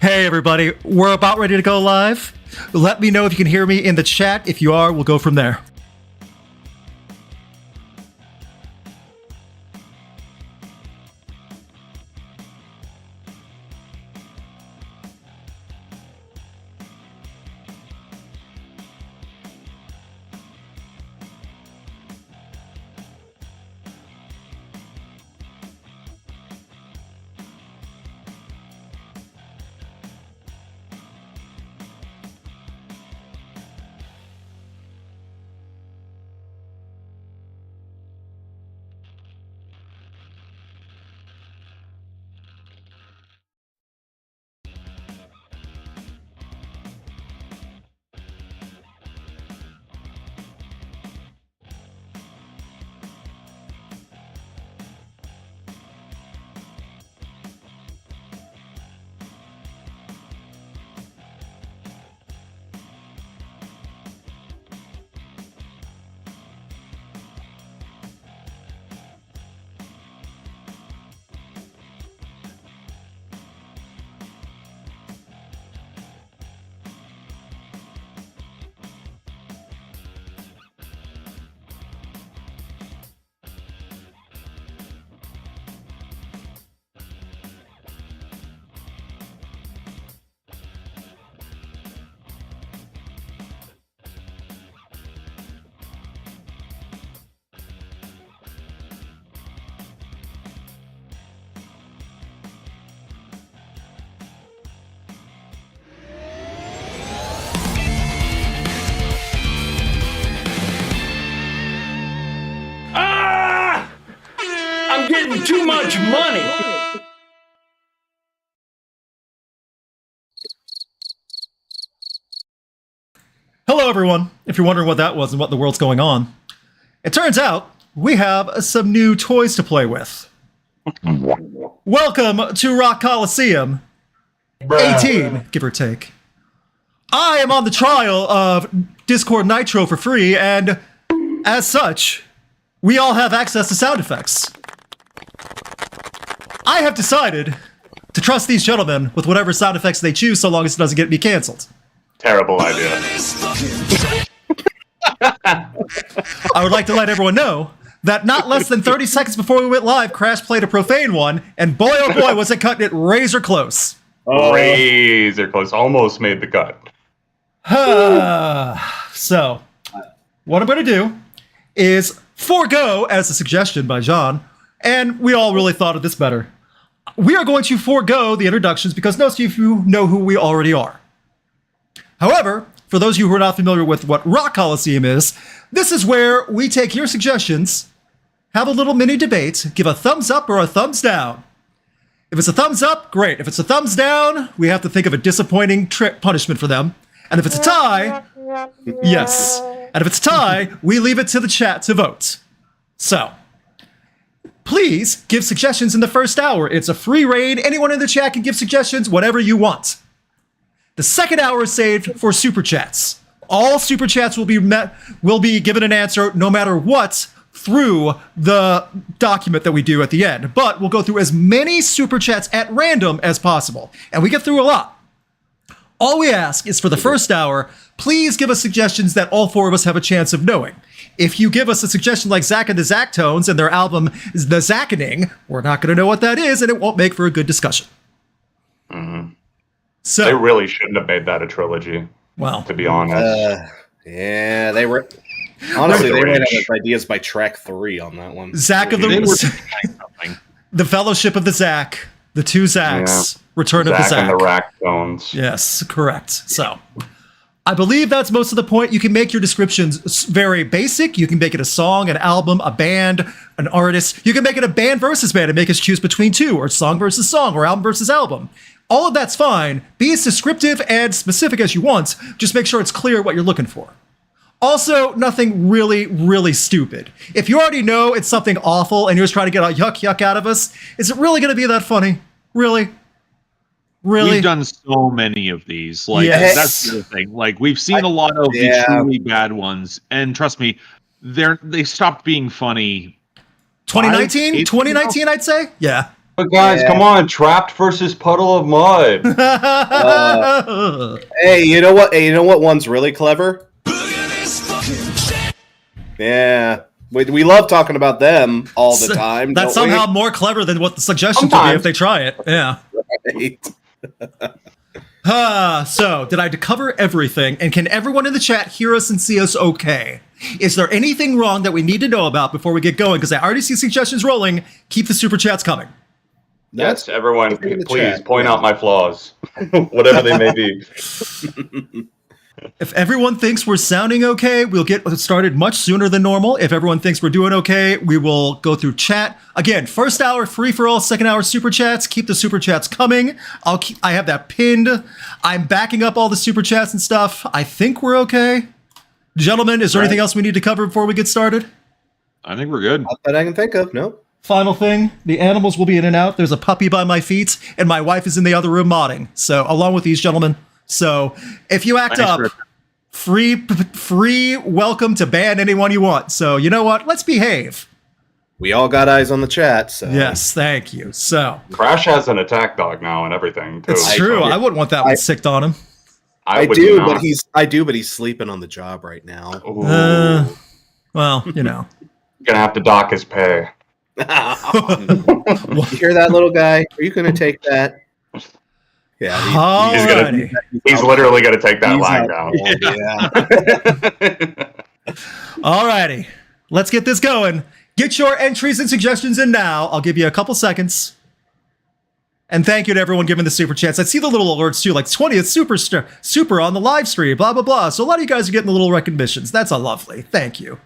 Hey everybody, we're about ready to go live. Let me know if you can hear me in the chat. If you are, we'll go from there. Getting too much money. Hello everyone, if you're wondering what that was and what the world's going on. It turns out we have some new toys to play with. Welcome to Rock Coliseum XVIII, give or take. I am on the trial of Discord Nitro for free, and as such, we all have access to sound effects. I have decided to trust these gentlemen with whatever sound effects they choose so long as it doesn't get me cancelled. Terrible idea. I would like to let everyone know that not less than 30 seconds before we went live, Crash played a profane one, and boy oh boy was it cutting it razor close. Razor close. Almost made the cut. So, what I'm going to do is forego, as a suggestion by John, and we all really thought of this better. We are going to forego the introductions because most of you know who we already are. However, for those of you who are not familiar with what Rock Coliseum is, this is where we take your suggestions, have a little mini debate, give a thumbs up or a thumbs down. If it's a thumbs up, great. If it's a thumbs down, we have to think of a disappointing punishment for them. And if it's a tie, yes. And if it's a tie, we leave it to the chat to vote. So, please give suggestions in the first hour. It's a free reign. Anyone in the chat can give suggestions, whatever you want. The second hour is saved for super chats. All super chats will be given an answer no matter what through the document that we do at the end. But we'll go through as many super chats at random as possible. And we get through a lot. All we ask is for the first hour, please give us suggestions that all four of us have a chance of knowing. If you give us a suggestion like Zack and the Zactones and their album The Zackening, we're not going to know what that is, and it won't make for a good discussion. Mm-hmm. So they really shouldn't have made that a trilogy. Well, to be honest, yeah, they were. Honestly, they ran out of ideas by track 3 on that one. Zack of the Fellowship of the Zack, the two Zacks, yeah. Return Zack of the Zack, and the Racktones. Yes, correct. So, I believe that's most of the point. You can make your descriptions very basic. You can make it a song, an album, a band, an artist. You can make it a band versus band and make us choose between two, or song versus song, or album versus album. All of that's fine. Be as descriptive and specific as you want. Just make sure it's clear what you're looking for. Also, nothing really, really stupid. If you already know it's something awful and you're just trying to get a yuck out of us, is it really going to be that funny? Really? Really? We've done so many of these. Like, yes. That's the thing. Like, we've seen a lot of the truly bad ones. And trust me, they stopped being funny. 2019? 2019, I'd say? Yeah. But guys, come on, Trapped versus Puddle of Mud. Hey, you know what? Hey, you know what one's really clever? Yeah. We love talking about them all the time. That's don't we? somehow more clever than what the suggestions would be if they try it. Yeah. Right. So, did I cover everything? And can everyone in the chat hear us and see us okay? Is there anything wrong that we need to know about before we get going? Because I already see suggestions rolling. Keep the super chats coming. Yes, everyone, in the please chat, point yeah. out my flaws, whatever they may be. If everyone thinks we're sounding okay, we'll get started much sooner than normal. If everyone thinks we're doing okay, we will go through chat. Again, first hour free for all, second hour super chats. Keep the super chats coming. I have that pinned. I'm backing up all the super chats and stuff. I think we're okay. Gentlemen, is there anything else we need to cover before we get started? I think we're good. Not that I can think of. No. Final thing, the animals will be in and out. There's a puppy by my feet, and my wife is in the other room modding. So, along with these gentlemen. So, if you act up, free welcome to ban anyone you want. So, you know what? Let's behave. We all got eyes on the chat. So. Yes, thank you. So, Crash has an attack dog now and everything, too. it's true. I wouldn't want that one sicked on him. I would do, not. but he's sleeping on the job right now. Ooh. Well, you know. Gonna have to dock his pay. You hear that, little guy? Are you going to take that? Yeah. Alrighty. He's literally gonna take that line down. down. Yeah. Alrighty. Let's get this going. Get your entries and suggestions in now. I'll give you a couple seconds. And thank you to everyone giving the super chats. I see the little alerts too, like 20th super on the live stream, blah, blah, blah. So a lot of you guys are getting the little recognitions. That's a lovely. Thank you.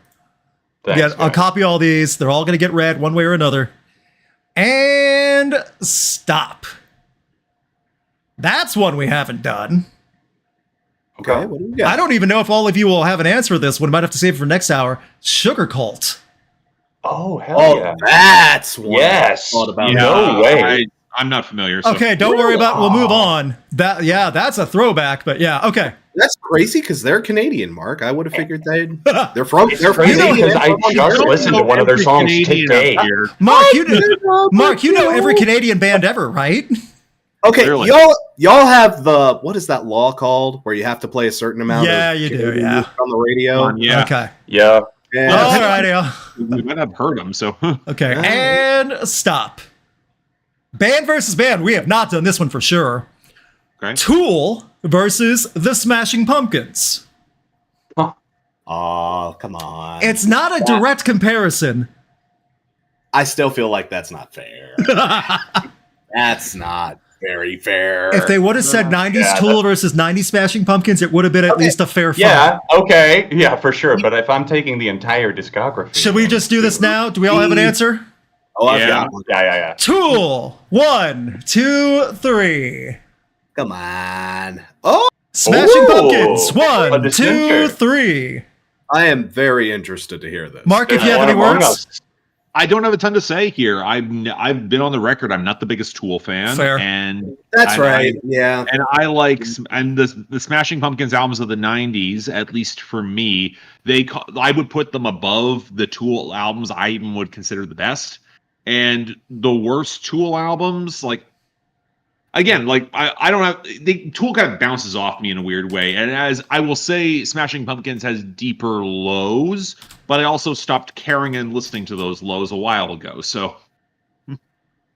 Thanks, Again, I'll guys. copy all these. They're all going to get read one way or another. And stop. That's one we haven't done. Okay. What do we got? I don't even know if all of you will have an answer for this one. Might have to save it for next hour. Sugarcult. Oh, hell Oh, yeah. that's one Yes. I thought about. Yeah, No way. I'm not familiar. So. Okay, don't worry about it. We'll move on. That's a throwback, but yeah, okay. That's crazy because they're Canadian, Mark. I would have figured they're from. It's They're crazy Canadian. because I just listened to one of their songs today. Mark, you know every Canadian band ever, right? Okay, Clearly. y'all have the what is that law called where you have to play a certain amount? Yeah, of you do, Canadian yeah. music on the radio. Yeah. Okay. Yeah. Yeah. All righty. We might have heard them. So Okay, and stop. Band versus band. We have not done this one for sure. okay. Tool versus the Smashing Pumpkins. Oh, come on! It's not a direct comparison. I still feel like that's not fair. That's not very fair. If they would have said 90s Yeah, Tool versus 90s Smashing Pumpkins, it would have been at least a fair fight. Yeah, okay. Yeah, for sure. But if I'm taking the entire discography. Should we just do this now? Do we all have an answer? oh, I've Yeah. got one. Yeah. Tool. 1, 2, 3. Come on! Oh, Smashing Ooh, Pumpkins. a 1, 2, dissenter. 3. I am very interested to hear this. Mark, if you have One any Among words. Us. I don't have a ton to say here. I've been on the record. I'm not the biggest Tool fan. Fair. And That's I- right. Yeah. And I like and the Smashing Pumpkins albums of the '90s, at least for me, I would put them above the Tool albums I even would consider the best. And the worst Tool albums, like again, like I don't have Tool kind of bounces off me in a weird way. And as I will say, Smashing Pumpkins has deeper lows, but I also stopped caring and listening to those lows a while ago. So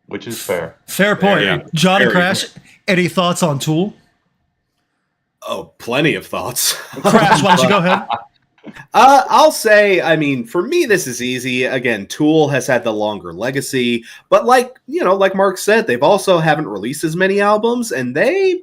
Which is fair. Fair point. Yeah. John and Very Crash, any thoughts on Tool? Oh, plenty of thoughts. Crash, why don't you go ahead? I'll say, I mean, for me, this is easy. Again, Tool has had the longer legacy, but like Mark said, they've also haven't released as many albums, and they've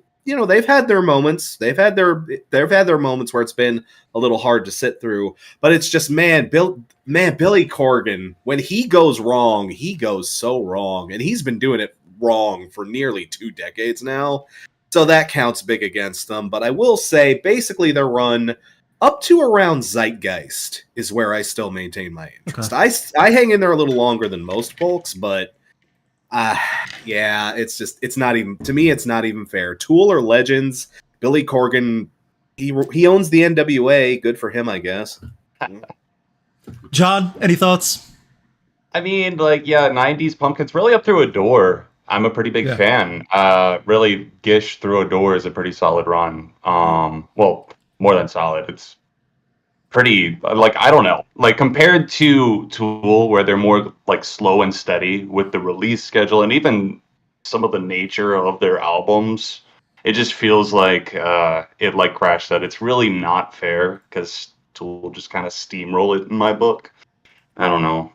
had their moments. They've had their moments where it's been a little hard to sit through. But it's just, Billy Corgan, when he goes wrong, he goes so wrong, and he's been doing it wrong for nearly 2 decades now. So that counts big against them. But I will say, basically, their run up to around Zeitgeist is where I still maintain my interest. Okay. I hang in there a little longer than most folks, but yeah, it's not even fair. Tool or Legends, Billy Corgan, he owns the NWA. Good for him, I guess. John, any thoughts? I mean, like, yeah, 90s Pumpkins, really up through Adore. I'm a pretty big fan. Really, Gish through Adore is a pretty solid run. Well, more than solid. It's pretty, like, I don't know. Like, compared to Tool, where they're more, like, slow and steady with the release schedule and even some of the nature of their albums, it just feels like, like Crash said, it's really not fair because Tool just kind of steamroll it in my book. I don't know.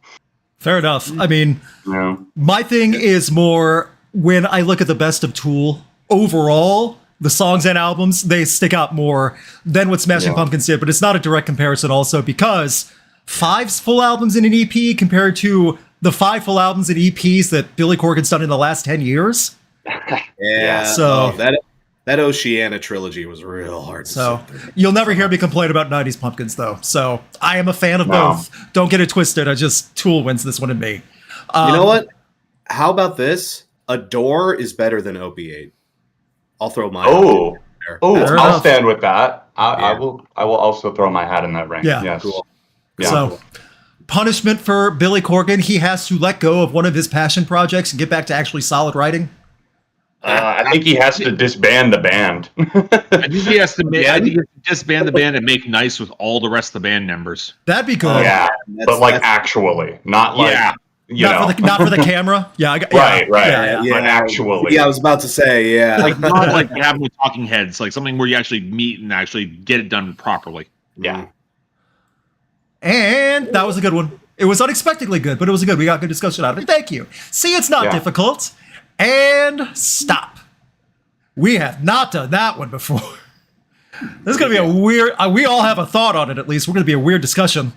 Fair enough. I mean, Yeah. my thing is more when I look at the best of Tool overall, the songs and albums, they stick out more than what Smashing Pumpkins did, but it's not a direct comparison also because 5's full albums in an EP compared to the 5 full albums and EPs that Billy Corgan's done in the last 10 years. Yeah. So that Oceania trilogy was real hard to So sit through. you'll never hear me complain about 90s Pumpkins though. So I am a fan of both. Don't get it twisted. Tool wins this one in me. You know what? How about this? Adore is better than Opiate. I'll throw my Oh, there. Fair I'll enough. stand with that. I Yeah. will also throw my hat in that ring. Yeah. Yes. Cool. Yeah. So punishment for Billy Corgan, he has to let go of one of his passion projects and get back to actually solid writing. I think he has to disband the band. I think he has to disband the band and make nice with all the rest of the band members. That'd be good. Yeah, That's- but like that's- actually, not like Yeah. you know. Not for the camera. Yeah, Right, yeah, right. yeah. But actually, Yeah, I was about to say, yeah. Like not like you have with Talking Heads, like something where you actually meet and actually get it done properly. yeah. And that was a good one. It was unexpectedly good, but it was a good. We got good discussion out of it. Thank you. See, it's not Yeah. difficult. And stop. We have not done that one before. This is going to be a weird. We all have a thought on it. At least we're going to be a weird discussion.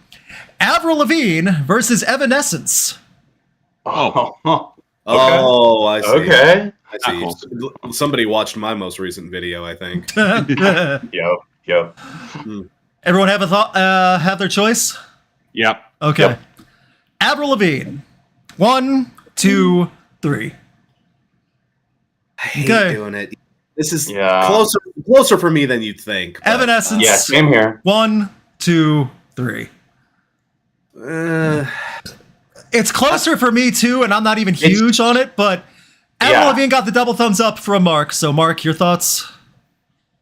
Avril Lavigne versus Evanescence. Oh, Oh, I see. okay. I see. Somebody watched my most recent video, I think. Yep. Everyone have a thought? Have their choice? Yep. Okay. Yep. Avril Lavigne. 1, 2, 3. I hate Okay. doing it. This is Yeah. closer for me than you'd think. but, Evanescence. Yeah, same here. 1, 2, 3. It's closer for me too, and I'm not even huge on it, but Avril Yeah. Lavigne got the double thumbs up from Mark. So, Mark, your thoughts?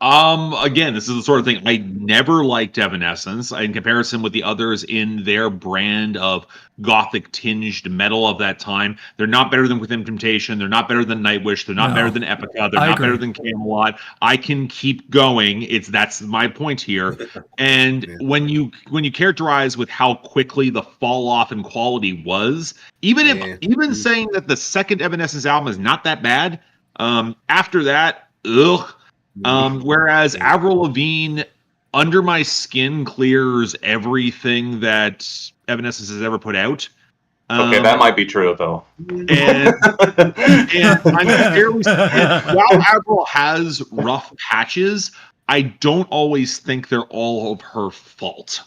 Again, this is the sort of thing I never liked Evanescence in comparison with the others in their brand of gothic tinged metal of that time. They're not better than Within Temptation. They're not better than Nightwish. They're not No. better than Epica. They're I not agree. better than Camelot. I can keep going. That's my point here. And when you characterize with how quickly the fall off in quality was, even saying that the second Evanescence album is not that bad, after that, ugh. Whereas Avril Lavigne, Under My Skin clears everything that Evanescence has ever put out. Okay, that might be true though. And I'm fairly while Avril has rough patches, I don't always think they're all of her fault.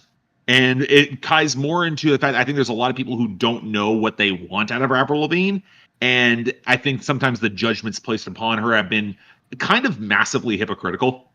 And it ties more into the fact I think there's a lot of people who don't know what they want out of Avril Lavigne. And I think sometimes the judgments placed upon her have been kind of massively hypocritical.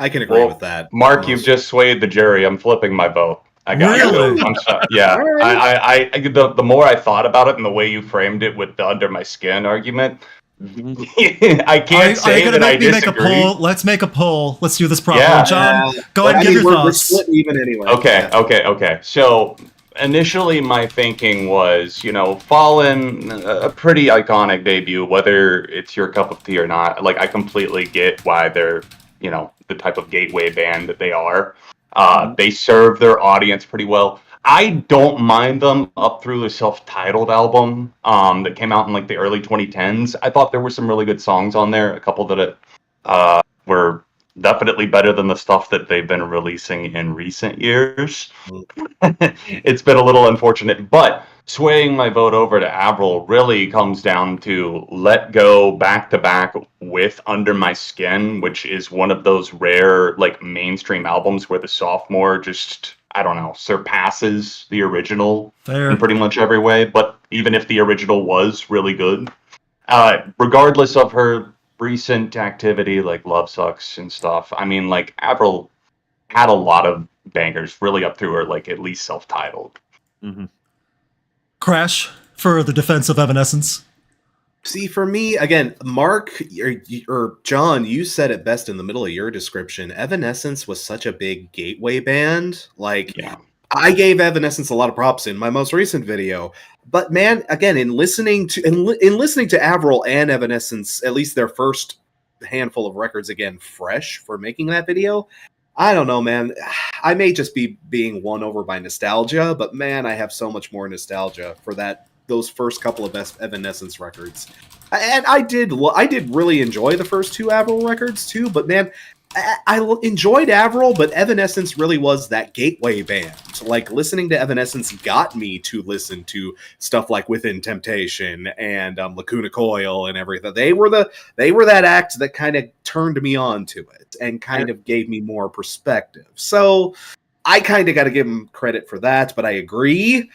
I can agree with that. Mark, almost. you've just swayed the jury. I'm flipping my vote. I got Really? you. I'm sorry. Yeah. The more I thought about it and the way you framed it with the under my skin argument, I can't Are say you going to that I make me make a disagree. poll? Let's make a poll. Let's do this properly. Yeah. John, go But ahead and give your we're thoughts. split even anyway. Okay, Yeah. okay. So initially my thinking was, Fallen, a pretty iconic debut, whether it's your cup of tea or not. Like, I completely get why they're, the type of gateway band that they are. They serve their audience pretty well. I don't mind them up through the self-titled album that came out in like the early 2010s. I thought there were some really good songs on there. A couple that were definitely better than the stuff that they've been releasing in recent years. It's been a little unfortunate, but swaying my vote over to Avril really comes down to Let Go back to back with Under My Skin, which is one of those rare like mainstream albums where the sophomore just, I don't know, surpasses the original Fair. in pretty much every way. But even if the original was really good, regardless of her recent activity like Love Sucks and stuff, I mean, like, Avril had a lot of bangers really up through her, like, at least self-titled. Mm-hmm. Crash for the defense of Evanescence. See, for me, again, Mark or John, you said it best in the middle of your description. Evanescence was such a big gateway band. Like, Yeah. I gave Evanescence a lot of props in my most recent video. But man, again, in listening to Avril and Evanescence, at least their first handful of records, again, fresh for making that video, I don't know, man. I may just be being won over by nostalgia, but man, I have so much more nostalgia for those first couple of best Evanescence records. And I did really enjoy the first two Avril records too, but man, I enjoyed Avril, but Evanescence really was that gateway band. Like, listening to Evanescence got me to listen to stuff like Within Temptation and Lacuna Coil and everything. They were that act that kind of turned me on to it and kind of gave me more perspective. So I kind of got to give them credit for that, but I agree.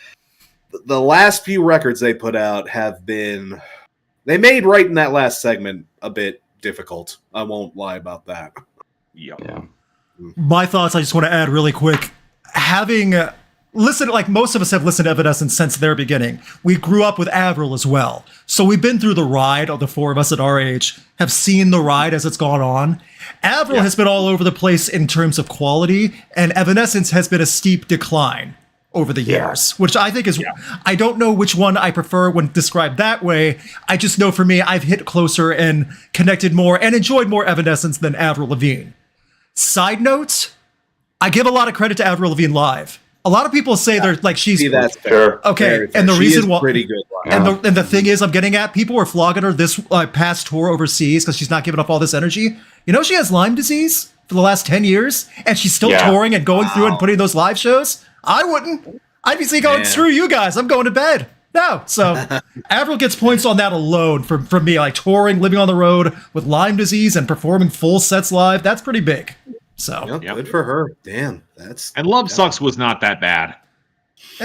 The last few records they put out they made right in that last segment a bit difficult. I won't lie about that. Yep. Yeah. My thoughts, I just want to add really quick. Having listened, like most of us have listened to Evanescence since their beginning. We grew up with Avril as well. So we've been through the ride, the four of us at our age have seen the ride as it's gone on. Avril has been all over the place in terms of quality, and Evanescence has been a steep decline over the years, which I think is, I don't know which one I prefer when described that way. I just know for me, I've hit closer and connected more and enjoyed more Evanescence than Avril Lavigne. Side note, I give a lot of credit to Avril Lavigne live. A lot of people say they're like, she's that's Sure. okay, and the reason why, pretty good. and the thing is, I'm getting at, people were flogging her this past tour overseas because she's not giving up all this energy. You know, she has Lyme disease for the last 10 years, and she's still touring and going through and putting those live shows. I wouldn't. I'd be going, screw you guys, I'm going to bed. No. So Avril gets points on that alone from me, like touring, living on the road with Lyme disease and performing full sets live. That's pretty big. So Good for her. Damn, that's And Love Sucks was not that bad. I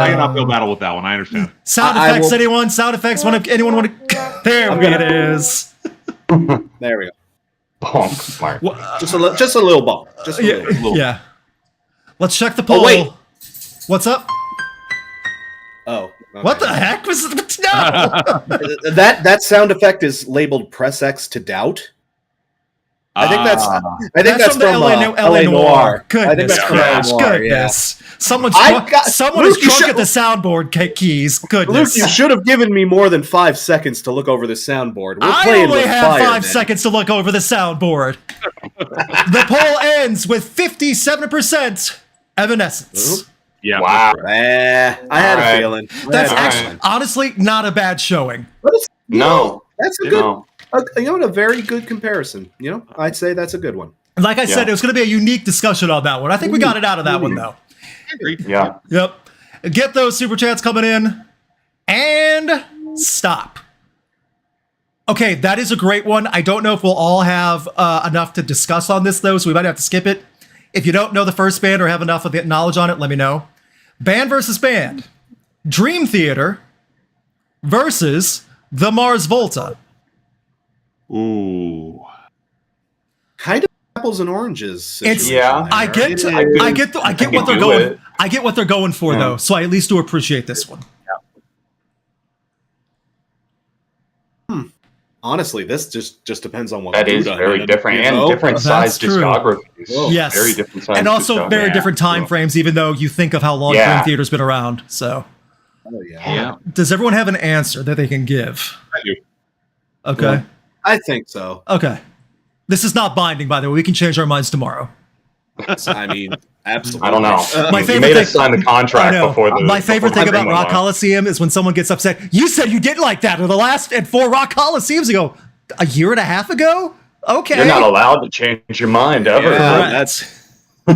can uphill battle with that one. I understand. Sound effects, anyone? Sound effects? Anyone want to? There it is. There we go. Bonk, Mark. Just a little bump. Just a little. Yeah. Let's check the poll. Oh, wait. What's up? Oh. Okay. What the heck was no? that sound effect is labeled "Press X to doubt." I think that's from the LA Noir. I think Goodness that's from gracious, LA Noir, goodness. Someone's Luke, drunk at the soundboard keys. Luke, Goodness. you should have given me more than 5 seconds to look over the soundboard. I only have 5 seconds to look over the soundboard. The poll ends with 57% Evanescence. Yeah. Wow. I had a feeling. That's actually, honestly, not a bad showing. No. That's a good. A very good comparison. I'd say that's a good one. Like I said, it was going to be a unique discussion on that one. I think we got it out of that one, though. Yeah. Yep. Get those super chats coming in. And stop. Okay, that is a great one. I don't know if we'll all have enough to discuss on this, though, so we might have to skip it. If you don't know the first band or have enough of knowledge on it, let me know. Band versus band. Dream Theater versus the Mars Volta. Ooh. Kind of apples and oranges. It's Yeah. I get what they're going. I get what they're going for though, so I at least do appreciate this one. Honestly, this just depends on what That is very different and different size discographies. Yes, very different size and also discography. very different time frames. Even though you think of how long Dream Theater's been around, so. Oh, yeah. Does everyone have an answer that they can give? I do. Okay. Yeah. I think so. Okay. This is not binding, by the way. We can change our minds tomorrow. I mean, absolutely. I don't know. My You favorite made thing, us sign the contract before the. My favorite before thing the about thing Rock went on. Coliseum is when someone gets upset. You said you didn't like that at 4 Rock Coliseums ago. A year and a half ago? Okay. You're not allowed to change your mind ever.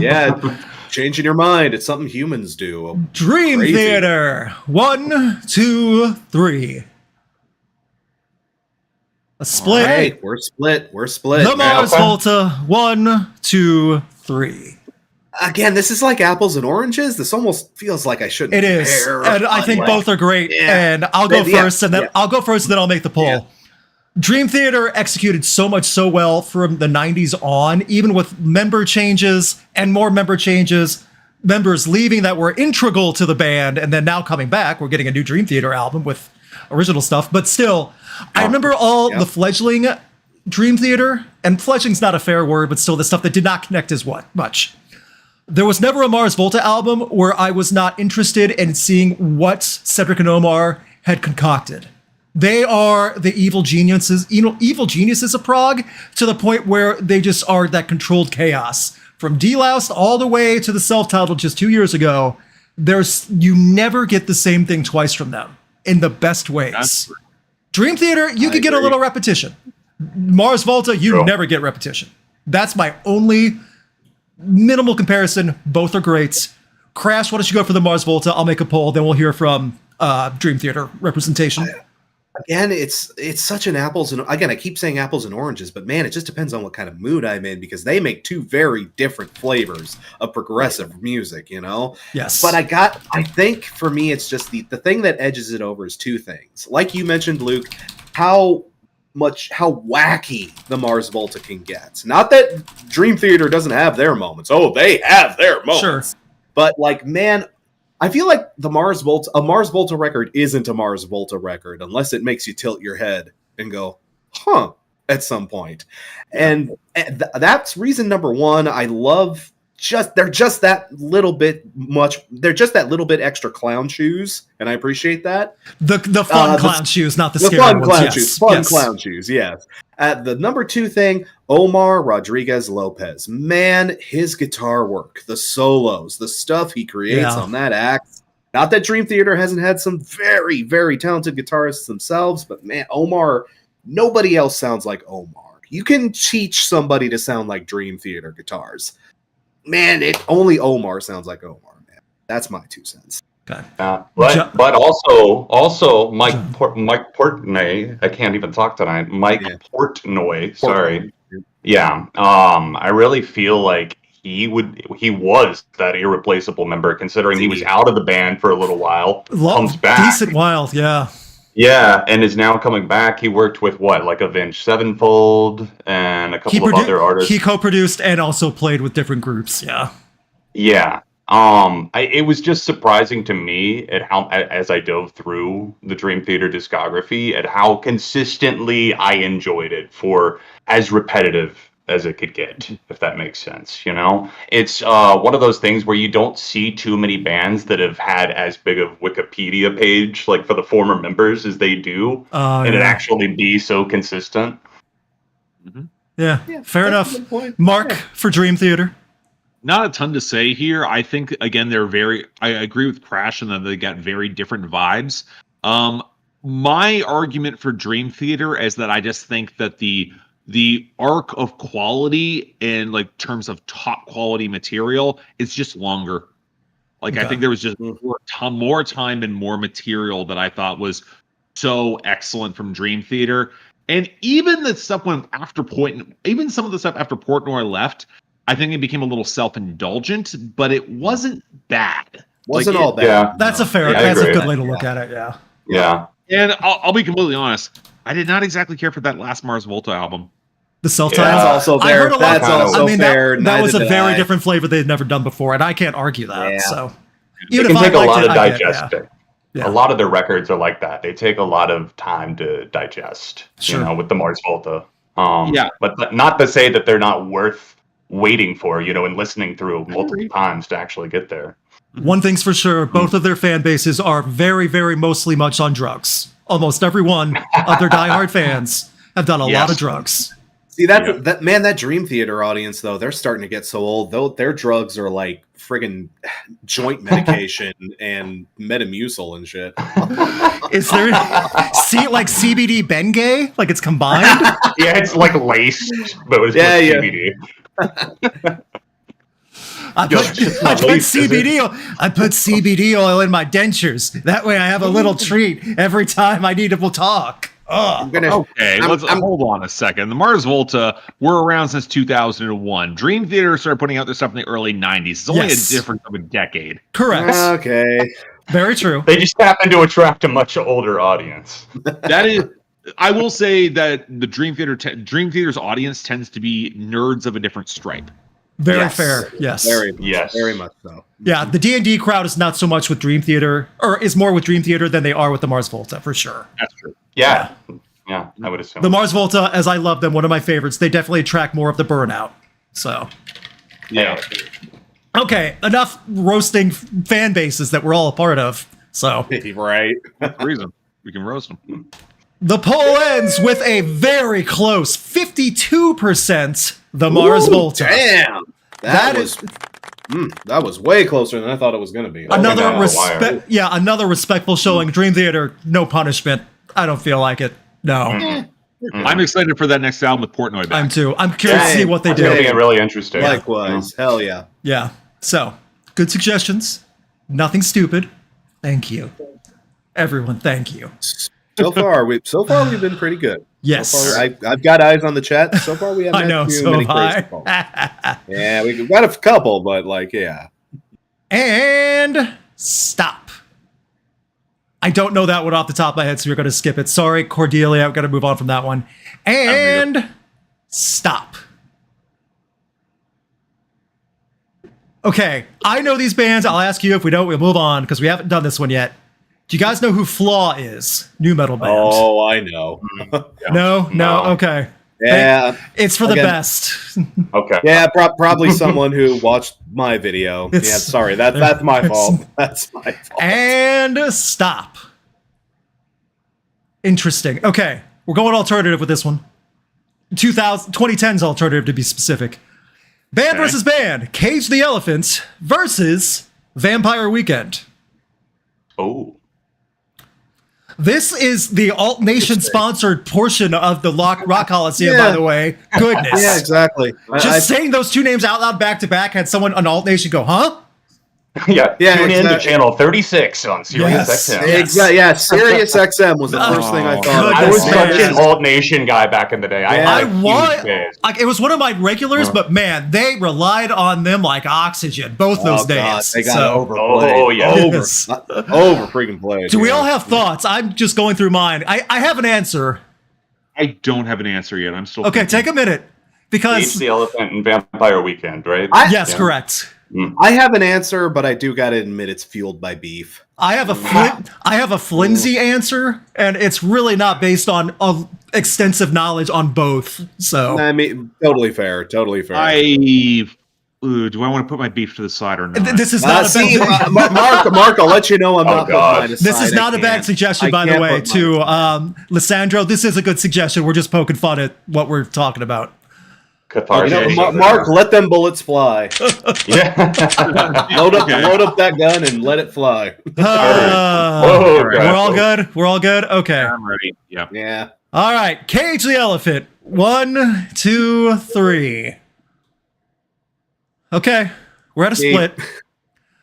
Yeah, changing your mind. It's something humans do. Dream Crazy. Theater. 1, 2, 3. A split. All right, we're split. The Mars Volta. 1, 2, 3. Again, this is like apples and oranges. This almost feels like I shouldn't. It is, compare, and I think both are great. Yeah. And I'll go first, and then I'll go first, and then I'll make the poll. Yeah. Dream Theater executed so well from the 90s on, even with member changes and more member changes. members leaving that were integral to the band, and then now coming back. We're getting a new Dream Theater album with original stuff, but still, I remember all the fledgling Dream Theater, and fledgling's not a fair word, but still the stuff that did not connect as much. There was never a Mars Volta album where I was not interested in seeing what Cedric and Omar had concocted. They are the evil geniuses of prog, to the point where they just are that controlled chaos. From Deloused all the way to the self-titled just 2 years ago, you never get the same thing twice from them in the best ways. Dream Theater, you could get a little repetition. Mars Volta, you never get repetition. That's my only minimal comparison. Both are great. Crash, why don't you go for the Mars Volta? I'll make a poll, then we'll hear from Dream Theater representation. Again, it's such an apples and again, I keep saying apples and oranges, but man, it just depends on what kind of mood I'm in, because they make two very different flavors of progressive music, you know? Yes. But I think for me, it's just the thing that edges it over is two things. Like you mentioned, Luke, how wacky the Mars Volta can get. Not that Dream Theater doesn't have their moments. Oh, they have their moments. Sure. But like, man, I feel like a Mars Volta record isn't a Mars Volta record unless it makes you tilt your head and go, huh, at some point. And that's reason number one. I love they're just that little bit extra clown shoes, and I appreciate that. The fun clown shoes, not the scary fun ones. Clown shoes. Fun clown shoes, yes. The number two thing, Omar Rodriguez Lopez. Man, his guitar work, the solos, the stuff he creates on that act. Not that Dream Theater hasn't had some very, very talented guitarists themselves, but man, Omar, nobody else sounds like Omar. You can teach somebody to sound like Dream Theater guitars. Man, only Omar sounds like Omar, man. That's my 2 cents. Okay. But also Mike Portnoy. I can't even talk tonight. Portnoy. Sorry. Yeah. I really feel like he was that irreplaceable member, considering he was out of the band for a little while. Comes back. Decent while, yeah. Yeah, and is now coming back. He worked with Avenged Sevenfold and a couple of other artists. He co-produced and also played with different groups. Yeah. Yeah. It was just surprising to me at how, as I dove through the Dream Theater discography, at how consistently I enjoyed it for as repetitive as it could get, if that makes sense. You know, it's one of those things where you don't see too many bands that have had as big of Wikipedia page, like for the former members, as they do, and it actually be so consistent. Mm-hmm. Yeah, fair enough. Mark, for Dream Theater. Not a ton to say here. I think, again, I agree with Crash in that they got very different vibes. My argument for Dream Theater is that I just think that the arc of quality in like terms of top quality material is just longer. Like, I think there was just more time and more material that I thought was so excellent from Dream Theater. And even the stuff some of the stuff after Portnoy left, I think it became a little self-indulgent, but it wasn't bad. Wasn't all bad. Yeah. That's a good way to look at it. Yeah. Yeah. And I'll be completely honest. I did not exactly care for that last Mars Volta album. The self-titled. That's also fair. That's also fair. That was a very different flavor they'd never done before, and I can't argue that. Yeah. So it can take a lot of digesting. Yeah. A lot of their records are like that. They take a lot of time to digest. Sure. You know, with the Mars Volta. But not to say that they're not worth waiting for, and listening through multiple times to actually get there. One thing's for sure, both of their fan bases are very, very mostly much on drugs. Almost every one of their diehard fans have done a lot of drugs. See, that Dream Theater audience, though, they're starting to get so old. Though their drugs are like friggin' joint medication and Metamucil and shit. Is there like CBD Bengay? Like it's combined? Yeah, it's like laced, but it's CBD. I put CBD oil in my dentures. That way I have a little treat every time I need to talk. Let's hold on a second. The Mars Volta were around since 2001. Dream Theater started putting out their stuff in the early 90s. It's only a difference of a decade. Correct. Okay. Very true. They just happen to attract a much older audience. That is... I will say that the Dream Theater's audience tends to be nerds of a different stripe. Very Yes. fair. Yes. Very much so. Yeah, the D&D crowd is not so much with Dream Theater, or is more with Dream Theater than they are with the Mars Volta, for sure. That's true. Yeah, I would assume. The Mars Volta, as I love them, one of my favorites, they definitely attract more of the burnout. So, yeah. okay, enough roasting fan bases that we're all a part of. So, Right. That's the reason. We can roast them. the poll ends with a very close 52% the Mars Volta. Damn. That That was way closer than I thought it was going to be. Another down the wire. another respectful showing. Dream Theater, no punishment. I don't feel like it. No, I'm excited for that next album with Portnoy back. I'm too. I'm curious to see what they It's going to do. be really interesting. Likewise. Hell yeah. Yeah. So, good suggestions. Nothing stupid. Thank you, everyone. Thank you. So far we've been pretty good. Yes. So far, I've got eyes on the chat. So far we haven't I know. had too So many high. crazy calls. Yeah, we've got a couple, but yeah. And stop. I don't know that one off the top of my head, so we're going to skip it. Sorry, Cordelia. I've got to move on from that one. And stop. Okay, I know these bands. I'll ask you if we don't, we'll move on because we haven't done this one yet. Do you guys know who Flaw is? New metal band. Oh, I know. No? No. Okay. Yeah. It's for the Again. best. Okay. Yeah, probably someone who watched my video. It's- Yeah, sorry. That's my fault. That's my fault. And stop. Interesting. Okay, we're going alternative with this one. 2010's alternative to be specific. Band versus band. Cage the Elephant versus Vampire Weekend. Oh. This is the Alt Nation sponsored portion of the Rock Coliseum, Yeah. by the way. Goodness. Yeah, exactly. Just saying those two names out loud back to back had someone on Alt Nation go, huh? Yeah, Yeah, tune in to exactly. channel 36 on Sirius Yes. XM. Yeah. Exactly. Yeah, Sirius XM was the first thing I thought. I was Goodness, such man. an Alt Nation guy back in the day. Yeah. I I had a want, huge phase. like, it was one of my regulars, but man, they relied on them like oxygen both those Oh, God, days. they got So, overplayed. Oh, yeah. Yes. Over freaking played. do we yeah. all have thoughts? I'm just going through mine. I have an answer. I don't have an answer yet. I'm still Okay, thinking. take a minute Cage because the Elephant and Vampire Weekend, right? yes, Yeah. correct. I have an answer, but I do gotta admit it's fueled by beef. I have a flimsy answer, and it's really not based on extensive knowledge on both. So I mean, totally fair. Totally fair. Do I want to put my beef to the side or not? this is not a see, bad. Mark, I'll let you know I'm not God. putting mine aside. This is not I a bad can't. suggestion, I by the can't way, put to mine Lissandro. This is a good suggestion. We're just poking fun at what we're talking about. Catharsis. You know, Mark, let them bullets fly. Yeah. Load Okay. up that gun and let it fly. Whoa, We're We're all good. We're all good. Okay. I'm ready. Yeah. Yeah. All right. Cage the Elephant. 1, 2, 3. Okay. We're at a split.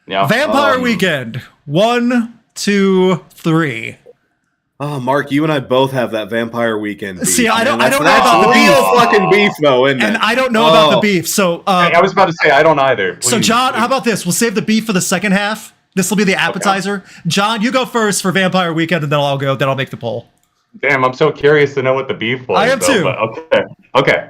Yeah. Vampire Weekend. 1, 2, 3. Oh, Mark, you and I both have that Vampire Weekend beef. See, I don't man. know That's about the real beef. fucking beef, though, isn't And it? I don't know about the Oh. beef. So, I was about to say, I don't either. so Please. John, how about this? We'll save the beef for the second half. This will be the appetizer. John, you go first for Vampire Weekend, and then I'll go. Then I'll make the poll. Damn, I'm so curious to know what the beef was. I am though, too. but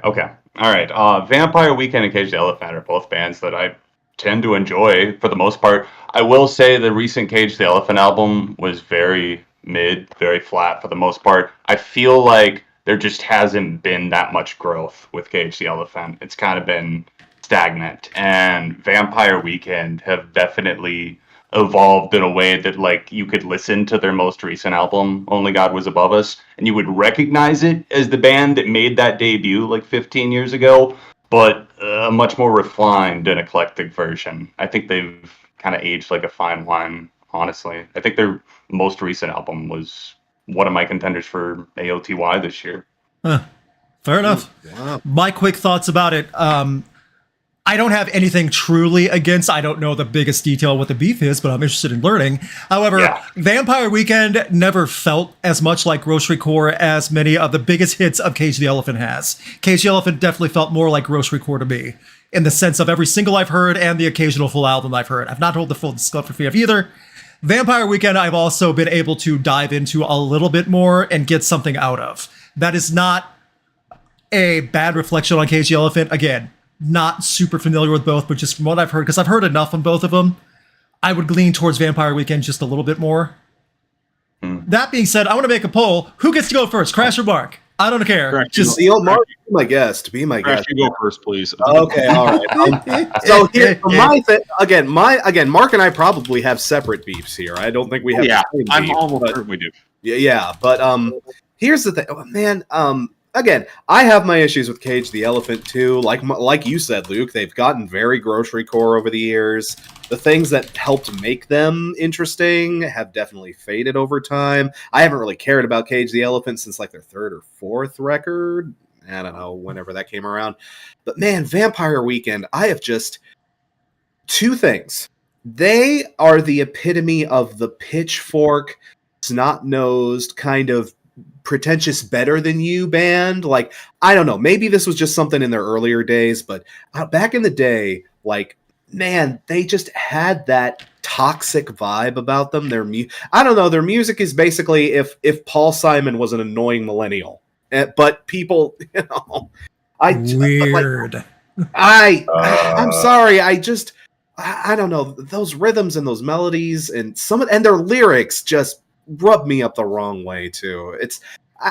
okay. All right. Vampire Weekend and Cage the Elephant are both bands that I tend to enjoy for the most part. I will say the recent Cage the Elephant album was very mid, very flat for the most part. I feel like there just hasn't been that much growth with Cage the Elephant. It's kind of been stagnant. And Vampire Weekend have definitely evolved in a way that, like, you could listen to their most recent album, Only God Was Above Us, and you would recognize it as the band that made that debut like 15 years ago, but a much more refined and eclectic version. I think they've kind of aged like a fine wine, honestly. I think their most recent album was one of my contenders for AOTY this year. Fair enough. Wow. My quick thoughts about it. I don't have anything truly against. I don't know the biggest detail what the beef is, but I'm interested in learning. However, Yeah. Vampire Weekend never felt as much like Grocery Core as many of the biggest hits of Cage the Elephant has. Cage the Elephant definitely felt more like Grocery Core to me, in the sense of every single I've heard and the occasional full album I've heard. I've not heard the full discography of either. Vampire Weekend, I've also been able to dive into a little bit more and get something out of. That is not a bad reflection on Cage the Elephant. Again, not super familiar with both, but just from what I've heard, because I've heard enough on both of them, I would lean towards Vampire Weekend just a little bit more. That being said, I want to make a poll. Who gets to go first, Crash or Mark? I don't care. Crash, Just Be my guest. Be my Crash, guest. you go first, please. Okay, all right. So here, for my thing, again, Mark and I probably have separate beefs here. I don't think we have. Yeah, the same I'm beef, almost but- certain we do. Yeah, but here's the thing, man. Again, I have my issues with Cage the Elephant too. Like you said, Luke, they've gotten very grocery core over the years. The things that helped make them interesting have definitely faded over time. I haven't really cared about Cage the Elephant since like their third or fourth record. I don't know, whenever that came around. But man, Vampire Weekend, I have just two things. They are the epitome of the pitchfork, snot-nosed, kind of pretentious better than you band. Like, I don't know, maybe this was just something in their earlier days, but back in the day, like, man, they just had that toxic vibe about them. I don't know, their music is basically if Paul Simon was an annoying millennial. But people, you know, weird. I'm sorry, I don't know, those rhythms and those melodies and their lyrics just rub me up the wrong way too.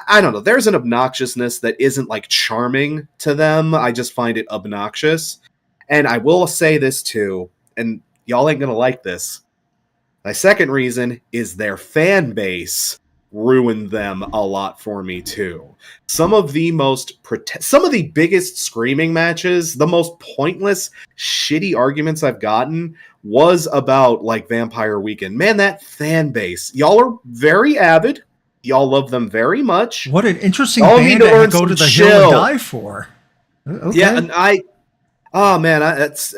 I don't know, there's an obnoxiousness that isn't like charming to them. I just find it obnoxious. And I will say this too, and y'all ain't gonna like this. My second reason is their fan base ruined them a lot for me too. Some of the biggest screaming matches, the most pointless, shitty arguments I've gotten was about like Vampire Weekend. Man, that fan base. Y'all are very avid. Y'all love them very much. What an interesting Y'all band need to to learn go to some the hill chill. and die for. Okay. Yeah, and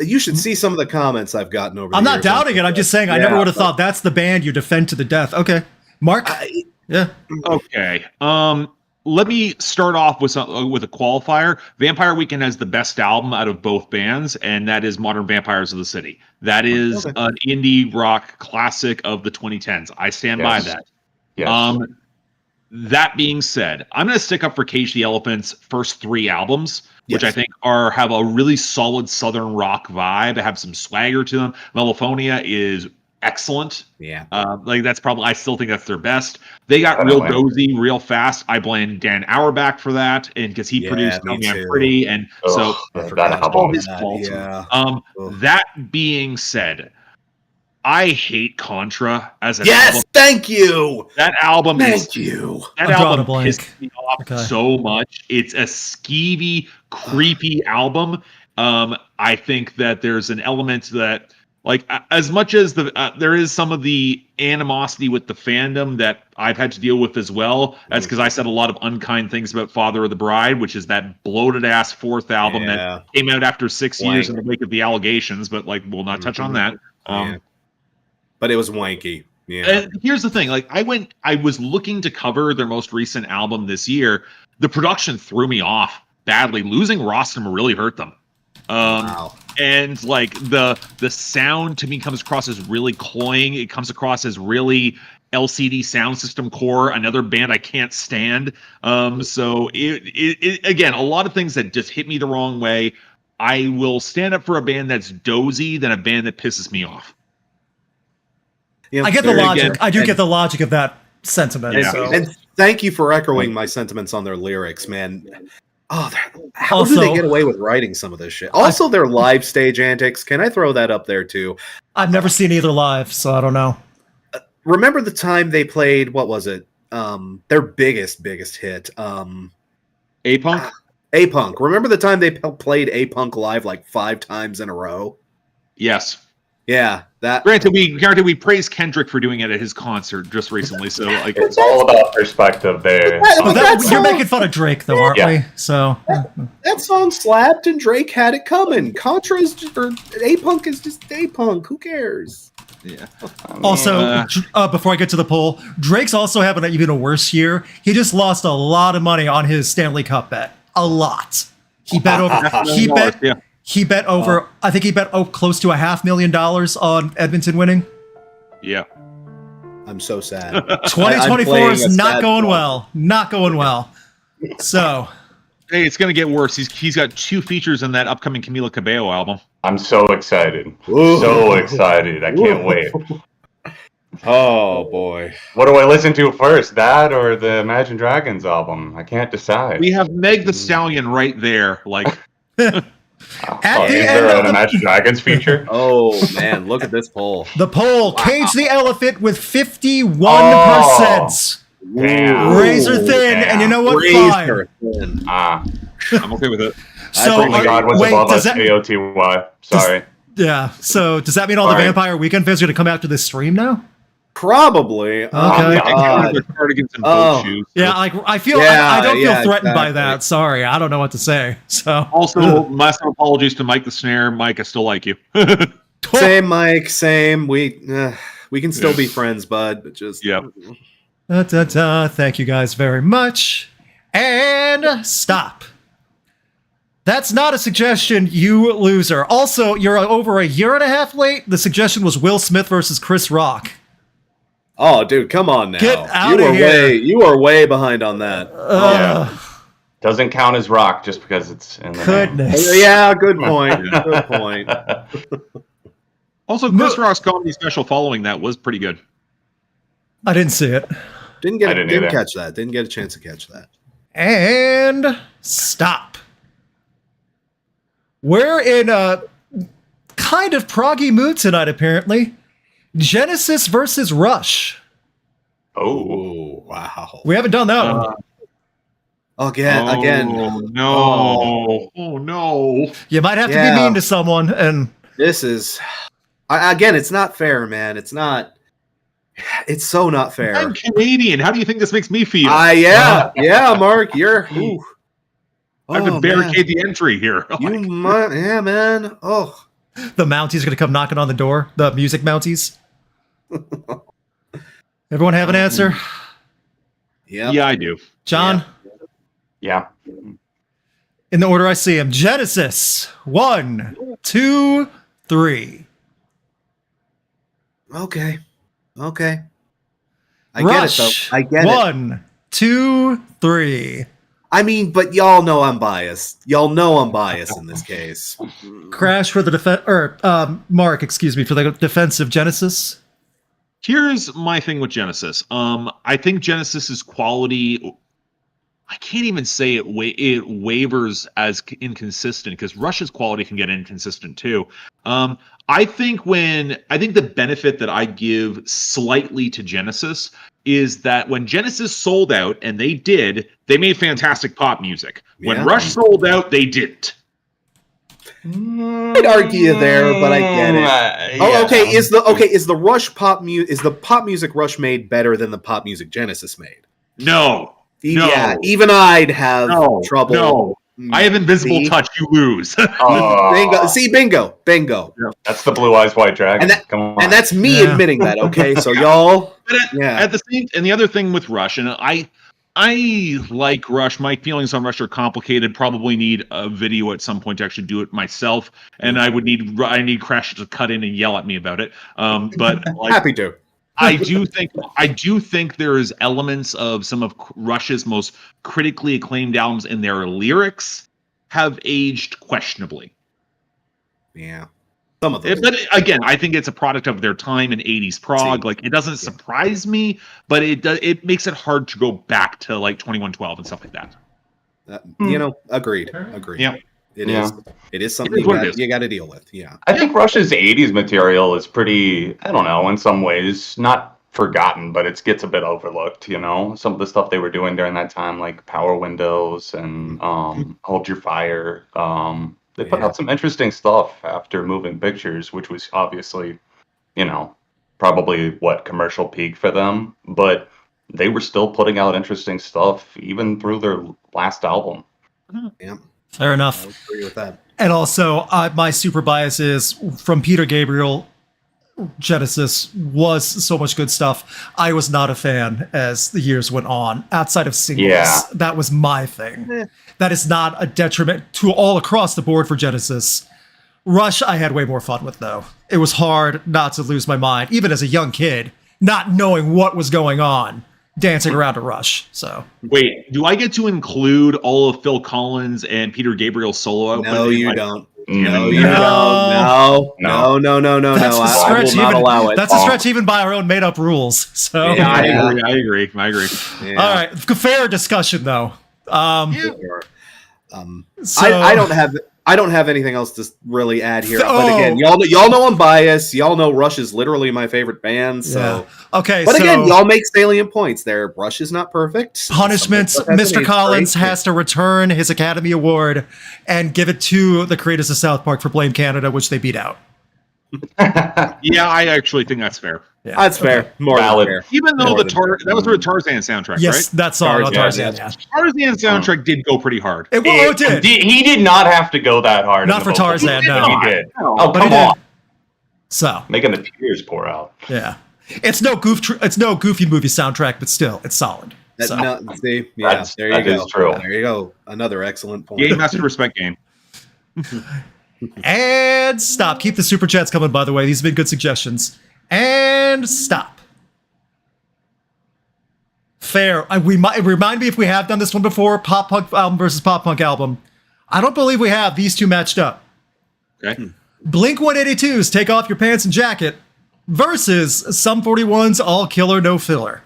you should see some of the comments I've gotten over. I'm the not years. doubting it. I'm just saying I never would have thought that's the band you defend to the death. Okay, Mark. Yeah. Okay. Let me start off with a qualifier. Vampire Weekend has the best album out of both bands, and that is Modern Vampires of the City. That is an indie rock classic of the 2010s. I stand by that. Yes. That being said, I'm going to stick up for Cage the Elephant's first three albums, which I think have a really solid Southern rock vibe, have some swagger to them. Melophonia is excellent. Yeah. I still think that's their best. They got real dozy, real fast. I blame Dan Auerbach for that, and because he produced Tell Me I'm Pretty, and that all his album. fault. Yeah. That being said, I hate Contra as an Yes, album. thank you. That album Thank you. That I'm drawing a album blank. pissed me off so much. It's a skeevy, creepy album. I think that there's an element that, like, as much as there is some of the animosity with the fandom that I've had to deal with as well. That's because I said a lot of unkind things about Father of the Bride, which is that bloated ass fourth album that came out after 6 years in the wake of the allegations. But like, we'll not touch on that. But it was wanky. Yeah. And here's the thing: like, I was looking to cover their most recent album this year. The production threw me off badly. Losing Rostam really hurt them. Wow. And like the sound to me comes across as really cloying. It comes across as really LCD Sound System core, another band I can't stand. So it again, a lot of things that just hit me the wrong way. I will stand up for a band that's dozy than a band that pisses me off. I get the logic. I do get the logic of that sentiment. Yeah. So. And thank you for echoing my sentiments on their lyrics, man. Oh, how Also- do they get away with writing some of this shit? Also, their live stage antics. Can I throw that up there too? I've never seen either live, so I don't know. Remember the time they played? What was it? Their biggest hit. A-Punk? A-Punk. Remember the time they played A-Punk live like 5 times in a row? Yes. Yeah, that. Granted, we praised Kendrick for doing it at his concert just recently. So like, It's all about perspective there. You're making fun of Drake, though, aren't we? So That song slapped, and Drake had it coming. Contra is or A-Punk is just A-Punk. Who cares? yeah. also, before I get to the poll, Drake's also having even a worse year. He just lost a lot of money on his Stanley Cup bet. A lot. He bet over. He bet over. I think he bet close to $500,000 on Edmonton winning. Yeah. I'm so sad. 2024 is not going well. Not going well. So, Hey, it's gonna get worse. He's got 2 features in that upcoming Camila Cabello album. I'm so excited. Ooh. So excited. I can't wait. Oh boy. What do I listen to first, that or the Imagine Dragons album? I can't decide. We have Meg the Stallion right there. Like, At Oh, the is end there of an the, Imagine Dragons feature? Oh man, look at this poll. the poll, Cage the Elephant with 51%. Damn. Razor thin, and you know what? Fine. Razor thin. Ah, I'm okay with it. So, oh my God, what's wait, above does us? that, AOTY. Sorry. yeah, so does that mean all the Alright. Vampire Weekend fans are going to come after this stream now? Probably. Okay. God. Their cardigans and Oh. boat shoes. Yeah, like I feel Yeah, I don't feel yeah, threatened by exactly. that. Sorry, I don't know what to say. So Also, massive apologies to Mike the Snare. Mike, I still like you. Same, Mike. Same. We can still be friends, bud. But just Yep. Thank you guys very much. And stop. That's not a suggestion, you loser. Also, you're over a year and a half late. The suggestion was Will Smith versus Chris Rock. Oh, dude, come on now. Get outta here. You are way behind on that. Doesn't count as rock just because it's in the name. Goodness. Yeah, good point. Good point. Also, Chris Rock's comedy special following that was pretty good. I didn't see it. I didn't Didn't either. catch that. Didn't get a chance to catch that. And stop. We're in a kind of proggy mood tonight, apparently. Genesis versus Rush. Oh, Oh wow. We haven't done that one. Again. Oh, no. Oh, no. You might have to yeah. be mean to someone, and This is again. It's not fair, man. It's not. It's so not fair. I'm Canadian. How do you think this makes me feel? Yeah, Mark. You're. Ooh. I have to Oh, barricade the entry here. man. You might, yeah, man. Oh, the Mounties are going to come knocking on the door. The music Mounties. Everyone have an answer? yeah. Yeah, I do. John? yeah. In the order I see him. Genesis. 1, 2, 3. Okay. I Rush. get it though. I get it. 1, 2, 3. I mean, but y'all know I'm biased. Y'all know I'm biased in this case. Crash for the Mark, excuse me, for the defensive Genesis. Here's my thing with Genesis. I think Genesis's quality, I can't even say it wavers as inconsistent because Rush's quality can get inconsistent too. I think the benefit that I give slightly to Genesis is that when Genesis sold out, and they made fantastic pop music. When Yeah. Rush sold out, they didn't. I'd argue there, but I get it. Oh, okay. Is the Rush is the pop music Rush made better than the pop music Genesis made? No. Yeah, even I'd have trouble. No. I have invisible See? touch. You lose. Bingo. See, bingo. That's the Blue Eyes White Dragon. Come on. And that's me Yeah. admitting that. Okay, so y'all. But Yeah. at the same, and the other thing with Rush, and I like Rush. My feelings on Rush are complicated. Probably need a video at some point to actually do it myself, and I need Crash to cut in and yell at me about it. But like, Happy to. I do think there is elements of some of Rush's most critically acclaimed albums and their lyrics have aged questionably. Yeah. Some of those. But again, I think it's a product of their time in 80s prog. See. Like, it doesn't surprise me, but it makes it hard to go back to like 2112 and stuff like that. Agreed. Yeah. It Yeah. is. It is something It is what it is. you got to deal with. Yeah. I think Rush's 80s material is pretty, I don't know, in some ways, not forgotten, but it gets a bit overlooked, you know? Some of the stuff they were doing during that time, like Power Windows and Hold Your Fire. They put out some interesting stuff after Moving Pictures, which was obviously, probably commercial peak for them, but they were still putting out interesting stuff even through their last album. Yeah. Fair I enough. would agree with that. And also, my super bias is from Peter Gabriel. Genesis was so much good stuff. I was not a fan as the years went on. Outside of singles, Yeah. that was my thing. That is not a detriment to all across the board for Genesis. Rush, I had way more fun with, though. It was hard not to lose my mind, even as a young kid, not knowing what was going on. dancing around a Rush. So Wait, do I get to include all of Phil Collins and Peter Gabriel's solo output? No, in you my- don't. No. No, you don't. No. that's a I stretch. will not allow it. That's a stretch even by our own made up rules. So Yeah. I agree. Yeah. all right, fair discussion though. Sure. So, I don't have anything else to really add here. Oh. But again, y'all know I'm biased. Y'all know Rush is literally my favorite band. So, okay. but so again, y'all make salient points there. Rush is not perfect. punishment. Something has to Mr. be Collins great. has to return his Academy Award and give it to the creators of South Park for Blame Canada, which they beat out. Yeah, I actually think that's fair. Yeah. That's fair. More Valid. than fair. Even though More that than was for the Tarzan soundtrack, Yes, right? that song on Tarzan, Tarzan. Yeah. Tarzan soundtrack did go pretty hard. It did. He did not have to go that hard. Not in the for vocals. Tarzan, no. He did. No. Oh, But come he did. on. So Making the tears pour out. yeah, it's no Goofy movie soundtrack, but still, it's solid. That, So. no, see, yeah, That's- there you that go. is true. There you go. Another excellent point. Game has to respect game. And stop. Keep the super chats coming, by the way. These have been good suggestions. And stop. Fair. Remind me if we have done this one before. Pop punk album versus pop punk album. I don't believe we have these two matched up. Okay. Blink 182's Take Off Your Pants and Jacket versus Sum 41's All Killer No Filler.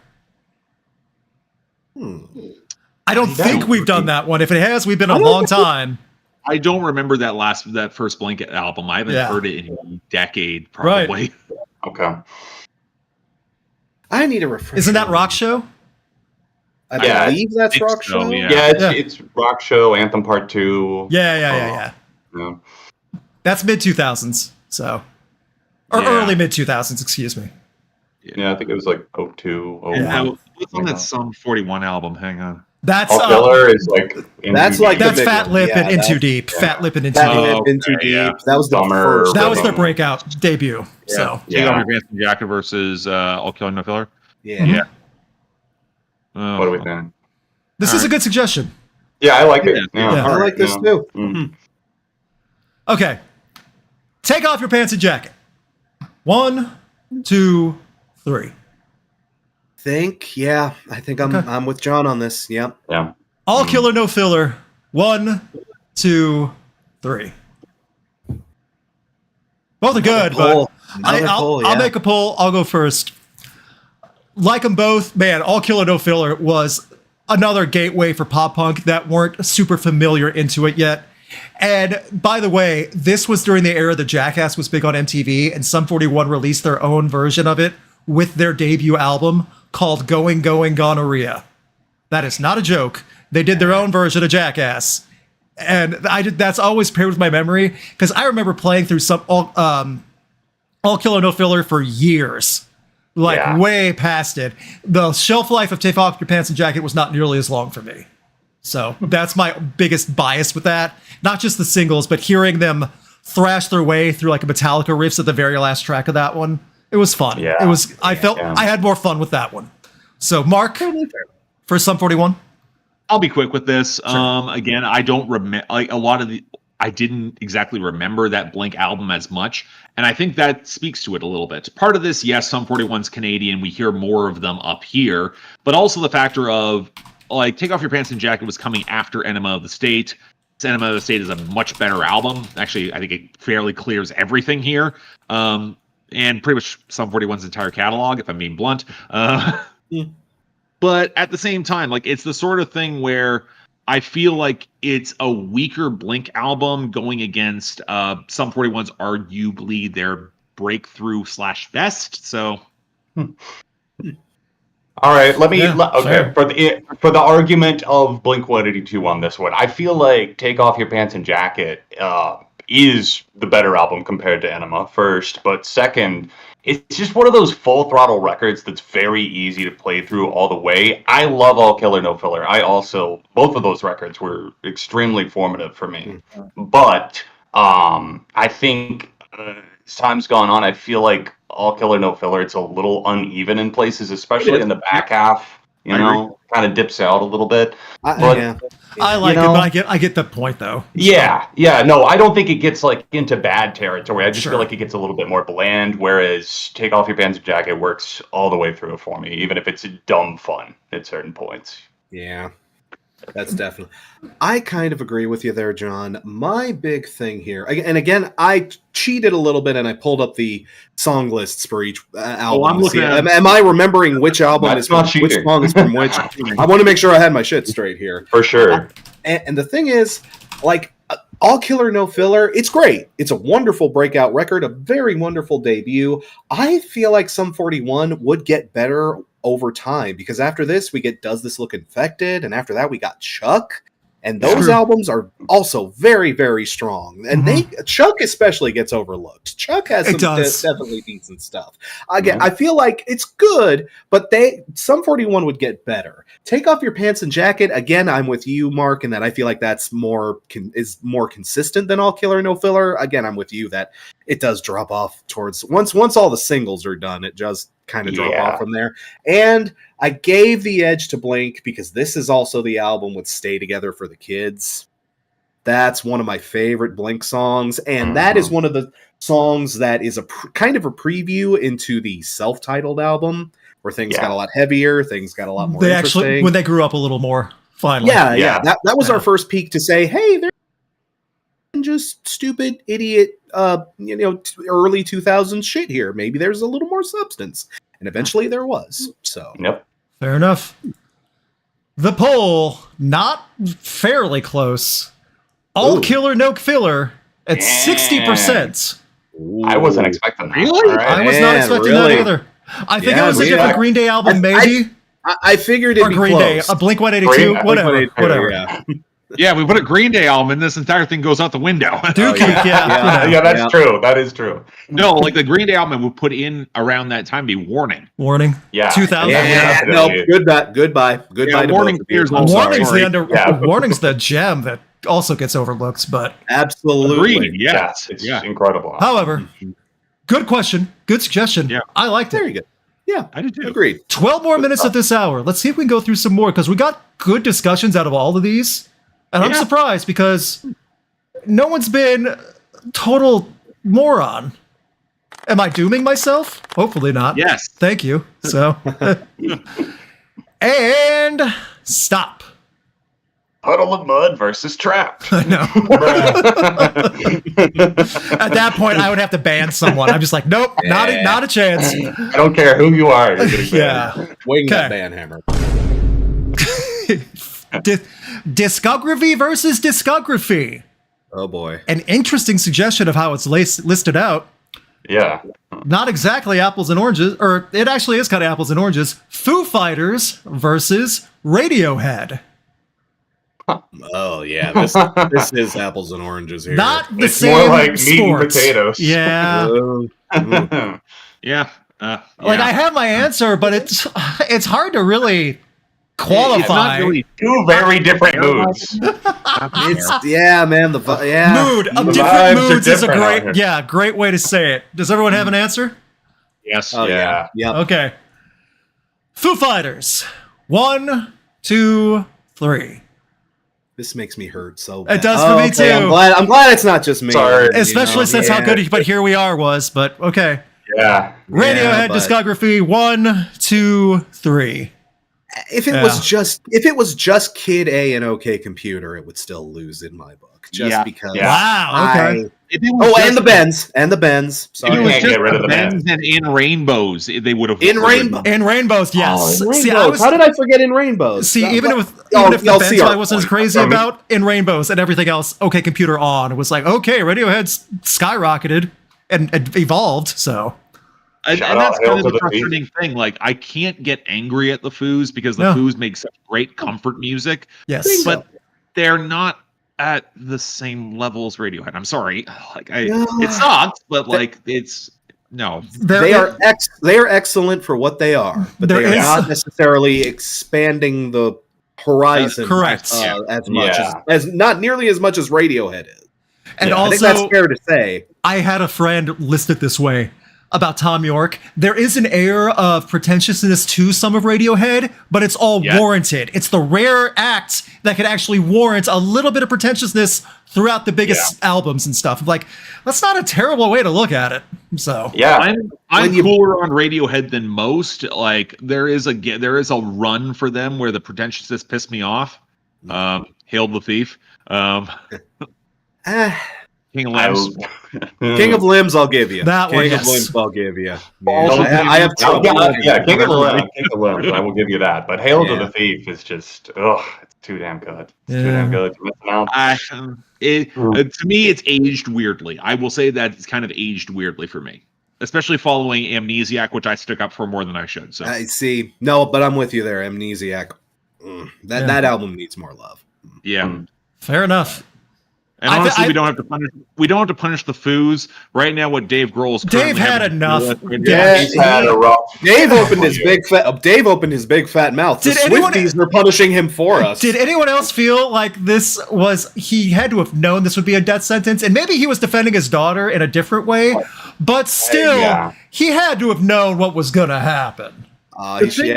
I don't think we've done that one. If it has, we've been a long time. I don't remember that first Blanket album. I haven't Yeah. heard it in a decade, probably. Okay. I need a refresher. Isn't that Rock Show? I Yeah, believe that's think Rock so, Show. yeah. Yeah, Yeah. it's Rock Show, Anthem Part 2. Yeah. Yeah. That's mid 2000s. So, or Yeah. early mid 2000s. Excuse me. Yeah, I think it was like 02, 01. Yeah. What's on that Sum 41 album? Hang on. That's All Killer is like... That's like that's the big Fat one. Lip Yeah, and In Too that- Deep. yeah. Fat Lip and In Too Fat Deep. Lip Into okay, Deep. yeah. That was the Summer. first. That was their Yeah. breakout debut. So Take Yeah. Off Your Pants and Jacket versus All Killer No Filler. Yeah. Yeah. What do we think? this is a good suggestion. Yeah, I like it. Yeah. Yeah. I like this Yeah. too. Mm. Okay. Take off your pants and jacket. 1, 2, 3. I think I'm with John on this. Yep. Yeah. All Killer No Filler. 1, 2, 3. Both are good, but I'll make a poll. I'll go first. Like them both, man. All Killer No Filler was another gateway for pop punk that weren't super familiar into it yet. And by the way, this was during the era that Jackass was big on MTV, and Sum 41 released their own version of it with their debut album called Going Gonorrhea. That is not a joke. They did their own version of Jackass. And that's always paired with my memory because I remember playing through All Killer No Filler for years. Way past it. The shelf life of Take Off Your Pants and Jacket was not nearly as long for me. So that's my biggest bias with that. Not just the singles, but hearing them thrash their way through like a Metallica riffs at the very last track of that one. It was fun. Yeah. It was. I felt I had more fun with that one. So Mark, for Sum 41. I'll be quick with this. Again, I don't remember like a lot of the. I didn't exactly remember that Blink album as much, and I think that speaks to it a little bit. Part of this, yes, Sum 41's Canadian. We hear more of them up here, but also the factor of like Take Off Your Pants and Jacket was coming after Enema of the State. Enema of the State is a much better album. Actually, I think it fairly clears everything here, and pretty much Sum 41's entire catalog, if I'm being blunt. But at the same time, like it's the sort of thing where I feel like it's a weaker Blink album going against Sum 41's arguably their breakthrough / best. So, All right, let me. fair. For the argument of Blink 182 on this one, I feel like Take Off Your Pants and Jacket is the better album compared to Enema. First, but second, it's just one of those full throttle records that's very easy to play through all the way. I love All Killer No Filler. Both of those records were extremely formative for me. But I think as time's gone on, I feel like All Killer No Filler, it's a little uneven in places, especially in the back half. You know, kind of dips out a little bit. Yeah. I like it, but I get the point though. Yeah. No, I don't think it gets like into bad territory. I just feel like it gets a little bit more bland. Whereas Take Off Your Pants and Jacket works all the way through for me, even if it's dumb fun at certain points. Yeah. That's definitely. I kind of agree with you there, John. My big thing here, and again, I cheated a little bit and I pulled up the song lists for each album. I'm looking at. Am I remembering which album is from which song is from which? I want to make sure I had my shit straight here. For sure. And the thing is, like, All Killer No Filler, it's great. It's a wonderful breakout record, a very wonderful debut. I feel like Sum 41 would get better over time because after this we get Does This Look Infected, and after that we got Chuck, and those albums are also very, very strong. And Chuck especially gets overlooked. Chuck has some definitely decent stuff. Again, I feel like it's good, but Sum 41 would get better. Take Off Your Pants and Jacket, again, I'm with you, Mark, in that I feel like that's more consistent than All Killer No Filler. Again, I'm with you that it does drop off towards once all the singles are done, it just kind of drop off from there. And I gave the edge to Blink because this is also the album with Stay Together for the Kids. That's one of my favorite Blink songs, and that is one of the songs that is a kind of a preview into the self-titled album where things got a lot heavier, things got a lot more interesting. Actually, when they grew up a little more, finally. Yeah. That was our first peak to say, hey, they're just stupid idiot early 2000s shit here. Maybe there's a little more substance, and eventually there was. So fair enough. The poll, not fairly close. All Killer No Filler at 60%. I wasn't expecting that. Really? Right. I was not expecting that either. I think it was a different Green Day album, maybe. I figured it'd be Green close. Day, a Blink-182, whatever. Yeah, we put a Green Day album, and this entire thing goes out the window. Dookie, that's true. That is true. No, like the Green Day album we put in around that time be Warning. Warning. Yeah. 2000. Yeah. No. Goodbye. To Warning. Warning's the gem that also gets overlooked, but absolutely. Yes. It's incredible. However, good question. Good suggestion. Yeah. I liked it. Very good. Yeah, I did too. Agreed. 12 more minutes at this hour. Let's see if we can go through some more, because we got good discussions out of all of these. And I'm surprised because no one's been total moron. Am I dooming myself? Hopefully not. Yes. Thank you. So, and stop. Puddle of Mud versus Trap. I know. At that point, I would have to ban someone. I'm just like, nope, not a chance. I don't care who you are. You're getting banned. Wing that ban hammer. Discography versus discography. Oh boy. An interesting suggestion of how it's listed out. Yeah. Not exactly apples and oranges, or it actually is kind of apples and oranges. Foo Fighters versus Radiohead. Oh yeah, this is apples and oranges here. Not the it's same more like sports. meat and potatoes. Yeah. Yeah. I have my answer, but it's hard to really qualify. It's not really two very different moods. Mood of different moods is a great way to say it. Does everyone have an answer? Yes. Oh, yeah. Okay. Foo Fighters. 1, 2, 3. This makes me hurt so bad. It does for me too. I'm glad it's not just me. Sorry. Especially since how good But Here We Are was, but okay. Yeah. Radiohead discography 1, 2, 3. If it was just Kid A and OK Computer, it would still lose in my book. Just because. Yeah. Wow. Okay. And the Bends. Sorry. If it was just get rid of the Bends and In Rainbows, they would have. In Rainbows, yes. In Rainbows. How did I forget In Rainbows? See, even if the Bends I wasn't as crazy about, In Rainbows and everything else, OK Computer on, it was like, okay, Radiohead's skyrocketed and evolved, so. And that's kind of the frustrating thing. Like, I can't get angry at the Foos because the Foos make such great comfort music. Yes. But they're not at the same level as Radiohead. I'm sorry. It sucks, but it's no. They are excellent for what they are, but they are not necessarily expanding the horizon. Correct. As much as not nearly as much as Radiohead is. And also, I think that's fair to say. I had a friend list it this way. about Tom York. There is an air of pretentiousness to some of Radiohead, but it's all warranted. It's the rare act that could actually warrant a little bit of pretentiousness throughout the biggest albums and stuff. Like, that's not a terrible way to look at it. So Yeah. I'm cooler on Radiohead than most. Like there is a run for them where the pretentiousness pissed me off. Hail the Thief. King of Limbs. King of Limbs, I'll give you. That one, King yes. of Limbs, I'll give you. Also, I have trouble. King of Limbs, I will give you that. But Hail to the Thief is just, it's too damn good. It's too damn good. You're missing out. To me, it's aged weirdly. I will say that it's kind of aged weirdly for me, especially following Amnesiac, which I stuck up for more than I should. So I see. No, but I'm with you there. Amnesiac. That album needs more love. Yeah. Fair enough. And honestly, we don't have to punish the Foos right now. What Dave Grohl's Dave had enough. He's had a rough. Dave opened his big fat mouth. The Swifties were punishing him for us. Did anyone else feel like he had to have known this would be a death sentence? And maybe he was defending his daughter in a different way, but still, he had to have known what was going to happen. The thing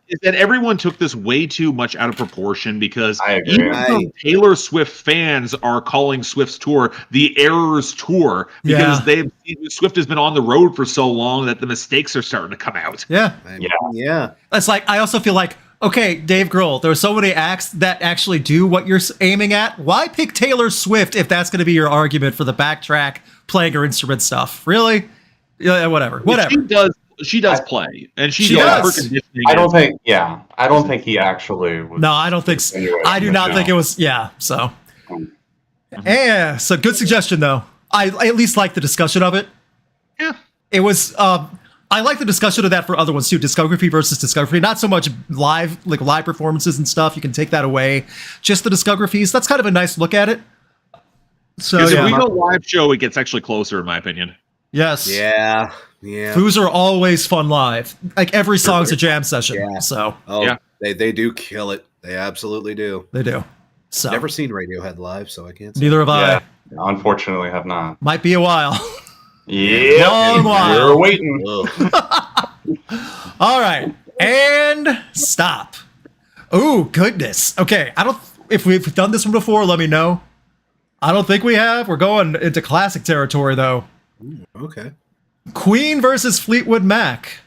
is that everyone took this way too much out of proportion because even Taylor Swift fans are calling Swift's tour the Errors Tour because Swift has been on the road for so long that the mistakes are starting to come out. Yeah. It's like, I also feel like, okay, Dave Grohl, there are so many acts that actually do what you're aiming at. Why pick Taylor Swift if that's going to be your argument for the backtrack playing her instrument stuff? Really? Yeah, whatever. She does play, and she does. I don't think he actually was. No, I don't think so. I do not think it was. Yeah, so. Yeah, so good suggestion, though. I at least like the discussion of it. Yeah. It was, I like the discussion of that for other ones, too. Discography versus discography. Not so much live performances and stuff. You can take that away. Just the discographies. That's kind of a nice look at it. So, if we go live show, it gets actually closer, in my opinion. Yes. Yeah. Foos are always fun live. Like every song's a jam session. Yeah. So they do kill it. They absolutely do. They do. So never seen Radiohead live, so I can't say. Neither have I. Unfortunately, have not. Might be a while. Yeah. Long while. We're waiting. All right. And stop. Oh, goodness. Okay. If we've done this one before, let me know. I don't think we have. We're going into classic territory, though. Okay. Queen versus Fleetwood Mac.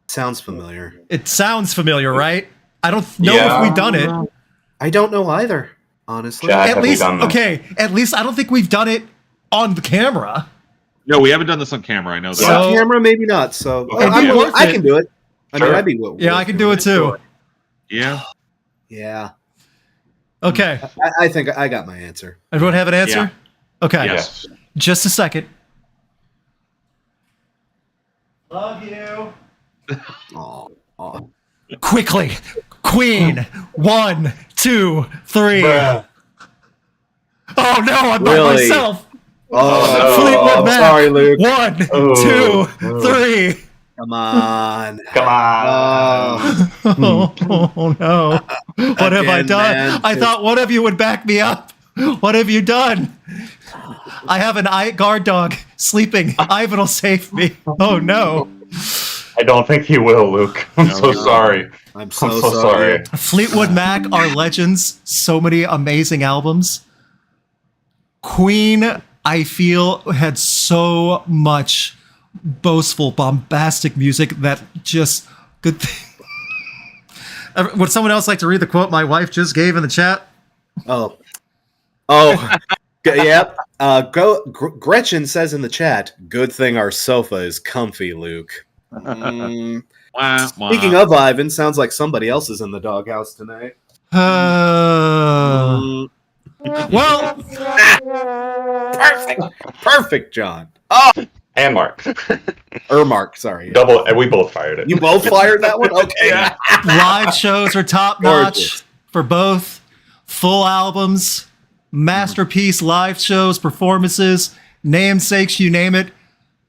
Sounds familiar. It sounds familiar, right? I don't know if we've done it. I don't know either, honestly. Chad, at least I don't think we've done it on the camera. No, we haven't done this on camera. I know that. On camera, maybe not. So I can do it. I mean, I can do it too. Yeah. Yeah. Okay. I think I got my answer. Everyone have an answer? Yeah. Okay. Yes. Just a second. Love you. Quickly. Queen. 1, 2, 3. Bruh. Oh no, I'm by myself. Fleetwood Mac. Sorry, Luke. 1, 2, 3. Come on. Oh no. What have I done? Man. I thought one of you would back me up. What have you done? I have an guard dog sleeping. Ivan will save me. Oh no. I don't think he will, Luke. I'm so sorry. I'm so sorry. Fleetwood Mac are legends. So many amazing albums. Queen, I feel, had so much boastful, bombastic music that just good thing. Would someone else like to read the quote my wife just gave in the chat? Yep. Gretchen says in the chat, "Good thing our sofa is comfy, Luke." Speaking of Ivan, sounds like somebody else is in the doghouse tonight. Well, perfect, John. And Mark. Mark, sorry. Double. We both fired it. You both fired that one? Okay. Live shows are top notch for both. Full albums, masterpiece live shows, performances, namesakes, you name it.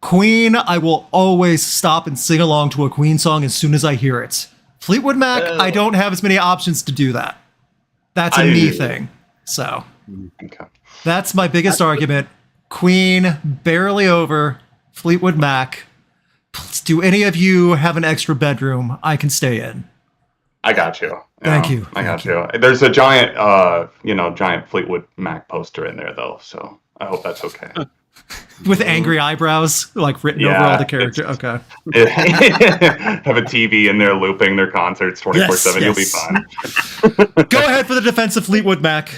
Queen, I will always stop and sing along to a Queen song as soon as I hear it. Fleetwood Mac, I don't have as many options to do that. That's a me thing. So that's my biggest argument. Queen, barely over. Fleetwood Mac. Do any of you have an extra bedroom I can stay in? I got you. Thank you. I got you. There's a giant, giant Fleetwood Mac poster in there though, so I hope that's okay. With angry eyebrows, like written over all the characters. Okay. Have a TV in there looping their concerts 24/7. You'll be fine. Go ahead for the defense of Fleetwood Mac.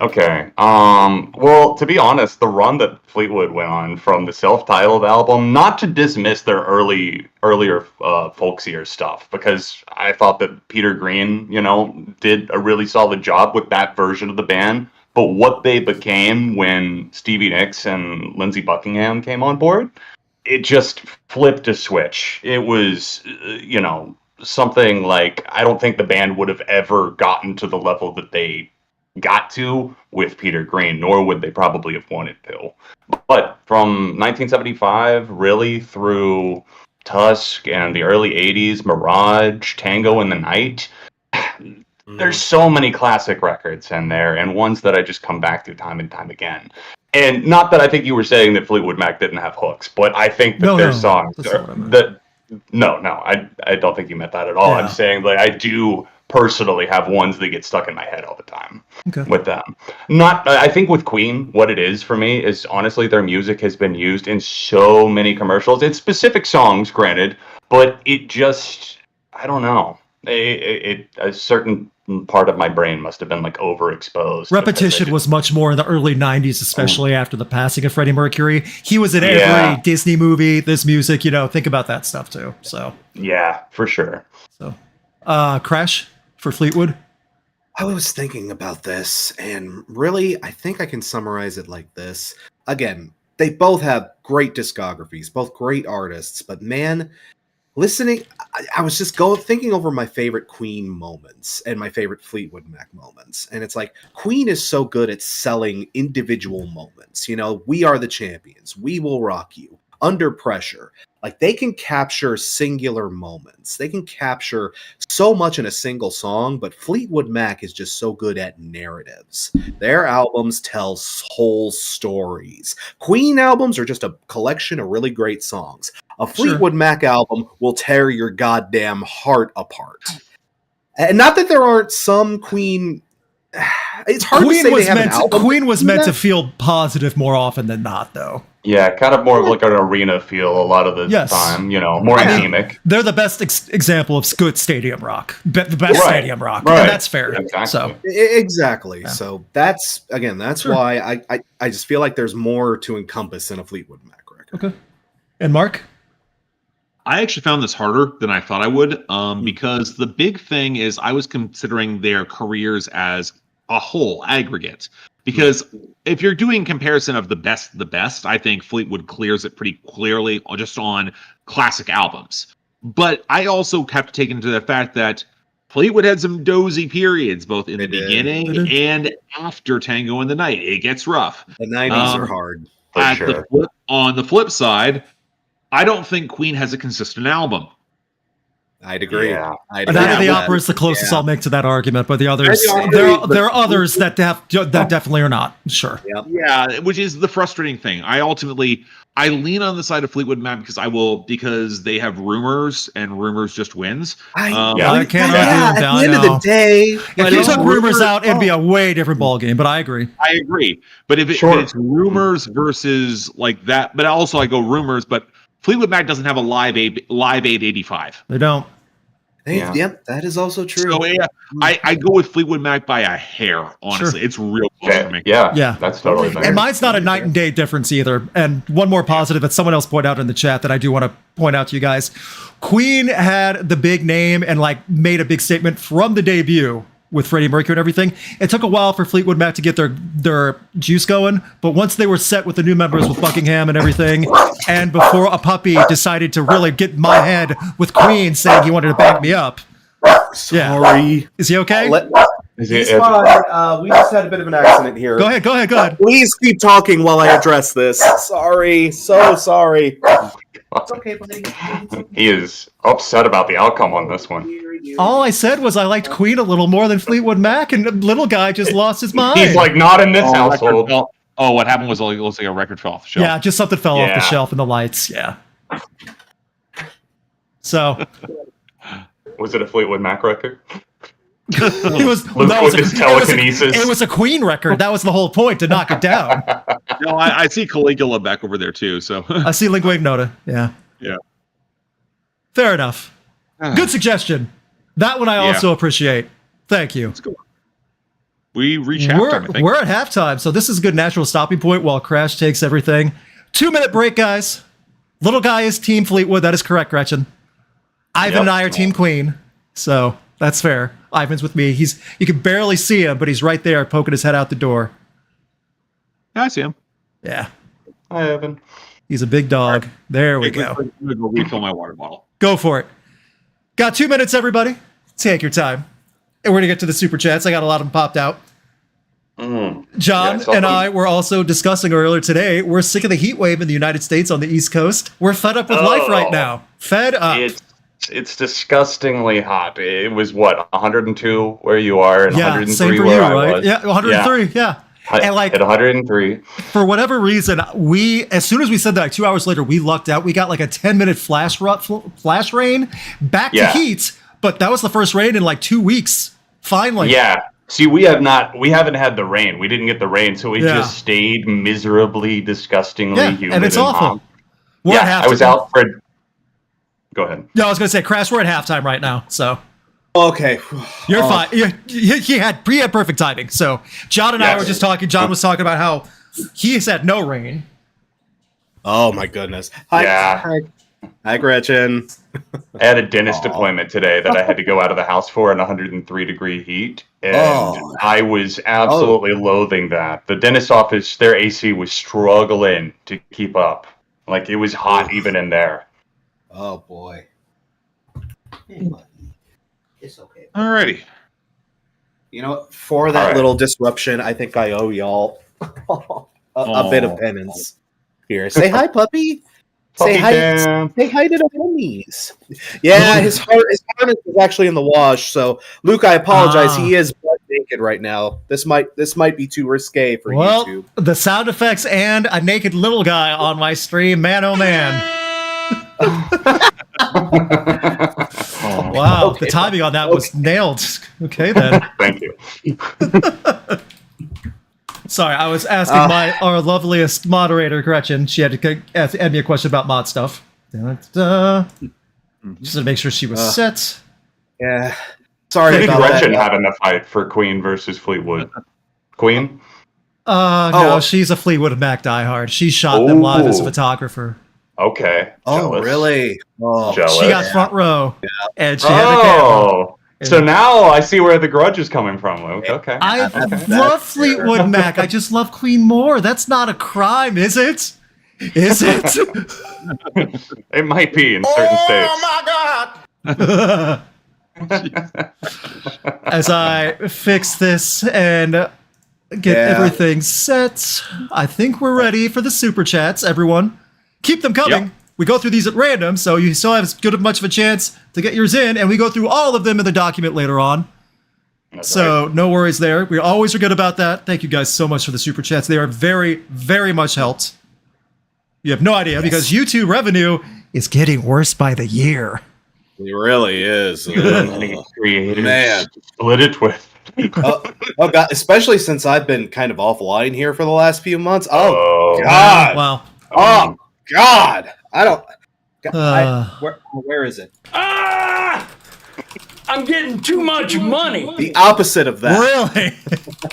Okay. Well, to be honest, the run that Fleetwood went on from the self-titled album, not to dismiss their earlier folksier stuff, because I thought that Peter Green, did a really solid job with that version of the band. But what they became when Stevie Nicks and Lindsey Buckingham came on board, it just flipped a switch. It was, something like I don't think the band would have ever gotten to the level that they got to with Peter Green, nor would they probably have wanted to. But from 1975 really through Tusk and the early 80s, Mirage, Tango in the Night, there's so many classic records in there and ones that I just come back to time and time again. And not that I think you were saying that Fleetwood Mac didn't have hooks, but I think that their songs I don't think you meant that at all. Yeah. I'm saying that I do personally have ones that get stuck in my head all the time with them. I think with Queen, what it is for me is honestly their music has been used in so many commercials. It's specific songs, granted, but it just, I don't know. A certain part of my brain must have been like overexposed. Repetition was much more in the early 90s, especially after the passing of Freddie Mercury. He was in every Disney movie, this music, think about that stuff too. So yeah, for sure. So Crash for Fleetwood. I was thinking about this, and really, I think I can summarize it like this. Again, they both have great discographies, both great artists, but man, listening, I was just thinking over my favorite Queen moments and my favorite Fleetwood Mac moments. And it's like, Queen is so good at selling individual moments. We are the champions. We will rock you. Under Pressure. Like, they can capture singular moments. They can capture so much in a single song, but Fleetwood Mac is just so good at narratives. Their albums tell whole stories. Queen albums are just a collection of really great songs. A Fleetwood Mac album will tear your goddamn heart apart. And not that there aren't some Queen... It's hard to say they have an album. Queen was meant to feel positive more often than not, though. Yeah, kind of more of like an arena feel a lot of the time, more anemic. They're the best example of good stadium rock. The best stadium rock. Right. And that's fair. Exactly. So. Exactly. Yeah. So that's why I just feel like there's more to encompass in a Fleetwood Mac record. Okay. And Mark? I actually found this harder than I thought I would, because the big thing is I was considering their careers as a whole aggregate. Because if you're doing comparison of the best, I think Fleetwood clears it pretty clearly just on classic albums. But I also have to take into the fact that Fleetwood had some dozy periods, both in the beginning and after Tango in the Night. It gets rough. The 90s are hard. On the flip side, I don't think Queen has a consistent album. I'd agree. Yeah. Night of the Opera is the closest I'll make to that argument, but the others, there are others that definitely are not. Sure. Yeah, which is the frustrating thing. I lean on the side of Fleetwood Mac because they have Rumors, and Rumors just wins. I can't argue at the end of the day, if you took Rumors out, it'd be a way different ballgame. But I agree. But if it's Rumors versus like that, but also I go Rumors, but Fleetwood Mac doesn't have a live 885. They don't. Yep, that is also true. So I go with Fleetwood Mac by a hair, honestly. It's real close for me. Yeah, that's totally fair. And mine's not a night and day difference either. And one more positive that someone else pointed out in the chat that I do want to point out to you guys. Queen had the big name and made a big statement from the debut with Freddie Mercury and everything. It took a while for Fleetwood Mac to get their juice going, but once they were set with the new members with Buckingham and everything, and before a puppy decided to really get in my head with Queen saying he wanted to back me up. Sorry. Is he okay? He's fine. We just had a bit of an accident here. Go ahead. Please keep talking while I address this. Sorry. So sorry. It's okay, buddy. He is upset about the outcome on this one. All I said was I liked Queen a little more than Fleetwood Mac, and the little guy just lost his mind. He's like, not in this household. Oh, what happened was it looks like a record fell off the shelf. Yeah, just something fell off the Yeah. shelf in the lights. Yeah. So Was it a Fleetwood Mac record? it was Luke that with his telekinesis. It was a Queen record. That was the whole point, to knock it down. No, I see Caligula back over there too. So I see Lingua Ignota. Yeah. yeah. Fair enough. Good suggestion. That one I Yeah. also appreciate. Thank you. Let's go. We reach halftime, I think. We're at halftime, so this is a good natural stopping point while Crash takes everything. 2-minute break, guys. Little guy is Team Fleetwood. That is correct, Gretchen. Ivan and I are Team Queen, so that's fair. Ivan's with me. You can barely see him, but he's right there poking his head out the door. I see him. Yeah. Hi, Evan. He's a big dog. There we go. I'm gonna go refill my water bottle. Go for it. Got 2 minutes, everybody. Take your time. And we're going to get to the super chats. I got a lot of them popped out. John Yeah, and I were also discussing earlier today, we're sick of the heat wave in the United States on the East Coast. We're fed up with life right now. Fed up. It's disgustingly hot. It was what, 102 where you are and Yeah, 103 same for where you, I right? was. Yeah, 103, yeah. And like at 103. for whatever reason, as soon as we said that, like 2 hours later, we lucked out. We got like a 10-minute flash rain back to heat, but that was the first rain in like 2 weeks. Finally. Yeah. See, we haven't had the rain. We didn't get the rain, so we just stayed miserably, disgustingly humid and it's awful. Hot. I was out for. Go ahead. Yeah, I was going to say, Crash, we're at halftime right now, so. Okay. You're fine. He had perfect timing. So John and I were just talking. John was talking about how he has had no rain. Oh my goodness. Hi, Gretchen. I had a dentist appointment today that I had to go out of the house for in 103 degree heat. And I was absolutely loathing that. The dentist office, their AC was struggling to keep up. Like, it was hot even in there. Oh, boy. It's okay. Alrighty. You know, for that little disruption, I think I owe y'all a bit of penance. Here, say hi, puppy. Say hi. Say hi to the homies. Yeah, his harness is actually in the wash. So, Luke, I apologize. He is butt naked right now. This might be too risque for YouTube. The sound effects and a naked little guy on my stream, man, oh man. Wow, Okay. the timing on that was nailed. Okay, then. Thank you. Sorry, I was asking our loveliest moderator, Gretchen. She had to ask me a question about mod stuff. Just to make sure she was set. Yeah. Sorry Maybe about Gretchen that. having the fight for Queen versus Fleetwood. Queen? No, she's a Fleetwood Mac diehard. She shot them live as a photographer. Okay. Oh, Jealous. really? Oh, Jealous. She got front row, and she had the camera. Oh, so now I see where the grudge is coming from, Luke. Okay. I love Fleetwood Mac. I just love Queen more. That's not a crime, is it? Is it? It might be in certain states. Oh my god! As I fix this and get everything set, I think we're ready for the super chats. Everyone, keep them coming. Yep. We go through these at random, so you still have as good of much of a chance to get yours in, and we go through all of them in the document later on. That's So right. no worries there. We always are good about that. Thank you guys so much for the super chats. They are very, very much helped. You have no idea because YouTube revenue is getting worse by the year. It really is. Creators Man. split it with. Oh god, especially since I've been kind of offline here for the last few months. Oh. God. Wow. Oh god. I don't. Where is it? Ah! I'm getting too much money. The opposite of that. Really?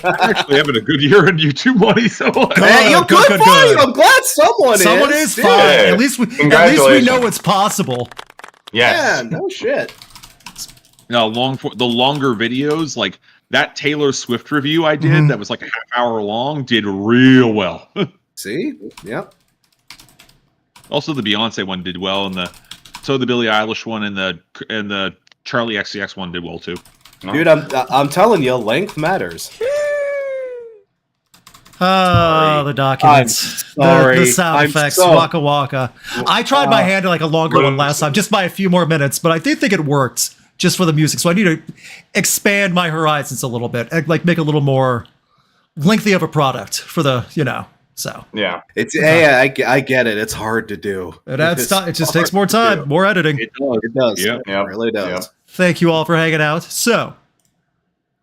Actually having a good year in YouTube money, so Man, you're good, good. for you. I'm glad someone Is Dude. fine. At least we know Congratulations. it's possible. Yes. Yeah, no shit. no, the longer videos, like that Taylor Swift review I did that was like a half hour long, did real well. See? Yep. Also, the Beyonce one did well, and the Billie Eilish one and the Charli XCX one did well too. Dude, I'm telling you, length matters. The documents. I'm sorry. The sound I'm effects. so- Waka waka. I tried my hand at like a longer one last time, just by a few more minutes, but I did think it worked just for the music. So I need to expand my horizons a little bit, like make a little more lengthy of a product for the, So Yeah. It's I get it. It's hard to do. it adds time. It just hard takes more to time, do. more editing. It does. It does. Yep. It really does. Yep. Thank you all for hanging out. So,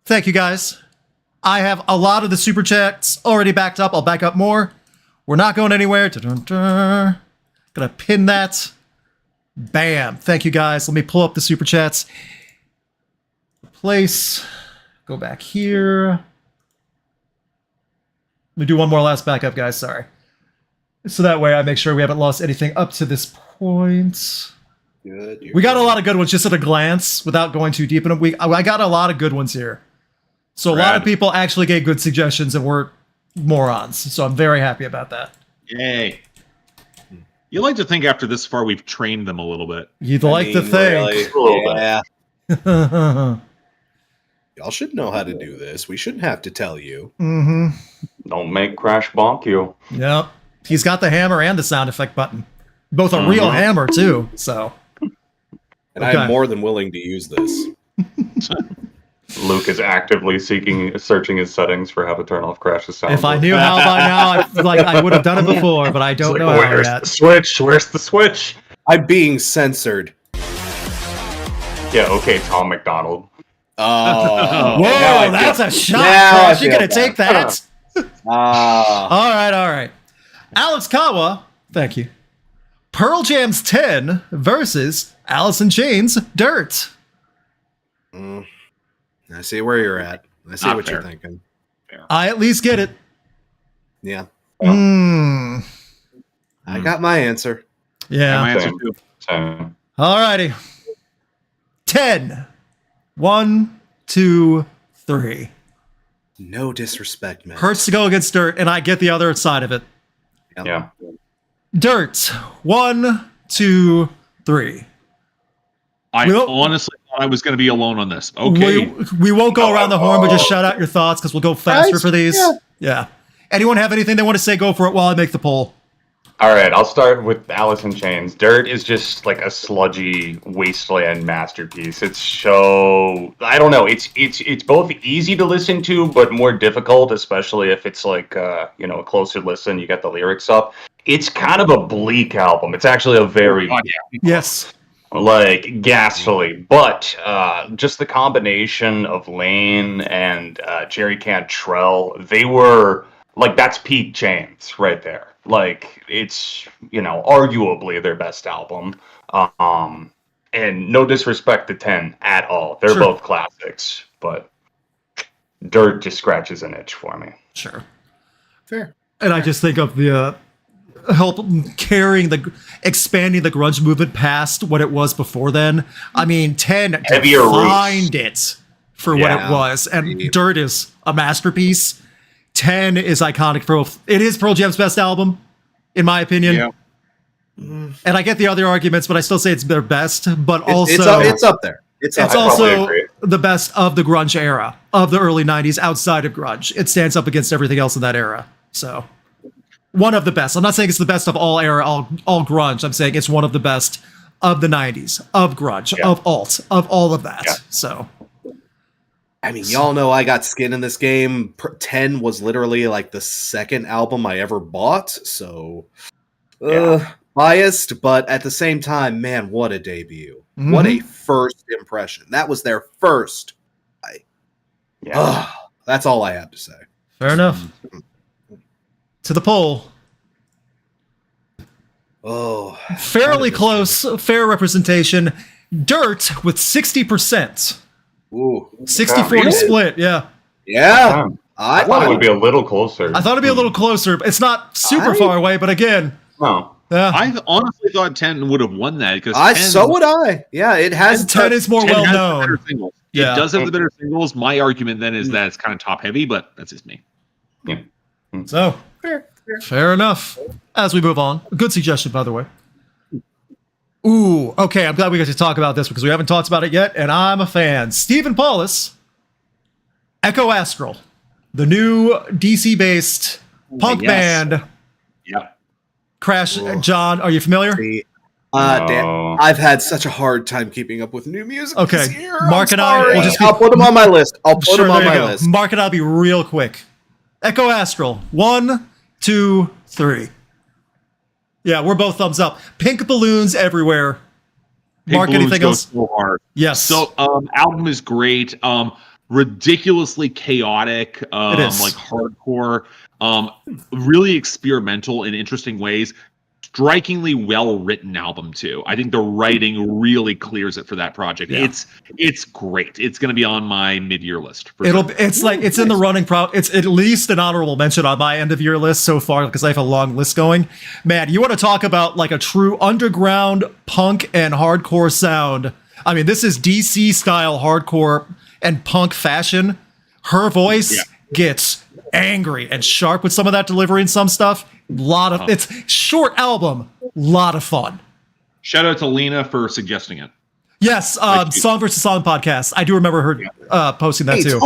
thank you guys. I have a lot of the super chats already backed up. I'll back up more. We're not going anywhere. Gonna pin that. Bam. Thank you guys. Let me pull up the super chats. Place. Go back here. Let me do one more last backup, guys. Sorry. So that way I make sure we haven't lost anything up to this point. Good. We got a lot of good ones just at a glance without going too deep in them. I got a lot of good ones here. So a lot of people actually gave good suggestions and weren't morons. So I'm very happy about that. Yay. You like to think after this far we've trained them a little bit. You'd like to think. A little bit. Yeah. Y'all should know how to do this. We shouldn't have to tell you. Mm-hmm. Don't make Crash bonk you. Yep. He's got the hammer and the sound effect button. Both a real hammer, too. So. And I'm more than willing to use this. Luke is actively searching his settings for how to turn off Crash's sound. If I knew how by now, I would have done it before, but I don't know how Where's yet. the switch? Where's the switch? I'm being censored. Yeah, okay, Tom McDonald. Oh. Whoa, now I that's feel- a shot, now I Crash. You feel gonna bad. take that? Ah. All right. Alex Kawa, thank you. Pearl Jam's 10 versus Alice in Chains' Dirt. I see where you're at. I see Not what you're fair. thinking. I at least get it. Yeah. Mm. I got my answer. Yeah. My answer Same. too. So, Alrighty. 10. 1, 2, 3. No disrespect, man. Hurts to go against Dirt, and I get the other side of it. yeah. Dirt. 1, 2, 3. I We don't- honestly thought I was going to be alone on this. Okay. We won't go around the horn, but just shout out your thoughts because we'll go faster Guys, for these. Yeah. Anyone have anything they want to say? Go for it while I make the poll. All right, I'll start with Alice in Chains. Dirt is just like a sludgy wasteland masterpiece. It's so I don't know. It's both easy to listen to, but more difficult, especially if it's like a closer listen. You get the lyrics up. It's kind of a bleak album. It's actually a very God, yeah. Yes. like ghastly, but just the combination of Lane and Jerry Cantrell, they were like that's peak Chains right there. Like it's arguably their best album, and no disrespect to 10 at all. They're Sure. both classics, but Dirt just scratches an itch for me. Sure. Fair. And I just think of the help expanding the grunge movement past what it was before then. I mean, 10 Heavier roots. defined it for what Yeah. it was, and Dirt is a masterpiece. 10 is iconic for it is Pearl Jam's best album, in my opinion. Yeah. And I get the other arguments, but I still say it's their best. But also, It's up there. It's it's I probably also agree. the best of the grunge era, of the early 90s outside of grunge. It stands up against everything else in that era. So, one of the best. I'm not saying it's the best of all era, all grunge. I'm saying it's one of the best of the 90s, of grunge, Yeah. of alt, of all of that. Yeah. So, I mean, y'all know I got skin in this game. 10 was literally like the second album I ever bought, so biased, but at the same time, man, what a debut. Mhm. What a first impression. That was their first. Yeah. That's all I have to say. fair enough. To the poll. Oh, Fairly close, fair representation. Dirt with 60%. ooh. 60-40 Really? split, yeah. Yeah. I thought it would be a little closer. I thought it'd be a little closer. But it's not super I- far away, but again, No. yeah. I honestly thought 10 would have won that because So would I. Yeah, it has. And 10 is more 10 well has the known. better singles. Yeah. It does have the better singles. My argument then is that it's kind of top heavy, but that's just me. So, fair enough. As we move on. Good suggestion, by the way. Ooh, okay. I'm glad we got to talk about this because we haven't talked about it yet, and I'm a fan. Stephen Paulus, Ekko Astral, the new DC-based punk Yes. band. Yeah. Crash, Ooh. John, are you familiar? Damn. I've had such a hard time keeping up with new music. Okay. This year. Mark I'm and I sorry. will just be- I'll put them on my list. I'll put them on there my you go. list. Mark and I'll be real quick. Ekko Astral, 1, 2, 3. Yeah, we're both thumbs up. Pink balloons everywhere. Pink Mark, Balloons anything go else? so hard. Yes. So, album is great. Ridiculously chaotic. It is. Like hardcore. Really experimental in interesting ways. Strikingly well written album too. I think the writing really clears it for that project. Yeah. It's great. It's going to be on my mid-year list. For It'll. sure. It's like it's in the running. It's at least an honorable mention on my end of year list so far because I have a long list going. Man, you want to talk about like a true underground punk and hardcore sound? I mean, this is DC style hardcore and punk fashion. Her voice gets angry and sharp with some of that delivery and some stuff. It's short album, lot of fun. Shout out to Lena for suggesting it. Yes, Song versus Song podcast. I do remember her posting that too.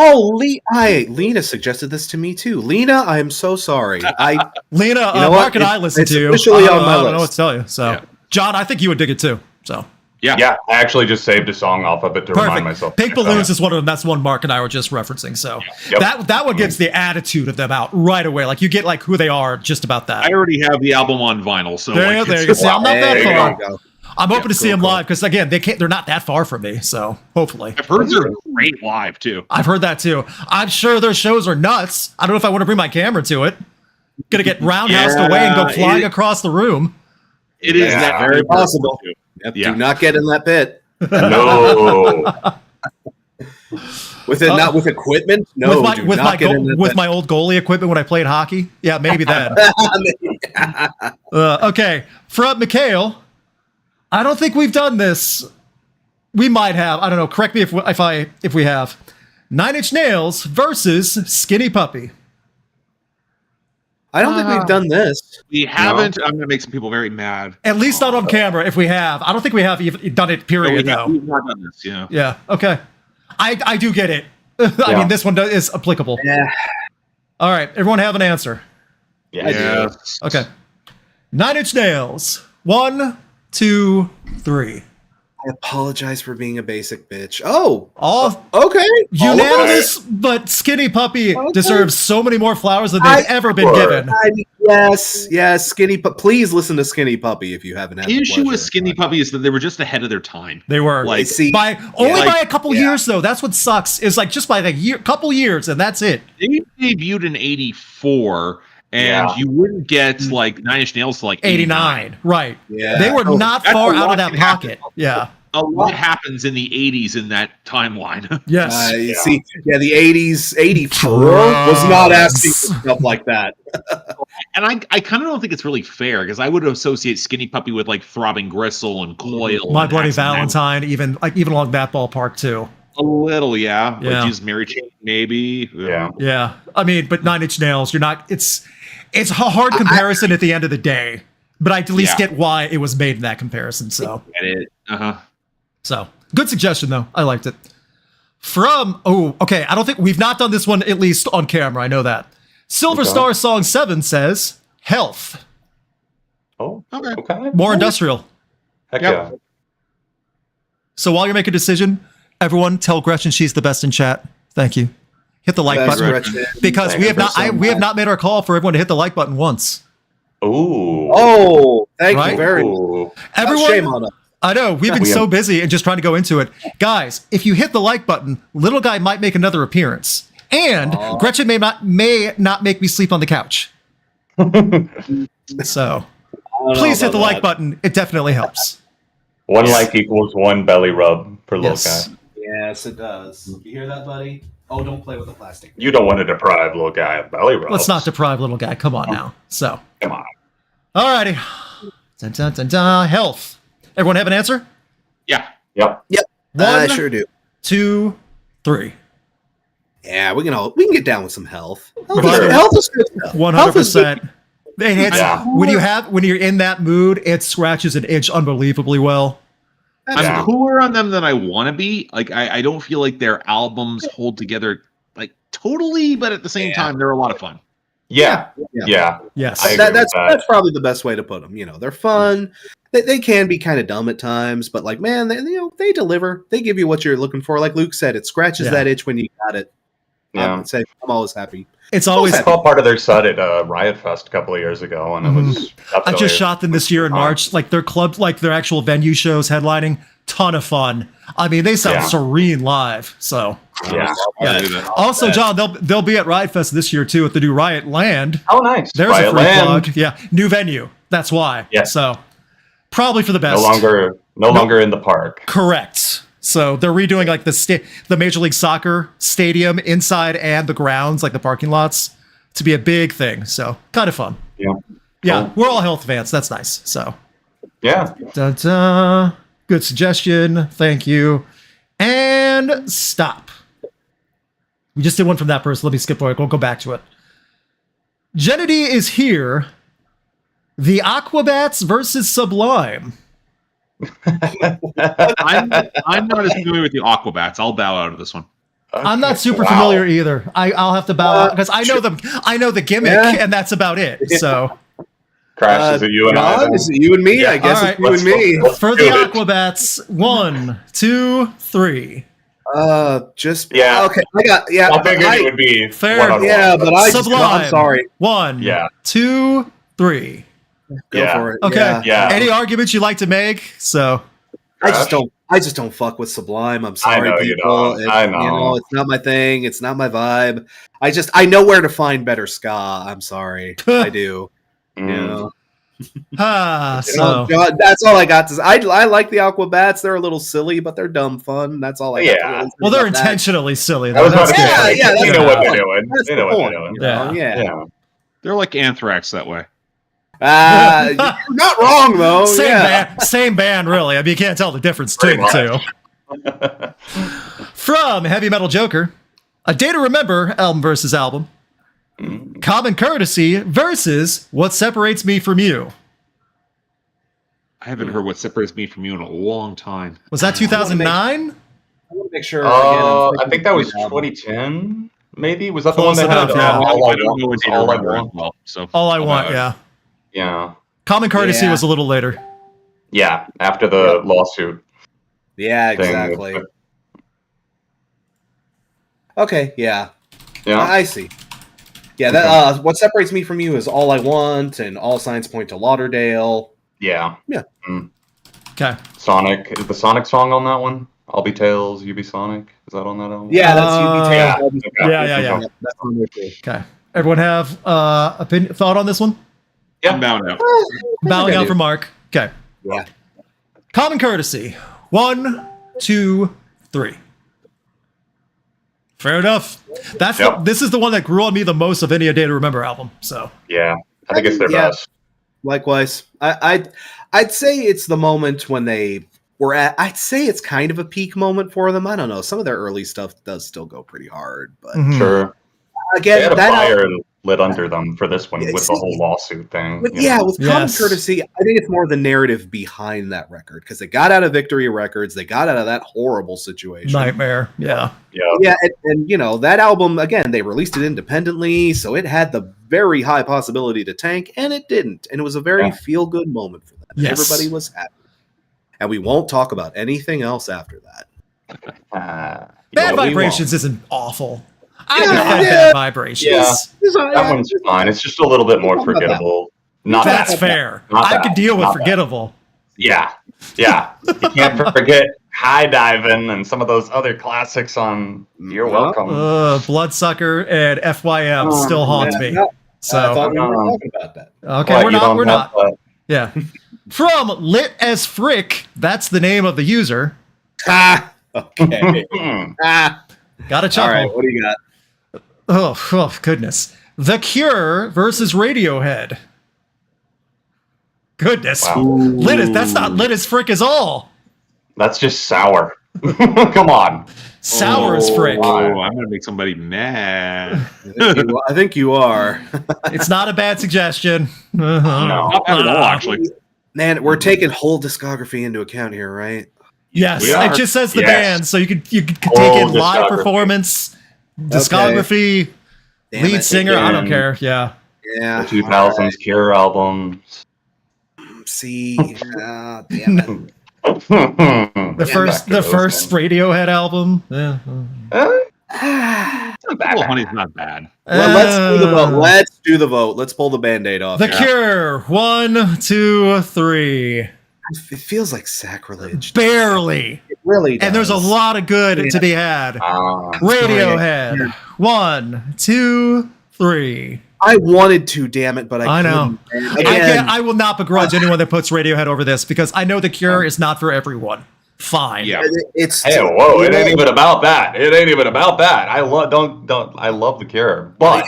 Lena suggested this to me too. Lena, I am so sorry. Lena, You know Mark what? and I listened It's to. officially on my I don't know what list. to tell you. So, John, I think you would dig it too. So, Yeah, I actually just saved a song off of it to remind myself. Pink Balloons is one of them. That's one Mark and I were just referencing. So Yep. that one gives the attitude of them out right away. Like you get like who they are just about that. I already have the album on vinyl, so There like, you go. See, I'm not that There you far. go. I'm hoping to see them cool. live because again, they're not that far from me. So hopefully, I've heard they're great live too. I've heard that too. I'm sure their shows are nuts. I don't know if I want to bring my camera to it. Gonna get roundhoused away and go flying across the room. It is that very possible. Yep, Yeah. Do not get in that pit. No. Not with equipment. No, with my old goalie equipment when I played hockey. Yeah, maybe then. Okay, from Mikhail. I don't think we've done this. We might have. I don't know. Correct me if we have. 9 Inch Nails versus Skinny Puppy. I don't think we've done this. We haven't. I'm going to make some people very mad. At least not on camera. If we have, I don't think we have even done it. Period. Though. We've not done this. Yeah. Yeah. Okay. I do get it. I mean, this one is applicable. Yeah. All right. Everyone have an answer. Yeah. Okay. 9 Inch Nails. 1, 2, 3. I apologize for being a basic bitch. Oh, All okay. unanimous, but Skinny Puppy deserves so many more flowers than they've ever been Sure. given. Yes, Skinny Puppy. Please listen to Skinny Puppy if you haven't had The the issue with pleasure. Skinny Puppy is that they were just ahead of their time. They were Like, See, by a couple yeah. years though. That's what sucks. Is like just by a couple years, and that's it. They debuted in '84, and Yeah. you wouldn't get like 9 Inch Nails to like 89, right? Yeah. They were not that's far a out of lot that can pocket. happen. Yeah. A lot happens in the '80s in that timeline. Yes. You see, the 80s, 84 was not asking for stuff like that. And I kind of don't think it's really fair because I would associate Skinny Puppy with like Throbbing Gristle and Coil. My and Bloody Axe and That. Valentine, even along that ballpark too. A little, yeah. Yeah. Like, Jesus, Mary Chain, maybe. Yeah. Yeah. I mean, but 9 Inch Nails, you're not. It's a hard comparison at the end of the day, but I at least Yeah. get why it was made in that comparison. So. Get it. So, good suggestion, though. I liked it. Okay, I don't think we've not done this one, at least on camera. I know that. Silver Okay. Star Song 7 says, Health. Oh, Okay. okay. More industrial. Heck Yep. yeah. So, while you make a decision, everyone tell Gretchen she's the best in chat. Thank you. Hit the like Best button. Gretchen. Because Thank we you have not so we have much. not made our call for everyone to hit the like button once. Ooh. Oh, thank Right? you very much. Ooh. Everyone, Shame on us. I know, we've been so busy and just trying to go into it. Guys, if you hit the like button, Little Guy might make another appearance. And Gretchen may not make me sleep on the couch. So, please hit the like button. It definitely helps. One like equals one belly rub for little Yes. guy. Yes, it does. You hear that, buddy? Oh, don't play with the plastic. You don't want to deprive little guy of belly rub. Let's not deprive Little Guy. Come on now. So, Come on. alrighty. Dun, dun, dun, dun. Health. Everyone have an answer? Yeah. Yep. I One, sure do. 2, 3. Yeah, we can get down with some health. Sure. Health is good stuff. 100%. It's, Yeah. when you're in that mood, it scratches an itch unbelievably well. I'm Yeah. cooler on them than I want to be. Like, I don't feel like their albums hold together like totally, but at the same time, they're a lot of fun. Yeah. Yeah. Yeah. Yes. I agree with that. That's probably the best way to put them. They're fun. They can be kind of dumb at times, but like, man, they deliver. They give you what you're looking for. Like Luke said, it scratches Yeah. that itch when you got it. Yeah. I'm always happy. It's always. I saw part of their set at Riot Fest a couple of years ago, and it was. I just shot them this year in March. Like their club, like their actual venue shows, headlining, ton of fun. I mean, they sound serene live. So Yeah. Also, John, they'll be at Riot Fest this year too at the new Riot Land. Oh, nice. There's Riot a free Land. plug. Yeah, new venue. That's why. Yeah. So probably for the best. No longer in the park. Correct. So they're redoing like the Major League Soccer stadium inside and the grounds, like the parking lots, to be a big thing. So kind of fun. Yeah. Yeah, Cool. we're all health fans. That's nice. So Yeah. da-da. Good suggestion. Thank you. And stop. We just did one from that person. Let me skip forward. We'll go back to it. Genity is here. The Aquabats versus Sublime. I'm not as familiar with the Aquabats. I'll bow out of this one. I'm not super Wow. familiar either. I'll have to bow out because I know the gimmick, and that's about it. So Crash, is it you and I? John, is it you and me? Yeah, I guess all it's right. you and me. Let's for the do it. Aquabats, 1, 2, 3. Just Yeah. Okay, I got I figured it would be Fair. one-on-one. yeah, but I just, Sublime. I'm sorry. 1, Yeah. 2, 3. Go Yeah. for it. Okay. Yeah. Any arguments you'd like to make? So I just don't fuck with Sublime. I'm sorry, know you people. don't. It's, I know. it's not my thing. It's not my vibe. I know where to find better ska. I'm sorry. I do. You know? so God, that's all I got to say. I like the Aquabats. They're a little silly, but they're dumb fun. That's all I got to Yeah. really say well, they're about that. intentionally silly. I was Though. about to That's say, good. Yeah, they that's know what the they're point. doing. That's They the know what they're point, doing. you know? Yeah. Yeah. They're like Anthrax that way. You're not wrong though. Same band, really. I mean, you can't tell the difference between the two. From Heavy Metal Joker, A Day to Remember album versus album. Common Courtesy versus What Separates Me From You. I haven't heard what separates me from you in a long time. Was that 2009? I want to make sure. I think that was 2010. Maybe was that the Close one that had enough, yeah. all I I don't want know what was they all I remember want. well. So All I I'll Want, bow out. yeah. Yeah, Common Courtesy Yeah. was a little later. yeah. After the lawsuit Yeah, thing. exactly. Okay, yeah. Yeah. I see. Yeah, that what separates me from you is All I Want and All Signs Point to Lauderdale. Yeah. Okay. Sonic is the Sonic song on that one? I'll be Tails, you be Sonic. Is that on that album? Yeah, that's Yeah. UB Okay. Yeah. That's on there too. Okay. Everyone have thought on this one? I'm bowing out. Bowing I out do. for Mark. Okay. Yeah. Common Courtesy. 1, 2, 3. Fair enough. That's Yep. this is the one that grew on me the most of any A Day to Remember album. So Yeah. I think it's their Yeah. best. Likewise, I'd say it's the moment when they were at. I'd say it's kind of a peak moment for them. I don't know. Some of their early stuff does still go pretty hard, but mhm. Sure. They again, had a that fire lit under them for this one Yeah, with the whole lawsuit thing. With, you yeah, know? with Common Yes. Courtesy, I think it's more the narrative behind that record because they got out of Victory Records, they got out of that horrible situation. Nightmare. Yeah. Yeah. Yeah, and you know that album again. They released it independently, so it had the very high possibility to tank, and it didn't. And it was a very Yeah. feel-good moment for them. Yes. Everybody was happy, and we won't talk about anything else after that. You Bad know, we Vibrations isn't awful. I Yeah, defend yeah. Bad Vibrations. Yeah. That one's fine. It's just a little bit more Talk about that. forgettable. Not That's that. fair. Not I that. could deal with Not that. forgettable. Yeah. Yeah. You can't forget High Diving and some of those other classics on You're Yeah. Welcome. Bloodsucker and FYM Oh, still haunt Yeah, me. no, I So thought we were talking about that. okay, What, we're you not. don't We're have not. Yeah. From Lit as Frick, that's the name of the user. Ah, okay. that? Ah, Got a all chuckle. right. What do you got? Oh, goodness. The Cure versus Radiohead. Goodness. Wow. That's not lit as frick as all. That's just sour. Come on. Sour as frick. Oh, I'm gonna make somebody mad. I think you are. It's not a bad suggestion. Uh-huh. No. Not bad at all, actually. Man, we're taking whole discography into account here, right? Yes, We are. it just says the Yes. band, so you could take Whole in live discography. performance, discography, Damn lead it. singer. I don't Again. care. Yeah. Yeah. The 2000s Cure albums. See, damn it. The first Radiohead album. Yeah. Little Honey's not bad. Well, let's do the vote. Let's do the vote. Let's pull the Band-Aid off. The Cure. 1, 2, 3. It feels like sacrilege. Barely. It really does. And there's a lot of good to be had. Radiohead. 1, 2, 3. I wanted to, damn it, but I know. Again, I will not begrudge anyone that puts Radiohead over this because I know The Cure is not for everyone. Fine. Yeah. It's Hey, whoa! It ain't even about that. It ain't even about that. I love I love The Cure, but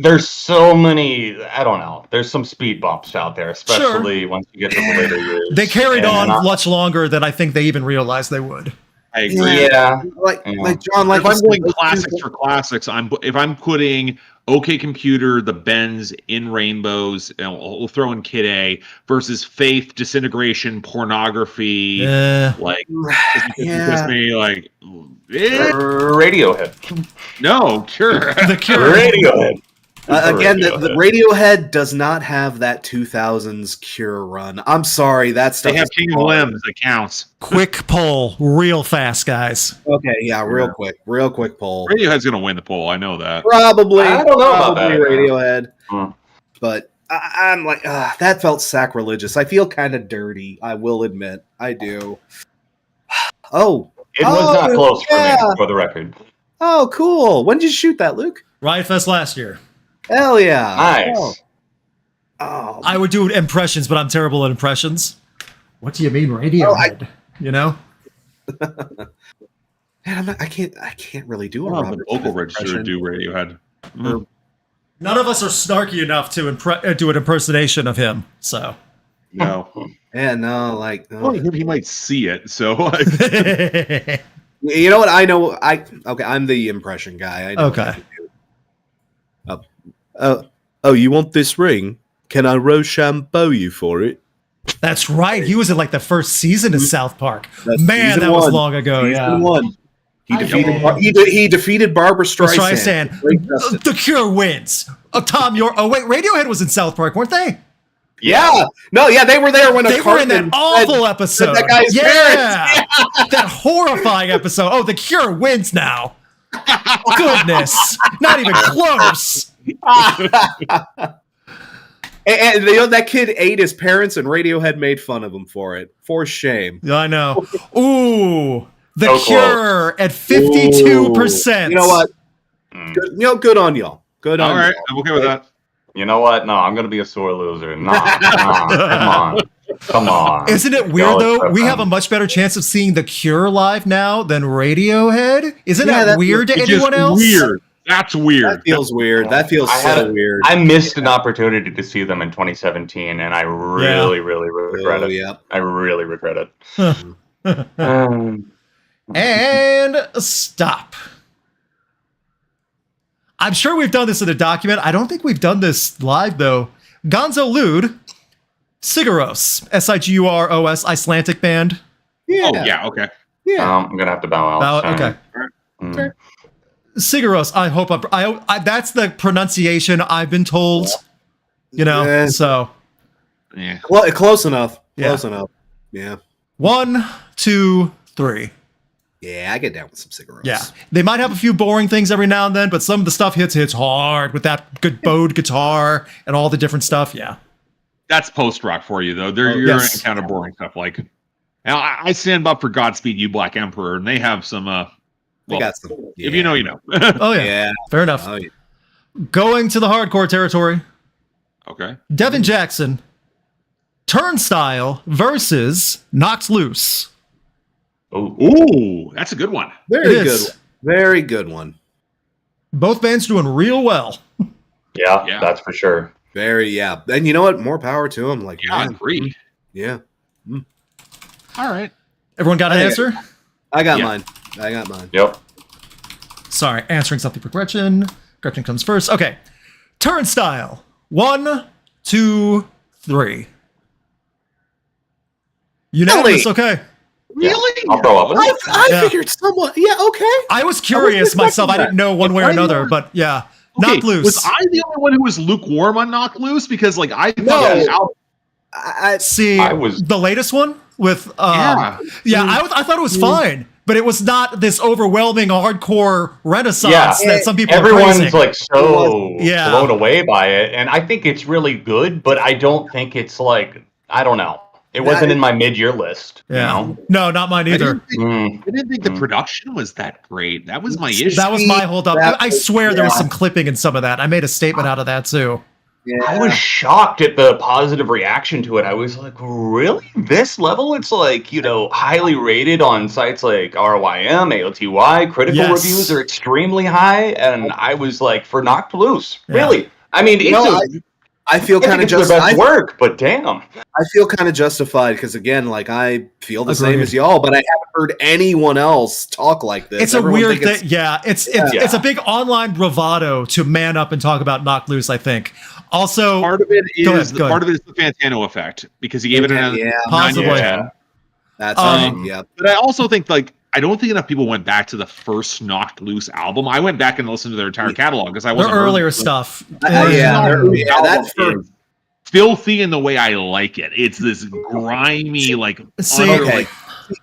there's so many. I don't know. There's some speed bumps out there, especially once you get to the later years. They carried on much longer than I think they even realized they would. I agree. Yeah. Like John, like if I'm going classics for classics, if I'm putting OK Computer, The Bends, In Rainbows, and we'll throw in Kid A versus Faith, Disintegration, Pornography, like Radiohead. No, Cure. The Cure. Radiohead. Again, the Radiohead does not have that 2000s Cure run. I'm sorry, that stuff. They have King of Limbs that counts. Quick poll, real fast, guys. Okay, yeah, real quick poll. Radiohead's gonna win the poll. I know that. Probably. I don't know about that. Radiohead. Hmm. But I'm like, that felt sacrilegious. I feel kind of dirty. I will admit, I do. It was not close for me, for the record. Oh, cool. When did you shoot that, Luke? Riot Fest last year. Hell yeah. Nice. Oh. I would do impressions, but I'm terrible at impressions. What do you mean, Radiohead? You know? Man, I can't really do a The vocal register to do Radiohead. None of us are snarky enough to do an impersonation of him, so. No. Yeah, no, like. No. Well, he might see it, so. You know what? I know. I'm the impression guy. I know okay. You want this ring? Can I Rochambeau you for it? That's right. He was in like the first season of South Park. That's Man, that was long ago. Season Yeah. 1. He defeated Barbara Streisand. The Cure wins. Tom, Radiohead was in South Park, weren't they? Yeah. No, yeah, they were there when they were in that awful episode. That guy's parents. That horrifying episode. Oh, The Cure wins now. Goodness. Not even close. And you know, that kid ate his parents, and Radiohead made fun of him for it. For shame. I know. Ooh, The So Cure at 52%. You know what? Good on y'all. Good on All right, y'all. I'm okay with that. You know what? No, I'm gonna be a sore loser. Come on. Isn't it weird though? We have a much better chance of seeing The Cure live now than Radiohead. Isn't that weird to anyone else? Weird. That's weird. That feels weird. That feels weird. I missed an opportunity to see them in 2017, and I really regret it. Yeah. I really regret it. And stop. I'm sure we've done this in a document. I don't think we've done this live though. Gonzo Lude, Sigur Ros, Siguros, Icelandic band. Yeah. Oh yeah. Okay. Yeah. I'm gonna have to bow out. Okay. Okay. Sigur Ros. I hope I that's the pronunciation I've been told. You know. Yeah. So. Yeah. Close enough. Yeah. Close enough. Yeah. 1, 2, 3. Yeah, I get down with some cigarettes. Yeah, they might have a few boring things every now and then, but some of the stuff hits hard with that good bowed guitar and all the different stuff. Yeah, That's post rock for you though. You're gonna encounter boring stuff like. Now I stand up for Godspeed You Black Emperor, and they have some. They got some. Yeah. If you know, you know. Oh yeah. Yeah. Fair enough. Oh, yeah. Going to the hardcore territory. Okay. Devin Jackson, Turnstile versus Knocked Loose. Ooh, that's a good one. Very It good. is. Very good one. Both bands doing real well. Yeah, that's for sure. Very, yeah. And you know what? More power to them. Like, Yeah, I man. agree. Yeah. All right. Everyone got an answer? I got Yeah. mine. I got mine. Yep. Sorry, answering something for Gretchen. Gretchen comes first. Okay. Turnstile. 1, 2, 3. Unanimous, okay. Really? I'll throw up. I Yeah. figured someone. Yeah, okay. I was curious myself. I didn't know one way or another, but yeah. Okay, Knocked Loose. Was I the only one who was lukewarm on Knocked Loose? Because like I thought No. the album- I See, I was- the latest one with Yeah. I thought it was fine. but it was not this overwhelming hardcore renaissance that some people are everyone's praising. like so Yeah. blown away by it, and I think it's really good, but I don't think it's like, I don't know. It wasn't in my mid-year list. Yeah. You know? No, not mine either. I didn't think the production was that great. That was my issue. That was my holdup. I swear there was yeah. some clipping in some of that. I made a statement out of that too. Yeah. I was shocked at the positive reaction to it. I was like, really? This level? It's like, you know, highly rated on sites like RYM, AOTY. Critical Yes. reviews are extremely high. And I was like, for Knocked Loose? Yeah. Really? I mean, I feel kind of their best work, but damn. I feel kind of justified because again, like I feel the same Agreed. as y'all, but I haven't heard anyone else talk like this. It's a Everyone weird think thing. Yeah, it's a big online bravado to man up and talk about Knocked Loose, I think. Also, Part of it Go is ahead. part of it is the Fantano effect because he gave it a Yeah, 9 possibly. out of 10. That's yeah. But I also think I don't think enough people went back to the first Knocked Loose album. I went back and listened to their entire catalog because I their wasn't earlier stuff. That first, filthy in the way I like it. It's this grimy, like See, okay.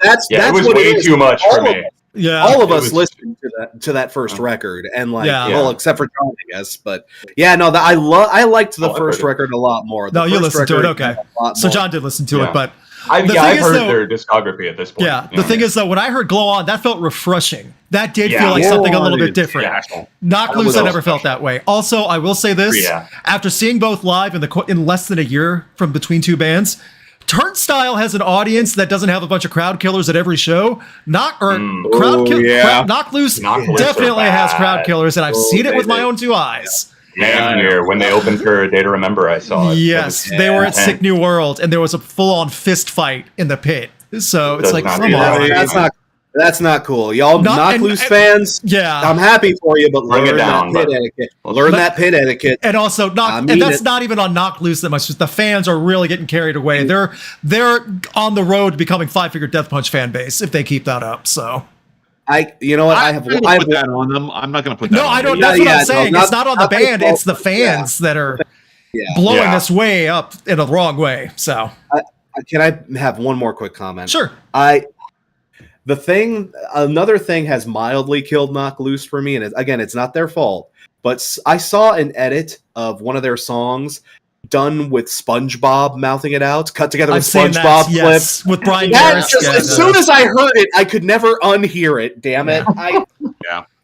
That's It was what way it is. too much for All of me. Yeah, All of It us was- listened to that first record, and like, Yeah. well, except for John, I guess. But yeah, no, I liked the Oh, I first heard it. record a lot more. No, The you first listened to it, record, okay. a lot So more. John did listen to Yeah. it, but I've The heard thing is, though- their discography at this point. yeah, the thing is though, when I heard Glow On, that felt refreshing. That did feel like Glow something a On little bit is different. special. Knocked That Loose, was I also never felt that way. Also, I will say this: Yeah. after seeing both live in less than a year from between two bands, Turnstile has an audience that doesn't have a bunch of crowd killers at every show. Knocked Loose Knocked Loose definitely are has bad. crowd killers, and I've seen it with my they- own two eyes. Damn near when they opened for A Day to Remember, I saw it. Yes, That was they were at intense. Sick New World, and there was a full-on fist fight in the pit. So it's Does like, not come do on. that. That's not cool. Y'all Not- Knock and- Loose and- fans. Yeah. I'm happy for you, but Bring it learn down, that pit but- etiquette. Learn that pit etiquette. And also, I mean and that's it. not even on Knocked Loose that much. Just the fans are really getting carried away. They're on the road to becoming Five Finger Death Punch fan base if they keep that up. So You know what? I I'm have. not gonna put that on them. I'm not going to put that. no, on I them. don't. That's what Yeah, I'm saying. no, It's not on the not their band. It's the fault. fans that are Yeah. blowing Yeah. this way up in a wrong way. So Can I have one more quick comment? sure. Another thing has mildly killed Knock Loose for me, and again, it's not their fault. But I saw an edit of one of their songs done with SpongeBob mouthing it out, cut together I've with seen SpongeBob that. clips. Yes, with Brian That Garris. just, Yeah, as soon as I heard it, I could never unhear it. Damn it!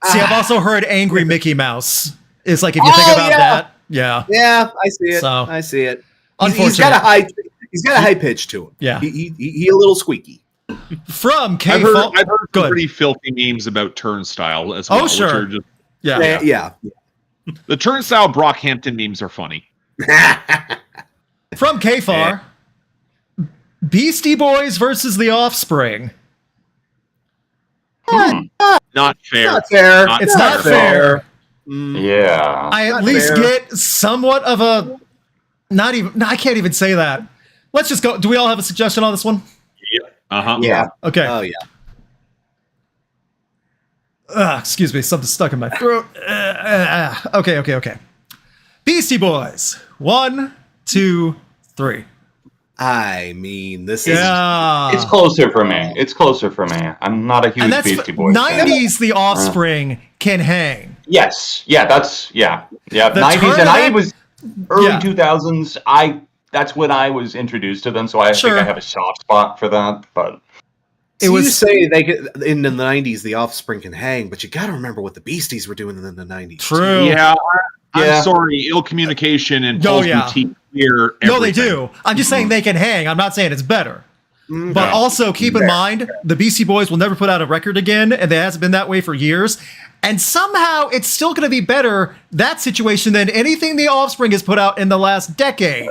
See, I've also heard Angry Mickey Mouse. It's like if you think Oh, about yeah. that, yeah. Yeah, I see it. So, I see it. He's unfortunate. got a high. He's got a high pitch to him. Yeah. He a little squeaky. From K. I've heard Go some ahead. pretty filthy memes about Turnstile as well. Oh, sure. Which are just, Yeah. Yeah. the Turnstile Brockhampton memes are funny. From KFAR, Beastie Boys versus The Offspring. Not fair. Not fair. It's not fair. Yeah. I at Not least fair. get somewhat of a. Not even. No, I can't even say that. Let's just go. Do we all have a suggestion on this one? Uh-huh. Yeah. Okay. Oh yeah. Excuse me. Something stuck in my throat. Okay. Beastie Boys. 1, 2, 3. I mean, this is. Yeah. It's closer for me. It's closer for me. I'm not a huge and that's Beastie Boys fan. 90s. The Offspring can hang. Yes. Yeah, that's yeah. Yeah. The 90s turn and of I that- was early Yeah. 2000s. That's when I was introduced to them, so I Sure. think I have a soft spot for that. But It It was, was- you say they could, in the 90s the Offspring can hang, but you got to remember what the Beasties were doing in the 90s. True. Yeah. Yeah. I'm sorry. Ill communication and Oh, Paul's yeah. boutique clear No, they everything. do. I'm just saying they can hang. I'm not saying it's better. But No. also keep in mind, the Beastie Boys will never put out a record again, and it hasn't been that way for years. And somehow it's still going to be better, that situation, than anything the Offspring has put out in the last decade.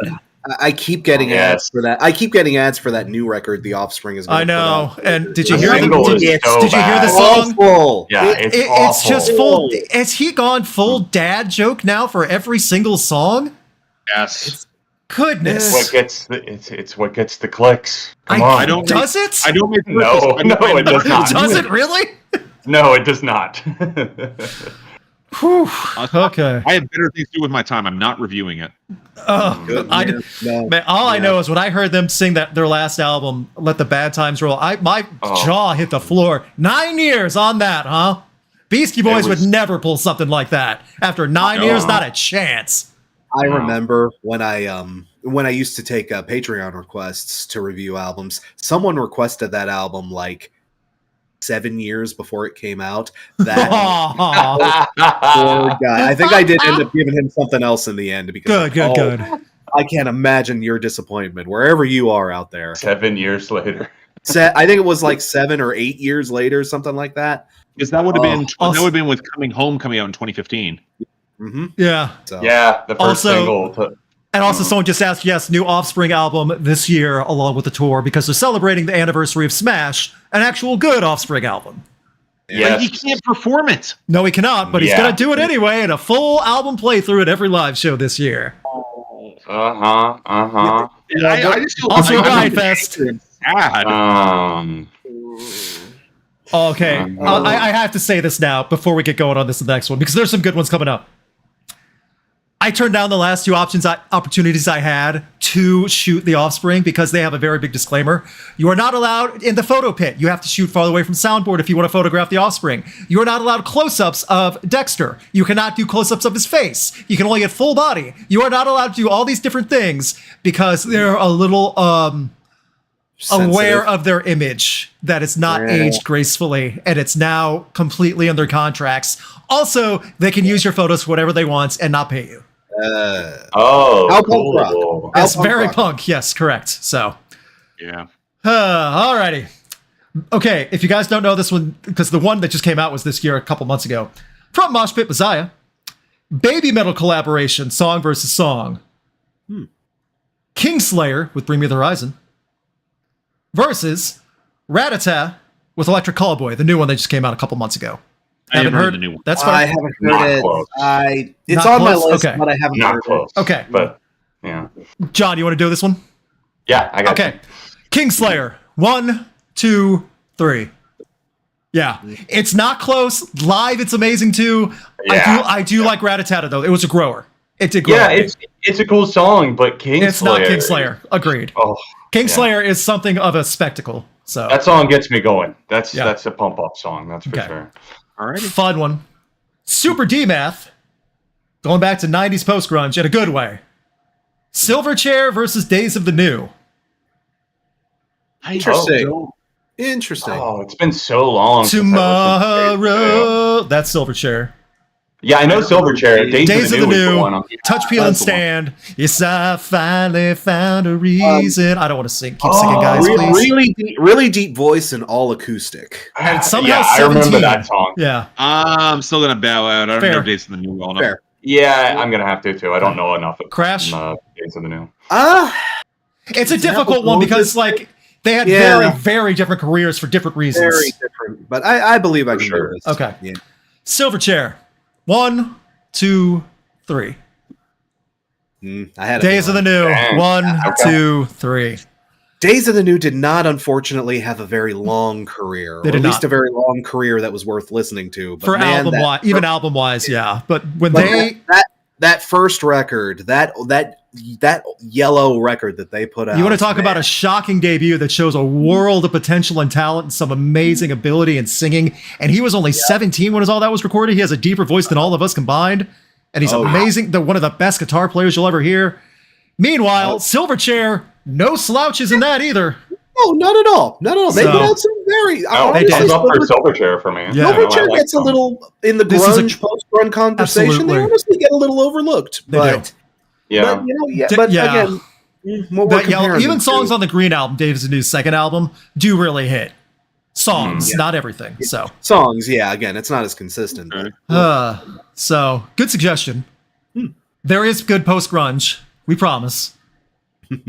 I keep getting Yes. ads for that. I keep getting ads for that new record the Offspring is. I know. And did you The hear the single is did, so did you hear the bad. song? Awful. yeah, it's It's just awful. full. Has he gone full dad joke now for every single song? Yes. Goodness. What gets the it's what gets the clicks. Come I on. I don't Does it? I don't make No, purpose. no, it does not. Does it really? No, it does not. Whew. Okay. I have better things to do with my time. I'm not reviewing it. Oh, Good, I, man. No. man, all I know is when I heard them sing their last album, "Let the Bad Times Roll," my jaw hit the floor. 9 years on that, huh? Beastie Boys would never pull something like that. After 9 years, not a chance. I remember when I used to take Patreon requests to review albums. Someone requested that album like 7 years before it came out. That poor guy. I think I did end up giving him something else in the end because Good. I can't imagine your disappointment wherever you are out there. 7 years later. I think it was like 7 or 8 years later, something like that. Because that would have been also- that would have been with Coming Home coming out in 2015. Mm-hmm. Yeah. So. Yeah, the first Also- single. And also, someone just asked, yes, new Offspring album this year along with the tour because they're celebrating the anniversary of Smash, an actual good Offspring album. Yes. But he can't perform it. No, he cannot, but he's Yeah. going to do it anyway in a full album playthrough at every live show this year. I just feel Also, like I'm Riot Fest. sad. Okay, I have to say this now before we get going on this next one because there's some good ones coming up. I turned down the last two opportunities I had to shoot the Offspring because they have a very big disclaimer. You are not allowed in the photo pit. You have to shoot farther away from soundboard if you want to photograph the Offspring. You are not allowed close-ups of Dexter. You cannot do close-ups of his face. You can only get full body. You are not allowed to do all these different things because they're a little aware of their image that it's not aged gracefully and it's now completely in their contracts. Also, they can use your photos for whatever they want and not pay you. How punk rock. Cool. How It's punk very rock. punk. Yes, correct. So, Yeah. alrighty. Okay, if you guys don't know this one, because the one that just came out was this year, a couple months ago, from Mosh Pit Messiah, Babymetal collaboration, song versus song. Kingslayer with Bring Me the Horizon versus Ratatat with Electric Callboy, the new one that just came out a couple months ago. I haven't heard the new one. That's I fine. haven't Not heard it. close. It's Not on my close? list, Okay. but I haven't Not heard close. Okay. But, yeah. John, you want to do this one? Yeah, I got Okay. Kingslayer. 1, 2, 3. Yeah. It's not close. Live, it's amazing too. Yeah. I do like Ratatat though. It was a grower. It did you. grow. Yeah, it's a cool song, but Kingslayer. It's not Kingslayer. Agreed. Oh, Kingslayer is something of a spectacle. So that song gets me going. That's Yeah. a pump up song. That's for Okay. sure. All right. fun one. Super D-Math. Going back to 90s post-grunge in a good way. Silverchair versus Days of the New. Interesting. Interesting. Oh, it's been so long. since I listened to Days of the New. Tomorrow. That's Silverchair. Yeah, I know Silverchair. Days of the is New. one. Touch, Peel, and That's the one. Stand. Yes, I finally found a reason. I don't want to sing. Keep singing, guys, Re- please. really deep voice and all acoustic. And somehow yeah, I remember 17. that song. Yeah. I'm still gonna bow out. I don't Fair. know Days of the New well enough. Fair. Yeah, I'm gonna have to too. I don't know enough of Crash? Days of the New. It's a Is that difficult what one goes because, like, they had Yeah. very, very different careers for different reasons. very different. But I believe I For can sure. do this. Okay. Yeah. Silverchair. 1, 2, 3. I had a Days of the feeling. New. Dang. 1, Okay. 2, 3. Days of the New did not, unfortunately, have a very long career. They or did at least not. a very long career that was worth listening to. But For man, album wise, even album wise, yeah. But when they, that first record, that yellow record that they put out. you want to talk man. about a shocking debut that shows a world of potential and talent and some amazing ability in singing. And he was only 17 when all that was recorded. He has a deeper voice than all of us combined. And he's amazing. One of the best guitar players you'll ever hear. Meanwhile, Silverchair, no slouches in that either. No, not at all. Not at all. They So- put out some very. No, honestly, thumbs up for Silver- Silverchair for me. Yeah. I know, I Silverchair like gets a them. little in the This is a- grunge post-grunge conversation. Absolutely. They honestly get a little overlooked. They But do. Yeah. but you know, yeah. D- But yeah. again, what we're That yellow, comparing even them songs to- on the Green album, Dave's New's second album, do really hit. Songs, Yeah. not everything. So, songs, yeah. Again, it's not as consistent. but- so good suggestion. There is good post grunge. We promise.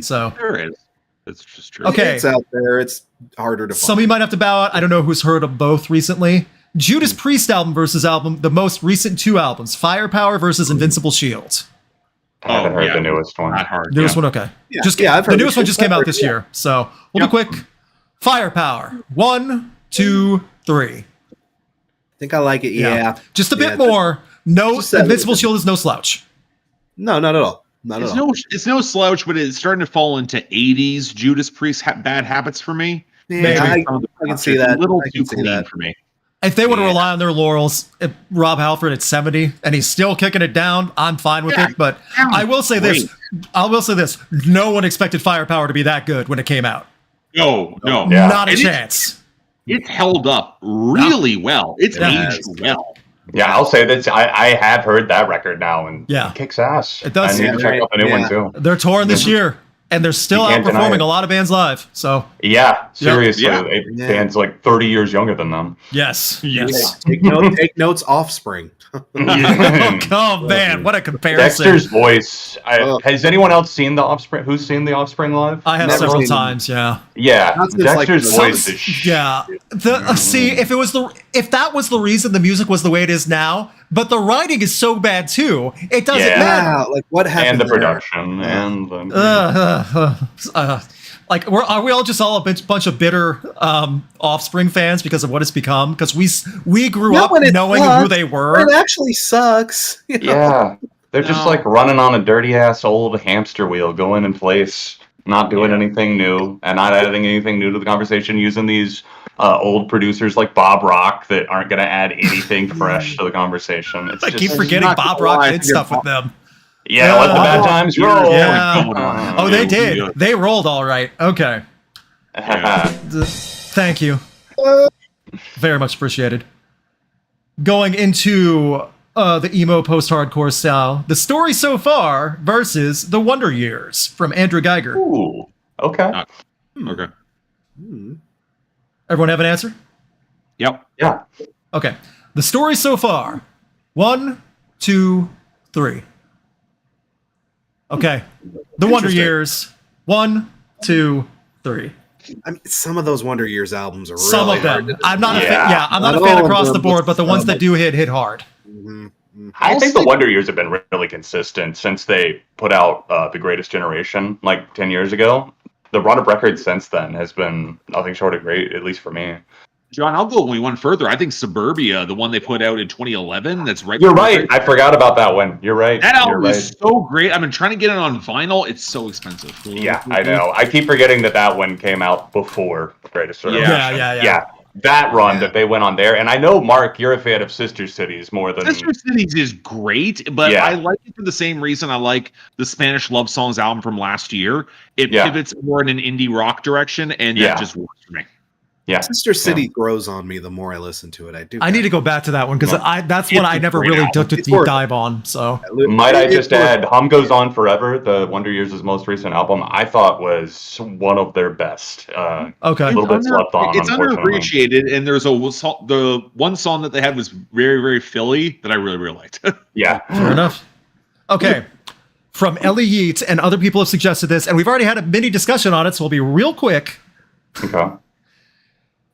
So, There is. It's just true. Okay. It's out there. It's harder to some of find. you might have to bow out. I don't know who's heard of both recently. Judas Priest album versus album, the most recent two albums, Firepower versus Invincible Shield. I haven't heard yeah. the newest one. Not hard. Newest yeah. one, okay. Yeah, Just yeah, I've the heard newest it. one just came I've out heard this it, yeah. year. So we'll be quick. Firepower. 1, 2, 3. I think I like it. Yeah. Just a bit Yeah, more, No, Just that Invincible reason. Shield is no slouch. No, not at all. Not at all. It's no slouch, but it's starting to fall into 80s Judas Priest bad habits for me. Yeah, I can see that. It's a little I too can see clean that. for me. If they want to Yeah. rely on their laurels, if Rob Halford at 70 and he's still kicking it down, I'm fine with it. But I will say this. No one expected Firepower to be that good when it came out. No. Yeah. Not a And chance. It's held up really well. It's Yeah. aged well. Yeah, I'll say that I have heard that record now, and Yeah. it kicks ass. It does. I need to check out the new one too. They're touring this year, and they're still You can't deny outperforming it. a lot of bands live. So, Yeah, seriously, Yeah. Yeah. band's like 30 years younger than them. yes. Take notes, Offspring. Oh, man, what a comparison. Dexter's voice. Oh. Has anyone else seen the Offspring? Who's seen the Offspring live? I have Never several seen them. times, yeah. Yeah, Not since, like, Dexter's the voice Some- is Yeah. See, if that was the reason the music was the way it is now, but the writing is so bad too, it doesn't Yeah. matter. Yeah, like what happened? and the there? production and the, Like, are we all just all a bunch of bitter Offspring fans because of what it's become? Because we grew Not up when it knowing who sucks. they It were. actually sucks. You know? yeah, they're just No. like running on a dirty ass old hamster wheel, going in place, not doing anything new, and not adding anything new to the conversation. Using these old producers like Bob Rock that aren't going to add anything fresh to the conversation. It's I just, keep forgetting not Bob gonna Rock lie, did stuff with them. Yeah, let the bad times roll. Yeah. Oh, they did. Yeah. They rolled all right. Okay. Thank you. Very much appreciated. Going into the emo post-hardcore style, the story so far versus the Wonder Years from Andrew Geiger. Ooh, okay. Okay. Everyone have an answer? Yep. Yeah. Okay. The story so far. 1, 2, 3. Okay. The Wonder Interesting. Years. 1, 2, 3. I mean, some of those Wonder Years albums are really Some of hard them. to I'm not a fan. Yeah. Yeah, I'm not Not a fan all of across them, the board, but but the ones some. that do hit hard. I think the Wonder Years have been really consistent since they put out The Greatest Generation like 10 years ago. The run of records since then has been nothing short of great, at least for me. John, I'll go one further. I think Suburbia, the one they put out in 2011, that's right. You're before right. I forgot about that one. You're right. That You're album right. is so great. I've been trying to get it on vinyl. It's so expensive. Yeah, I know. I keep forgetting that one came out before The Greatest Generation. Yeah. That run Yeah. that they went on there. And I know, Mark, you're a fan of Sister Cities more than... Sister Cities is great, but Yeah. I like it for the same reason I like the Spanish Love Songs album from last year. It Yeah. pivots more in an indie rock direction, and Yeah. that just works for me. Yeah. Sister City grows on me the more I listen to it. I need to go back to that one because that's It's one I a never great really album. took a It's deep worth dive on. So Might I just It's worth add, Hum Goes On Forever, the Wonder Years' most recent album, I thought was one of their best. okay. A little bit slept on, It's unfortunately. underappreciated, and there's the one song that they had was very, very Philly that I really, really liked. Yeah. Fair enough. Okay. From Ellie Yeats, and other people have suggested this, and we've already had a mini discussion on it, so we'll be real quick. Okay.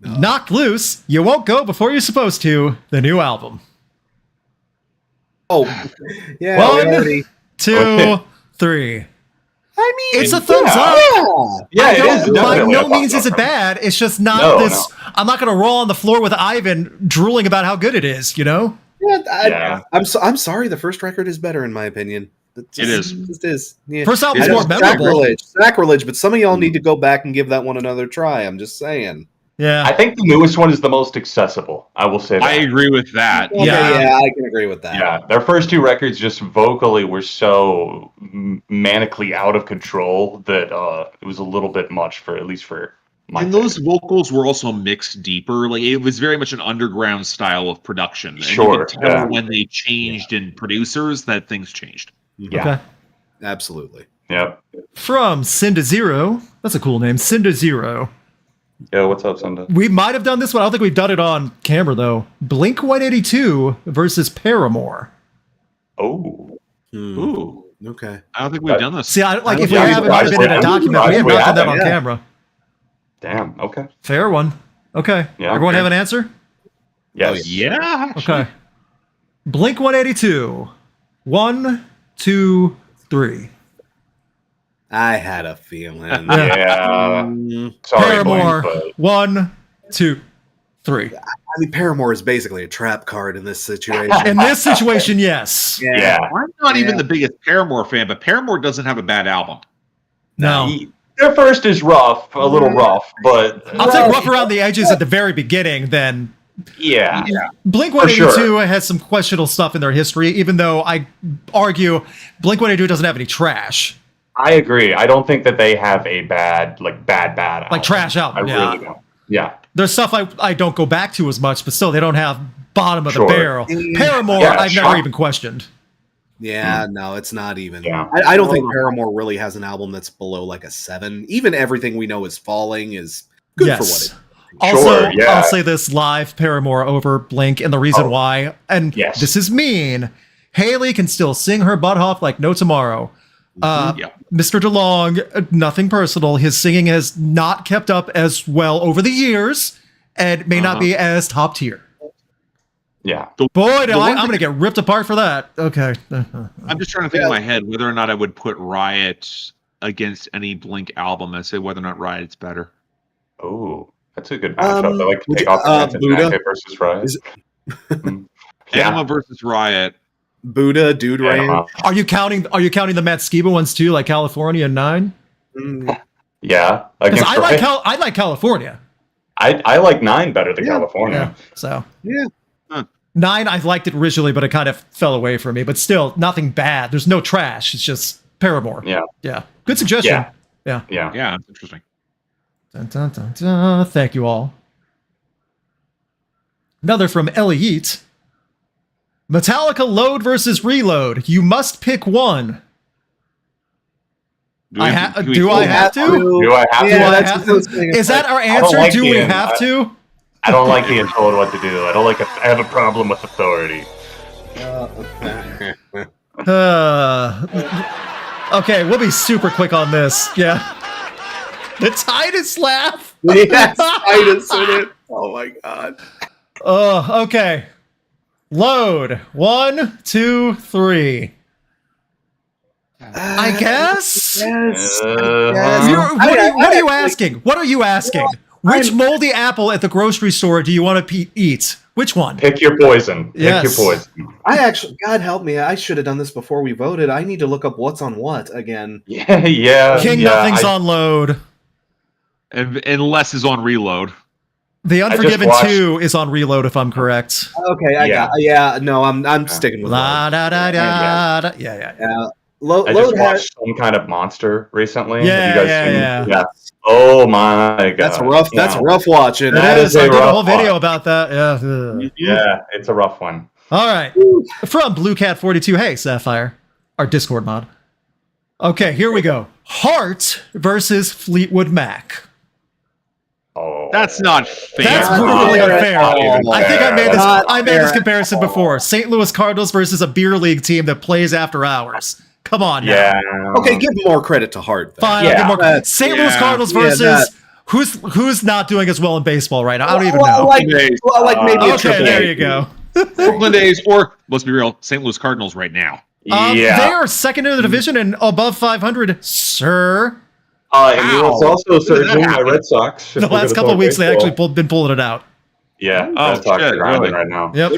Knocked Loose, You Won't Go Before You're Supposed To, the new album. Oh, yeah. One, we already, 2, 3. I mean, It's a thumbs yeah. up. Yeah, I it don't- is. by definitely no a means thumbs is it up. bad. It's just not No, this. no. I'm not going to roll on the floor with Ivan drooling about how good it is, you know? Yeah. I'm sorry. The first record is better in my opinion. It is. It just is. Yeah. First album's I know more it's memorable. Sacrilege, but some of y'all need to go back and give that one another try. I'm just saying. Yeah. I think the newest one is the most accessible. I will say that. I agree with that. Okay, Yeah. yeah, I can agree with that. Yeah, their first two records just vocally were so manically out of control that it was a little bit much for at least for my. And those vocals were also mixed deeper. Like it was very much an underground style of production. And Sure, you could tell yeah. when they changed in producers that things changed. Yeah. Okay. Absolutely. Yep. From Sin to Zero. That's a cool name. Sin to Zero. Yeah. What's up, Sunday? We might have done this one. I don't think we've done it on camera, though. Blink 182 versus Paramore. Oh. Ooh. Okay. I don't think we've done this. See, if we Yeah, have, it might have been in a document. We have not done that on yeah. camera. Damn. Okay. Fair one. Okay. Yeah, Everyone okay. have an answer? Yes. Yeah. Okay. Blink 182. 1, 2, 3. I had a feeling. Yeah. Mm, Sorry, Paramore. boys, 1, 2, 3. I mean, Paramore is basically a trap card in this situation. In this situation, yes. Yeah. I'm not even the biggest Paramore fan, but Paramore doesn't have a bad album. No. Their first is rough, a little rough, but I'll take rough around the edges at the very beginning, then. yeah. Blink-182 sure. has some questionable stuff in their history, even though I argue Blink-182 doesn't have any trash. I agree. I don't think that they have a bad album. Like trash album, I yeah. really don't. Yeah. There's stuff I don't go back to as much, but still, they don't have bottom of the Sure. barrel. Paramore, Yeah, I've sure. never even questioned. Yeah, no, it's not even. Yeah. I don't think Paramore really has an album that's below like a 7. Even Everything We Know Is Falling is good for what Yes. it is. Also, Sure, yeah. I'll say this live Paramore over Blink, and the reason why, and Yes. this is mean, Haley can still sing her butt off like no tomorrow. Yeah. Mr. DeLong, nothing personal. His singing has not kept up as well over the years, and may not be as top tier. Yeah. Boy, The I'm one going to get ripped apart for that. Okay. I'm just trying to think in my head whether or not I would put Riot against any Blink album and say whether or not Riot's better. Oh, that's a good matchup. I like to would take you- off the Anti Buddha? versus Riot. Is Anima versus Riot. Buddha, Dude Ranch. Anima. Are you counting the Matt Skiba ones too, like California and 9? Yeah. Because Against I like Riot. I like California. I like 9 better than California. So Yeah. 9, I liked it originally, but it kind of fell away from me. But still, nothing bad. There's no trash. It's just Paramore. Yeah. Yeah. Good suggestion. Yeah. Yeah. Yeah, that's interesting. Dun, dun, dun, dun. Thank you all. Another from Elliot. Metallica Load versus Reload. You must pick one. Do I we- ha- do we- do I have to? Do I have Yeah, Do I to? that's have what I was thinking. Is that our don't answer? like Do we being- have to? I don't like being told what to do. I don't like. I have a problem with authority. Okay, we'll be super quick on this. Yeah. The Titus laugh. Yes, Titus in it. Oh my god. Oh, okay. Load. 1, 2, 3. I guess. Yes. What are you asking? What are you asking? Which moldy apple at the grocery store do you want to eat? Which one? Pick your poison. Yes. Pick your poison. I actually, God help me, I should have done this before we voted. I need to look up what's on what again. Yeah, yeah. King yeah, Nothing's on load. And less is on Reload. The just Unforgiven watched- 2 is on reload, if I'm correct. Okay, I'm sticking with La Load. da da da da. Yeah. Yeah. Load I just has, watched Some Kind of Monster recently. Yeah, Have you guys yeah, seen? yeah. Oh my god. that's rough. That's Yeah. rough watching. It That is. is a I did a rough whole video one. about that. Yeah. Yeah, it's a rough one. All right. From Blue Cat 42. Hey, Sapphire. Our Discord mod. Okay, here we go. Heart versus Fleetwood Mac. Oh, That's not fair. That's Not brutally fair unfair. at all. I think Not I made this fair comparison at all. before. St. Louis Cardinals versus a beer league team that plays after hours. Come on now. Yeah. Okay, give more credit to Hart. Then. Fine, Yeah. I'll give more. That's- St. Louis yeah. Cardinals Yeah, versus that- who's not doing as well in baseball right now? I don't even Well, know. Like maybe a Okay, triple there A. you go. Oakland A's, or let's be real, St. Louis Cardinals right now. Yeah. They are second in the division and above 500, sir. And you was also surging my Red Sox. The last couple of weeks, they actually been pulling it out. Yeah, Oh, Red Sox shit, are grinding really? right now. Yep.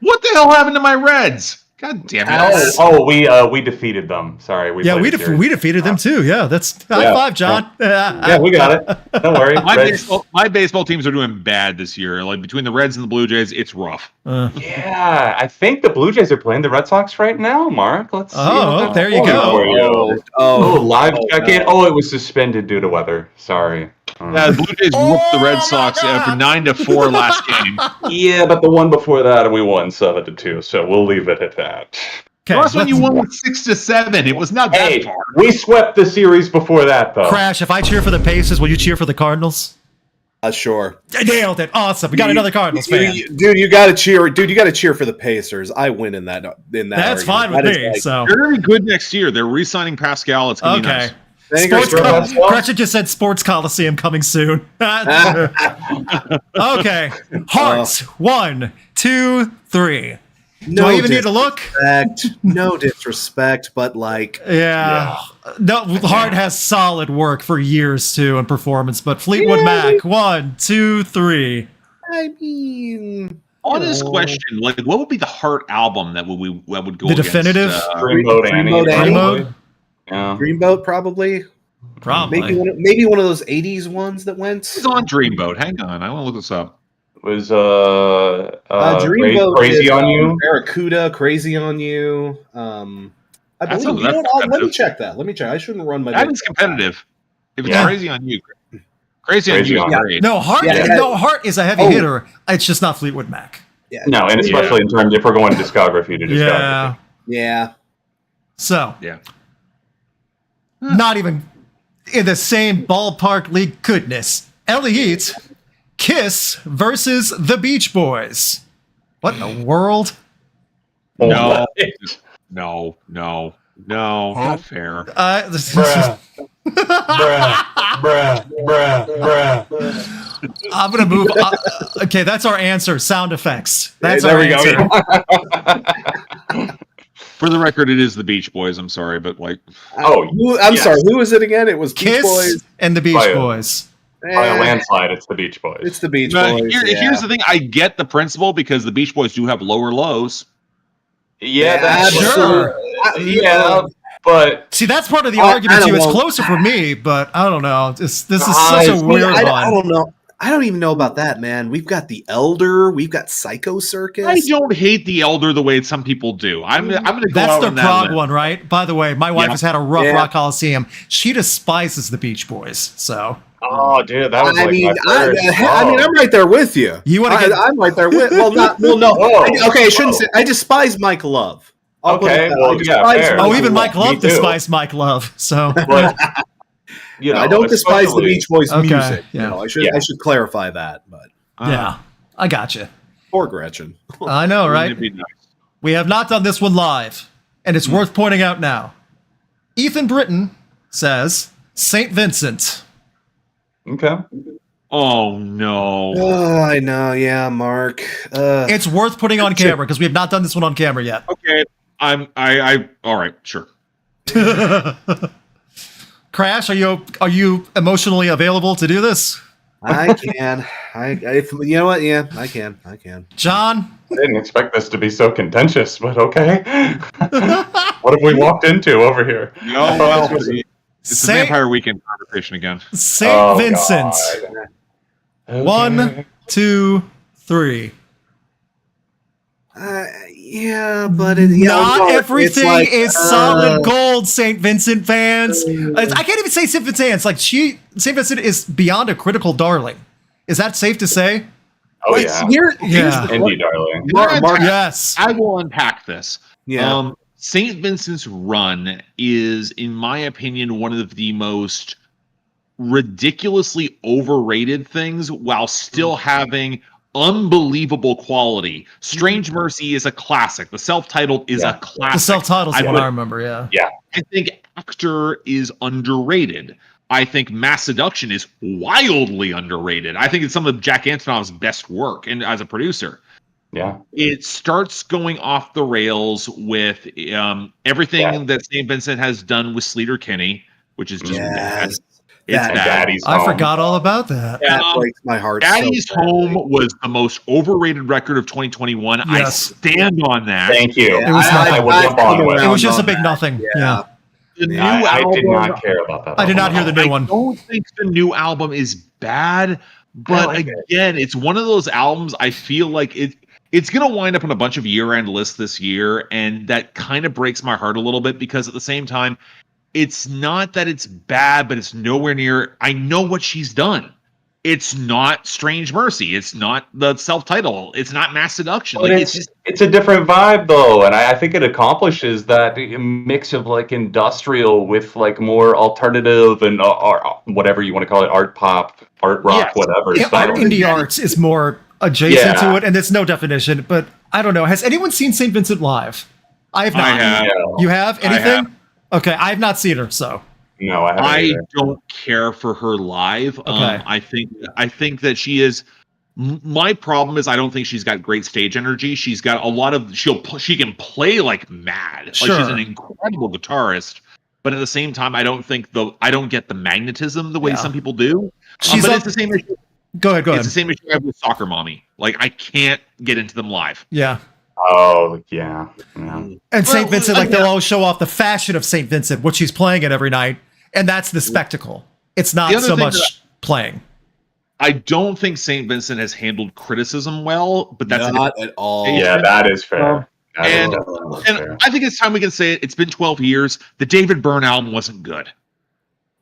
What the hell happened to my Reds? God damn it. Oh, we defeated them. Sorry, Yeah, played we the series. we defeated them too. Yeah, that's high Yeah. five, John. Yeah, we got it. Don't worry. My baseball teams are doing bad this year. Like between the Reds and the Blue Jays, it's rough. Yeah, I think the Blue Jays are playing the Red Sox right now, Mark. Let's see. Oh, what there that's you go. for you. Oh, Live check-in. Oh, it was suspended due to weather. Sorry. Yeah, the Blue Jays whooped the Red Sox for 9-4 last game. Yeah, but the one before that, we won 7-2, so we'll leave it at that. Okay, Last one you let's- won was 6-7. It was not that Hey, far. we swept the series before that, though. Crash, if I cheer for the Pacers, will you cheer for the Cardinals? sure. I nailed it. Awesome. We got another Cardinals fan. Dude, you gotta cheer. Dude, you gotta cheer for the Pacers. I win in that. That's argument. fine with That is me. like- So They're going to be good next year. They're re-signing Pascal. It's going to be okay. nice. Fingers Sports crossed. Gretchen just said Sports Coliseum coming soon. Okay. Hearts. 1, 2, 3. Do I even need to look? No disrespect, but like, Yeah. No, Hart has solid work for years too in performance, but Fleetwood Mac, 1, 2, 3. I mean, honest question, like what would be the Heart album that would go The against, definitive? Dreamboat Annie. Dreamboat Annie? probably. Yeah. Dreamboat probably. Probably. Maybe one of those '80s ones that went. It's on Dreamboat. Hang on, I want to look this up. Was Dreamboat Crazy is, on You? Barracuda, Crazy on You. I That's believe. that's Let me competitive. check that. Let me check. I shouldn't run my. That is competitive. If it's Yeah. Crazy on You, Crazy on Crazy You on is You. great. No, Heart. Yeah. No, Heart is a heavy Oh. hitter. It's just not Fleetwood Mac. Yeah. No, and especially in terms if we're going discography to discography. Yeah. Yeah. So, Yeah. not even in the same ballpark league goodness. Elliot, Kiss versus the Beach Boys. What in the world? No, no, not fair. Bruh. Bruh. I'm gonna move. Okay, that's our answer. Sound effects. That's There our we go. answer. For the record, it is the Beach Boys. I'm sorry, but like, I'm yes. sorry. Who was it again? It was Beach Kiss Boys. and the Beach Fire. Boys. By a Eh, landslide, it's the Beach Boys. It's the Beach no, Boys. here's the thing. I get the principle because the Beach Boys do have lower lows. yeah, that's Sure. Yeah, but See, that's part of the I argument don't too. It's know. closer for me, but I don't know. This is such a Guys, weird I one. don't know. I don't even know about that, man. We've got the Elder. We've got Psycho Circus. I don't hate the Elder the way some people do. I'm going to go That's out the on that Prague limb. one, right? By the way, my wife Yeah. has had a rough Yeah. Rock Coliseum. She despises the Beach Boys. So oh, dude, that was I like mean, my first. I'm right there with you. You wanna get- I'm right there with. Well, no. Whoa. Okay, I shouldn't say. I despise Mike Love. I'll put it Okay, that well, way. I yeah, despise fair. oh, Me even too. Mike Love Me too. despised Mike Love. So But you know, I don't despise the especially- Beach Boys Okay, music. yeah. No, I Yeah. should clarify that. But yeah, I gotcha. poor Gretchen. I know, right? Wouldn't it be nice? We have not done this one live, and it's worth pointing out now. Ethan Britton says St. Vincent. Okay. Oh no. Oh, I know. Yeah, Mark. It's worth putting on camera because we have not done this one on camera yet. Okay. I all right, sure. Crash, are you emotionally available to do this? I can. If you know what? Yeah, I can. John? I didn't expect this to be so contentious, but okay. What have we walked into over here? No, well, it's the Saint, Vampire Weekend conversation again. Saint Oh, Vincent. God. Okay. 1, 2, 3. Yeah, but it, Not no, everything it's like, is solid gold, St. Vincent fans. I can't even say St. Vincent fans. Like St. Vincent is beyond a critical darling. Is that safe to say? Oh yeah, Here's Yeah. the indie darling. Mark, Yes. I will unpack this. yeah. St. Vincent's Run is, in my opinion, one of the most ridiculously overrated things while still having unbelievable quality. Strange Mercy is a classic. The self-titled is a classic. The self-title's the one would- I remember, yeah. I think Actor is underrated. I think Mass Seduction is wildly underrated. I think it's some of Jack Antonoff's best work and as a producer. Yeah. It starts going off the rails with everything that St. Vincent has done with Sleater Kinney, which is just bad. Yes. It's That- bad. Daddy's I Home. forgot all about that. That breaks my heart. Daddy's so bad. Home was the most overrated record of 2021. I Yes. stand on that. Thank you. It was I would jump on with It was just a on big that. nothing. Yeah. The new I album, did not care about that. I did not album hear at the all. new one. I don't think the new album is bad, but like it. again, it's one of those albums I feel like it's going to wind up on a bunch of year-end lists this year, and that kind of breaks my heart a little bit because at the same time, it's not that it's bad, but it's nowhere near. I know what she's done. It's not Strange Mercy. It's not the self-title. It's not Mass Seduction. But Like it's just it's a different vibe though, and I think it accomplishes that mix of like industrial with like more alternative and whatever you want to call it, art pop, art rock, Yes. whatever. Yeah, style. indie arts is more adjacent Yeah. to it, and there's no definition. But I don't know. Has anyone seen St. Vincent live? I have not. I have. Yeah. You have I anything? have. Okay, I have not seen her. So No, I haven't. I either. don't care for her live. Okay. I think that she is. My problem is I don't think she's got great stage energy. She's got a lot of she can play like mad. Like Sure. she's an incredible guitarist, but at the same time I don't get the magnetism the way Yeah. some people do. She's but up- it's the same issue. Go ahead. It's the same issue I have with Soccer Mommy. Like, I can't get into them live. Yeah. Oh, yeah. And St. Vincent, like, they'll always show off the fashion of St. Vincent, which he's playing it every night. And that's the spectacle. It's not so much playing. I don't think St. Vincent has handled criticism well, but that's not at all. Yeah, that is fair. And I think it's time we can say it. It's been 12 years. The David Byrne album wasn't good.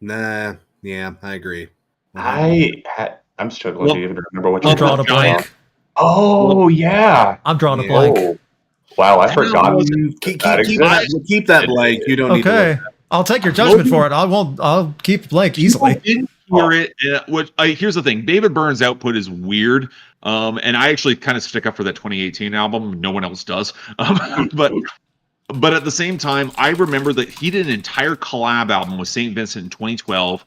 Nah. Yeah, I agree. I'm struggling to even remember what I'm drawing a blank. Oh, yeah. I'm drawing a blank. Oh. Wow, I forgot. Keep that blank. You don't need to. Okay. I'll take your judgment for it. I'll keep blank easily. Didn't hear it. Here's the thing. David Byrne's output is weird. And I actually kind of stick up for that 2018 album. No one else does. But at the same time, I remember that he did an entire collab album with St. Vincent in 2012.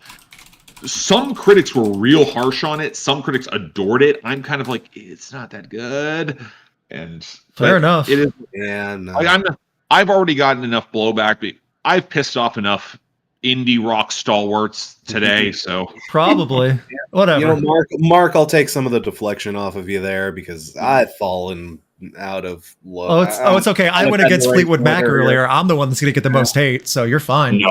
Some critics were real harsh on it. Some critics adored it. I'm kind of like, it's not that good. And fair enough. It is. Yeah, no. I've already gotten enough blowback. But I've pissed off enough indie rock stalwarts today. So probably whatever. You know, Mark, I'll take some of the deflection off of you there because I've fallen out of love. It's okay. I went against Fleetwood Mac earlier. I'm the one that's going to get the most hate, so you're fine. No.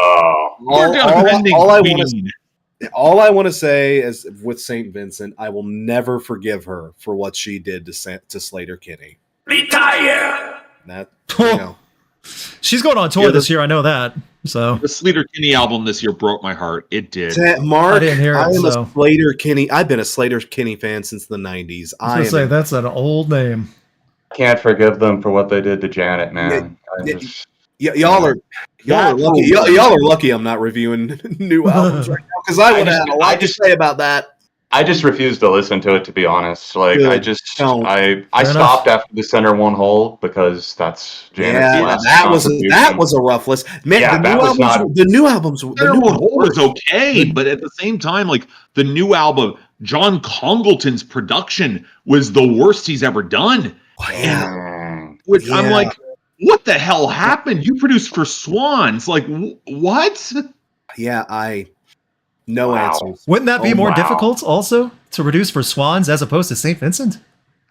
All I want to say is with St. Vincent, I will never forgive her for what she did to Slater Kinney. Retire. That, you know. She's going on tour this year. I know that. So the Slater Kinney album this year broke my heart. It did. Mark, I didn't hear it. a Slater Kinney. I've been a Slater Kinney fan since the '90s. I was going to say that's an old name. Can't forgive them for what they did to Janet, man. Y'all are lucky. Y'all are lucky I'm not reviewing new albums right now because I would have had a lot to say about that. I just refuse to listen to it, to be honest. Like, I stopped after the Center One Hole because that's Janet's last that was a rough list. Man, yeah, the new albums was okay, but at the same time, like the new album, John Congleton's production was the worst he's ever done. I'm like, what the hell happened? You produced for Swans. Like, what? Yeah, no answers. Wouldn't that be more difficult also to produce for Swans as opposed to St. Vincent?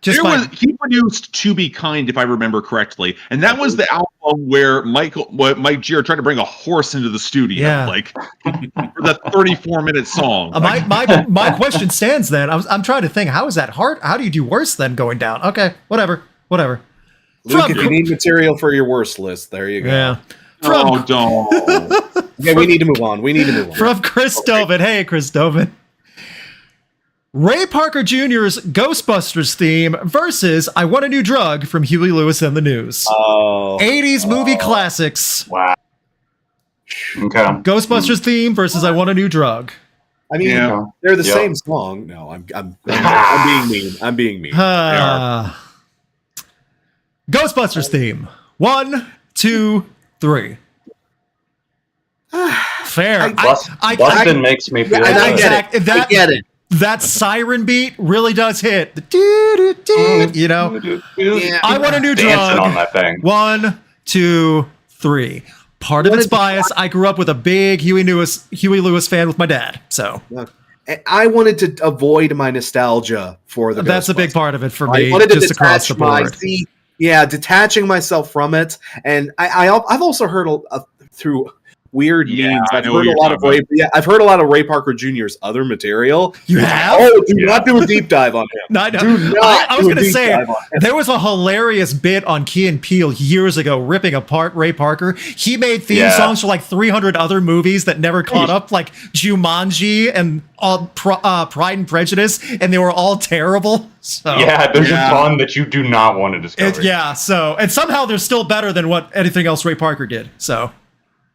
He produced To Be Kind, if I remember correctly, and that was the album where Mike Gier tried to bring a horse into the studio, like for the 34-minute song. My question stands. Then I'm trying to think. How is that hard? How do you do worse than going down? Okay, whatever. Luke, if you need material for your worst list, there you go. Yeah. Don't. Yeah, we need to move on. From Chris Dovin. Hey, Chris Dovin. Ray Parker Jr.'s Ghostbusters theme versus I Want a New Drug from Huey Lewis and the News. 80s movie classics. Wow. Okay. Ghostbusters theme versus I Want a New Drug. I mean, they're the same song. No, I'm being mean. I'm being mean. Ghostbusters theme. 1, 2, 3. Fair. Bustin' makes me feel I get it. That siren beat really does hit. The you know. Yeah. I Want a New Drug. On that thing. 1, 2, 3. Part of it's bias. I grew up with a big Huey Lewis fan with my dad. So I wanted to avoid my nostalgia for the. That's a big part of it for me. I wanted to just across the board. Detaching myself from it, and I've also heard through weird memes. I've heard a lot of Ray Parker Jr.'s other material. You have? Do not do a deep dive on him. No, I was going to say there was a hilarious bit on Key and Peele years ago ripping apart Ray Parker. He made theme songs for like 300 other movies that never caught up, like Jumanji and Pride and Prejudice, and they were all terrible. So, there's a ton that you do not want to discover. And somehow they're still better than what anything else Ray Parker did. So.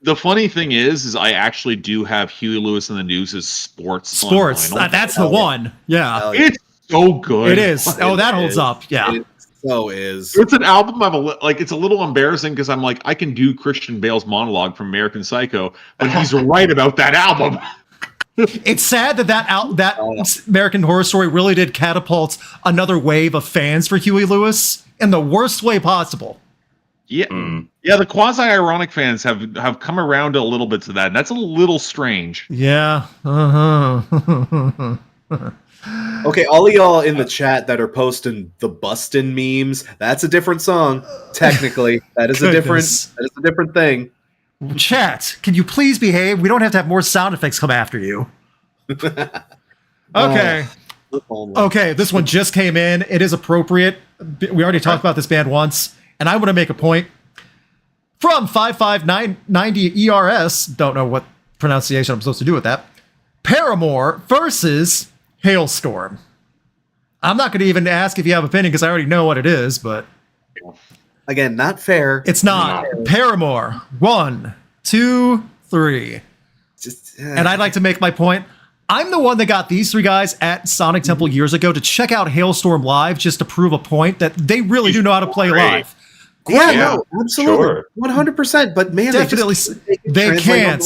The funny thing is I actually do have Huey Lewis and the News as sports. That's the one. Yeah. It's so good. It is. That holds up. Yeah. It so is. It's an album it's a little embarrassing because I'm like, I can do Christian Bale's monologue from American Psycho, but he's right about that album. It's sad that American Horror Story really did catapult another wave of fans for Huey Lewis in the worst way possible. Yeah, the quasi-ironic fans have come around a little bit to that, and that's a little strange. Yeah. Okay, all of y'all in the chat that are posting the Bustin' memes, that's a different song. Technically, that is a different thing. Chat, can you please behave? We don't have to have more sound effects come after you. Okay. Okay, this one just came in. It is appropriate. We already talked about this band once, and I want to make a point. From 55990 ERS, don't know what pronunciation I'm supposed to do with that. Paramore versus Hailstorm. I'm not going to even ask if you have an opinion because I already know what it is, but again, not fair. It's not. Paramore. 1, 2, 3. And I'd like to make my point. I'm the one that got these three guys at Sonic Temple years ago to check out Hailstorm live just to prove a point that they really do know how to play live. Yeah, no, absolutely, 100%. But man, definitely they can't.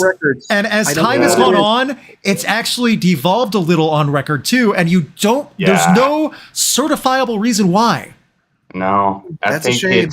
And as time has gone on, it's actually devolved a little on record too. And you don't. There's no certifiable reason why. No, That's a shame.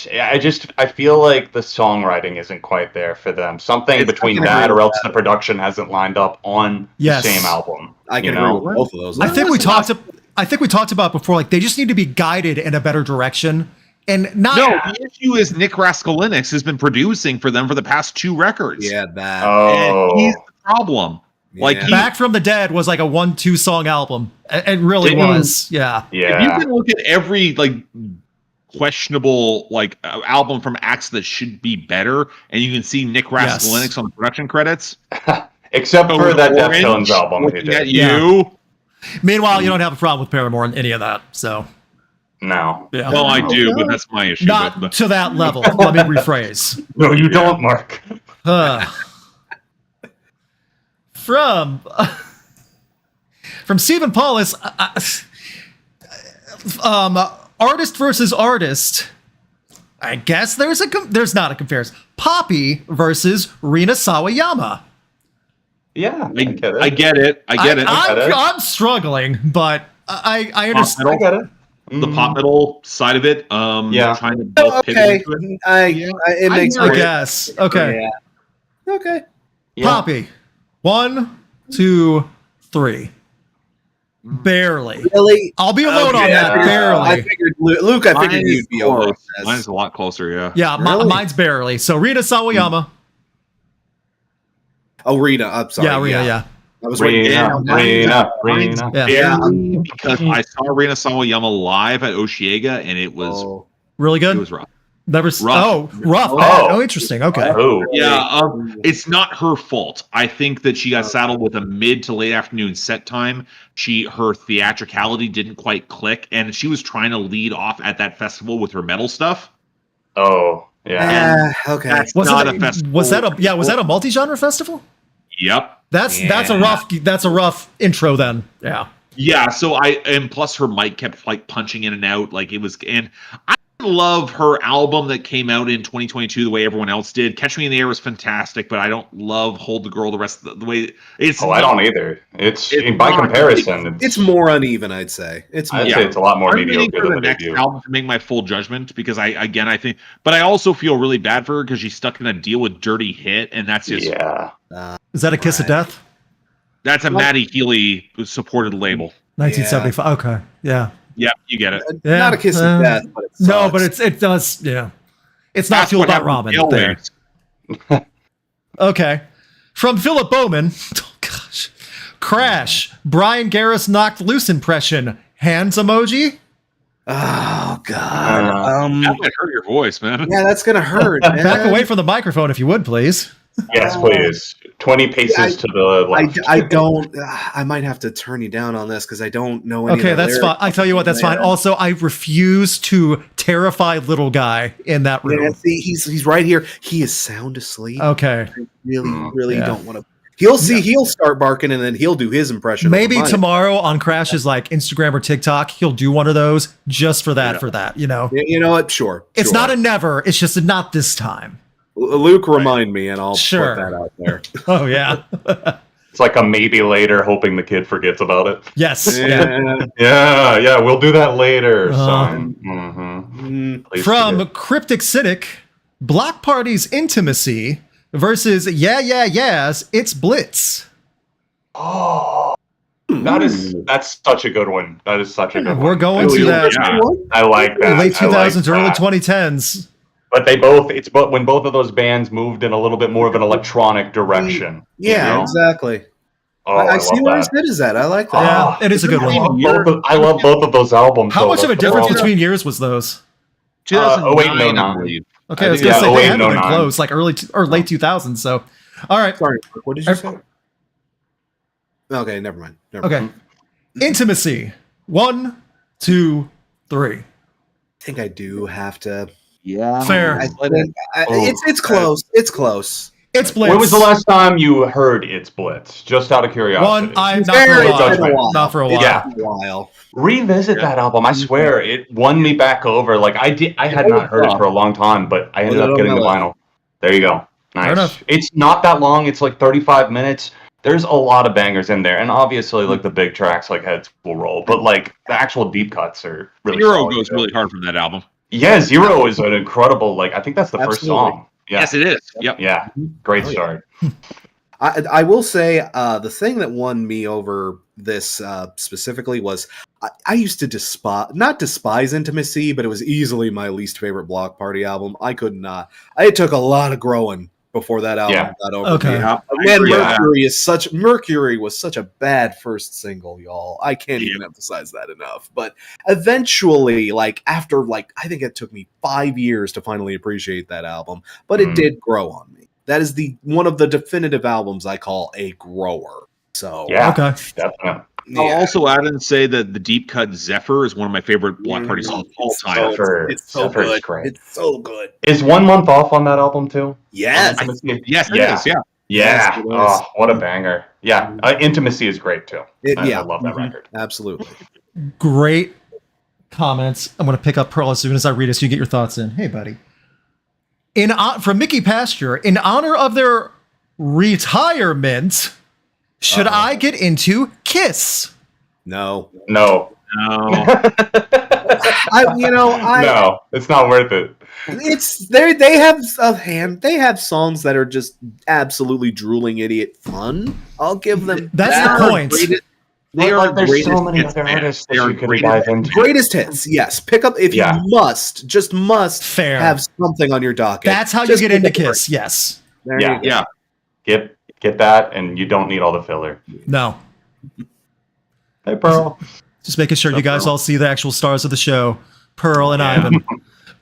I feel like the songwriting isn't quite there for them. Something between that or else the production hasn't lined up on the same album. I can agree with both of those. I think we talked about before, like they just need to be guided in a better direction. And not the issue is Nick Raskulinecz has been producing for them for the past 2 records. Yeah, that. And he's the problem. Like Back from the Dead was like a 1-2 song album. It really was. Yeah. If you can look at every like questionable like album from acts that should be better, and you can see Nick Raskulinecz on the production credits, except for that Deftones album. Looking at you. Meanwhile, you don't have a problem with Paramore in any of that. So. No. Yeah. Well, I do, but that's my issue. Not to that level. Let me rephrase. No, you don't, Mark. From Stephen Paulus, artist versus artist. I guess there's not a comparison. Poppy versus Rina Sawayama. Yeah, I get it. I'm struggling, but I understand. I get it. The pop metal side of it, trying to both pivot into it. It makes I guess. Okay. Yeah. Okay. Yeah. Poppy. 1, 2, 3. Barely. Really? I'll be alone on that. Barely. I figured, Luke. I figured you'd be over. Mine's a lot closer. Yeah. Yeah. Really? Mine's barely. So Rina Sawayama. Oh, Rina. I'm sorry. Yeah, Rina. Yeah. I was Rina. Yeah. Because I saw Rina Sawayama live at Oshiega, and it was really good. It was rough. Never. Rough. Rough. Oh, interesting. Okay. Oh, yeah. It's not her fault. I think that she got saddled with a mid to late afternoon set time. Her theatricality didn't quite click, and she was trying to lead off at that festival with her metal stuff. Oh, yeah. Okay. That's not a festival. Was that a multi-genre festival? Yep. That's a rough intro then. Yeah. Yeah. So plus her mic kept like punching in and out, like it was, and I love her album that came out in 2022 the way everyone else did. Catch Me in the Air was fantastic, but I don't love Hold the Girl the rest of the way it's. I don't either. It's by comparison. It's more uneven, I'd say. I'd say it's a lot more mediocre than the next debut. album to make my full judgment, because I think, but I also feel really bad for her because she's stuck in a deal with Dirty Hit, and that's just Is that a Kiss of Death? That's a Matty Healy supported label. 1975. Okay. Yeah. Yeah, you get it. Yeah. Not a Kiss of Death, but it sucks. No, but it does. Yeah. It's not Fueled by Ramen there. Okay. From Philip Bowman. Oh, gosh. Crash. Brian Garris knocked loose impression. Hands emoji. Oh God. That might hurt your voice, man. Yeah, that's gonna hurt. Back away from the microphone if you would, please. Yes, please. 20 paces to the left. I don't. I might have to turn you down on this because I don't know any. Okay, that's fine. I tell you what, that's fine. Also, I refuse to terrify little guy in that room. Yeah, see, he's right here. He is sound asleep. Okay. I really don't want to. He'll see. He'll start barking, and then he'll do his impression. Maybe tomorrow on Crash's like Instagram or TikTok, he'll do one of those just for that. For that, you know. You know what? Sure. It's not a never. It's just a not this time. Luke, remind me, and I'll put that out there. Oh yeah. It's like a maybe later, hoping the kid forgets about it. Yes. Yeah. We'll do that later, son. From Cryptic Cynic, Block Party's Intimacy versus Yeahs, It's Blitz. Oh. That's such a good one. That is such a good one. We're going to that I like that. late 2000s, early that. 2010s. But when both of those bands moved in a little bit more of an electronic direction. Yeah, you know? exactly. Oh, I see love where that. his head is at. I like that. Yeah, it is a good one. I love both of those albums. How though. much of a That's difference all. between years was those? 2008 09. I believe. Okay, I I was think- gonna say they 08, had to have been 09. close, like early or late 2000s. So, all right. Sorry, what did you say? Okay, never mind. Okay. Intimacy. 1, 2, 3. I think I do have to. Yeah. Fair. It's close. It's close. It's Blitz. When was the last time you heard It's Blitz? Just out of curiosity. one? I'm not Fair, for a it's been while. a while. Not for a while. Yeah. It's been a while. Revisit that album. I swear, it won me back over. Like I had not heard it for a long time, but I ended up getting the vinyl. There you go. Nice. Fair enough. It's not that long. It's like 35 minutes. There's a lot of bangers in there, and obviously, like the big tracks, like Heads Will Roll, but like the actual deep cuts are really. Zero solid, goes too. really hard from that album. Yeah, Zero is an incredible. Like I think that's the first Absolutely. song. Yeah. Yes, it is. Yep. Yeah. Great Oh, yeah. start. I will say the thing that won me over this specifically was I used to not despise Intimacy, but it was easily my least favorite Block Party album. I could not. It took a lot of growing before that album got over Okay. me. Yeah, Man, agree with that. Mercury was such a bad first single, y'all. I can't even emphasize that enough. But eventually, after I think it took me 5 years to finally appreciate that album, but it did grow on me. That is one of the definitive albums I call a grower. So Yeah. Okay. Definitely. I'll also add and say that the deep cut Zephyr is one of my favorite Block Party songs of all time. Zephyr. It's so Zephyr is good. great. It's so good. Is 1 Month Off on that album too? Yes. Yes, it Yeah. is. Yeah. Yeah. Yes, it is. Oh, what a banger. Yeah. Intimacy is great too. I Yeah. love that record. Absolutely. Great comments. I'm going to pick up Pearl as soon as I read it so you get your thoughts in. Hey, buddy. From Mickey Pasture, in honor of their retirement, should I get into Kiss? No. No. No. No, it's not worth it. It's they have songs that are just absolutely drooling idiot fun. I'll give them That's that. the point. They are There's greatest so many hits other band. artists that They are you can greatest dive into. Greatest hits, yes. Pick up if Yeah. you must Fair. have something on your docket. That's how you Just get pick into up the Kiss. Yes. There Yeah. you go. Yeah. Get that, and you don't need all the filler. No. Hey, Pearl. Just making sure you guys Pearl. all see the actual stars of the show, Pearl and Ivan.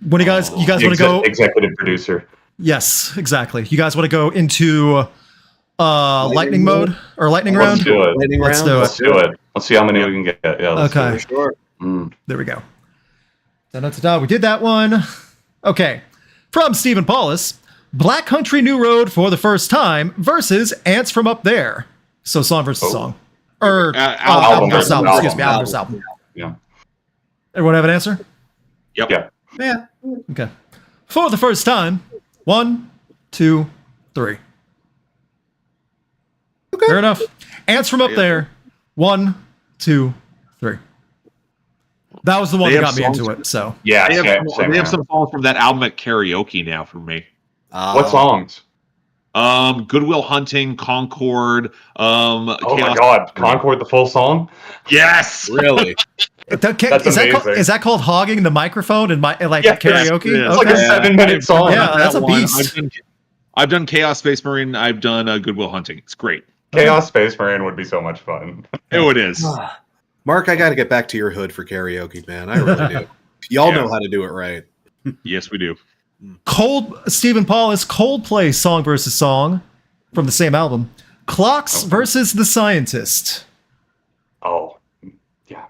When you guys want to go? Executive producer. Yes, exactly. You guys want to go into lightning mode or lightning Let's round? do it. Lightning Let's round? do it. Let's do it. Let's see how many we can get. Yeah. Let's Okay. do it. Sure. There we go. Da-da-da-da. We did that one. Okay. From Stephen Paulus, Black Country New Road for the first time versus Ants from Up There. So song versus song. Or album versus album. album. Excuse me, album versus album. Yeah. Everyone have an answer? Yep. Yeah. Yeah. Okay. For the first time. 1, 2, 3. Okay. Fair enough. Ants from Up There. 1, 2, 3. That was the one They that have got me into songs- it. So Yeah. They have, Same they have here. some songs from that album at karaoke now for me. What songs? Goodwill Hunting, Concord. Oh my Chaos- God, Concord, the full song. Yes. Really? That's That's amazing. is that called hogging the microphone and Yes, karaoke? it is. It's like a Okay. 7-minute song. Yeah, that's a That one. beast. I've done Chaos Space Marine. I've done Goodwill Hunting. It's great. Chaos Space Marine would be so much fun. Oh, it is. Mark, I got to get back to your hood for karaoke, man. I really do. Y'all know how to do it right. Yes, we do. Stephen Paulus, Coldplay song versus song from the same album. Clocks versus The Scientist. Oh, yeah.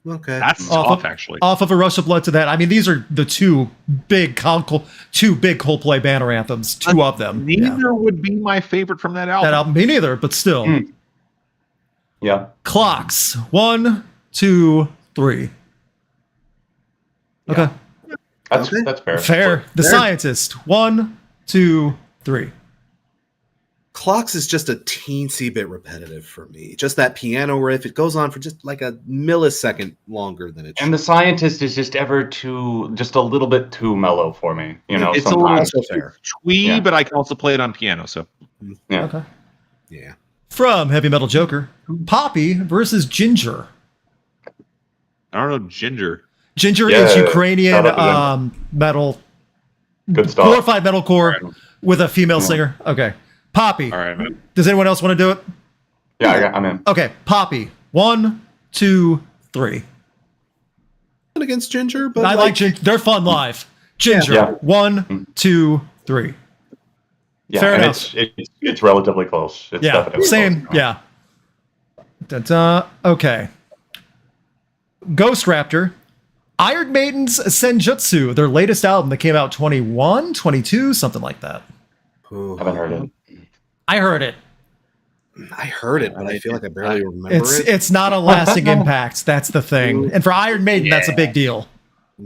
Okay. That's Off tough, actually. Off of A Rush of Blood to That. I mean, these are the two big Coldplay banner anthems. Two of them. Yeah. Neither would be my favorite from that album. That album, me neither, but still. Yeah. Clocks. 1, 2, 3. Okay. That's fair. Fair. The Fair. Scientist. 1, 2, 3. Clocks is just a teensy bit repetitive for me. Just that piano riff, it goes on for just like a millisecond longer than it should. And The Scientist is just just a little bit too mellow for me. You know, It's a little sometimes. Also fair. twee, Yeah. but I can also play it on piano. So Yeah. Okay. Yeah. From Heavy Metal Joker, Poppy versus Ginger. I don't know, Ginger. Ginger Yeah, is Ukrainian shout out to metal, Good stuff. glorified metalcore Right. with a female singer. Okay. Poppy. All right, man. Does anyone else want to do it? Yeah, I'm in. Okay. Poppy. 1, 2, 3. Against Ginger, but I like Ginger. They're fun live. Ginger. Yeah. 1, 2, 3. Yeah, Fair and enough. it's relatively close. It's Yeah. definitely Same. close. Yeah. Da-da. Okay. Ghost Raptor. Iron Maiden's Senjutsu, their latest album that came out 21, 22, something like that. Haven't heard it. I heard it. I heard it, but I feel like I barely remember It's it. it's not a lasting impact. That's the thing. And for Iron Maiden, that's a big deal.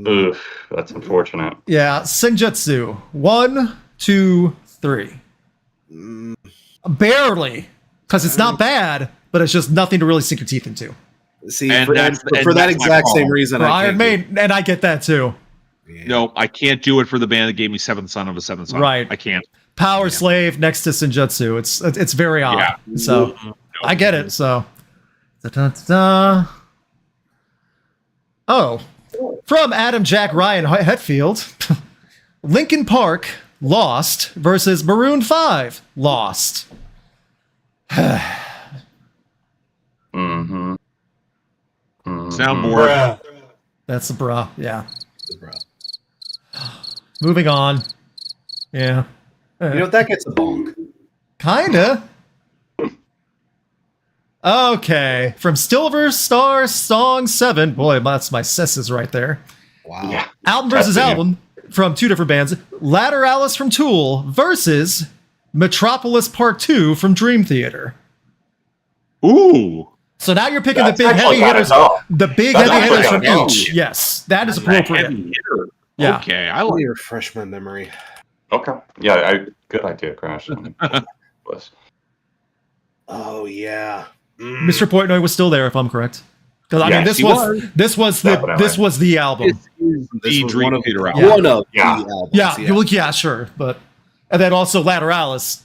Ugh, that's unfortunate. Yeah, Senjutsu. 1, 2, 3. Barely, because it's not bad, but it's just nothing to really sink your teeth into. See, And for that that's my exact same problem. reason, For I Iron can't do it. Maiden, and I get that too. Yeah. No, I can't do it for the band that gave me Seventh Son of a Seventh Son. Right. I can't. Power Slave next to Senjutsu. It's very odd. Yeah. So I get it. So da-da-da-da. Oh, from Adam Jack Ryan Hetfield, Linkin Park Lost versus Maroon 5 Lost. Mm-hmm. Soundboard. That's the bra. Yeah. Bro. Moving on. Yeah. You know, that gets a bonk. Kinda. Okay. From Silver Star Song 7. Boy, that's my sisses right there. Wow. Yeah. Album versus That's album from two different bands. Lateralis from Tool versus Metropolis Part 2 from Dream Theater. Ooh. So now you're picking That's the big actually heavy kinda hitters. tough. The big That's heavy hitters from actually kinda each. tough. Yes, that is A appropriate. heavy hitter. Yeah. Okay, I Let like me refresh my memory. Okay. Yeah, good idea, Crash. Bless. Oh yeah. Mr. Portnoy was still there, if I'm correct. Because I mean, Yes, this he was Definitely. the album. the was Dream one of- Theater Yeah. album. One of Yeah. the albums. Yeah, well, yeah, sure, but and then also Lateralis.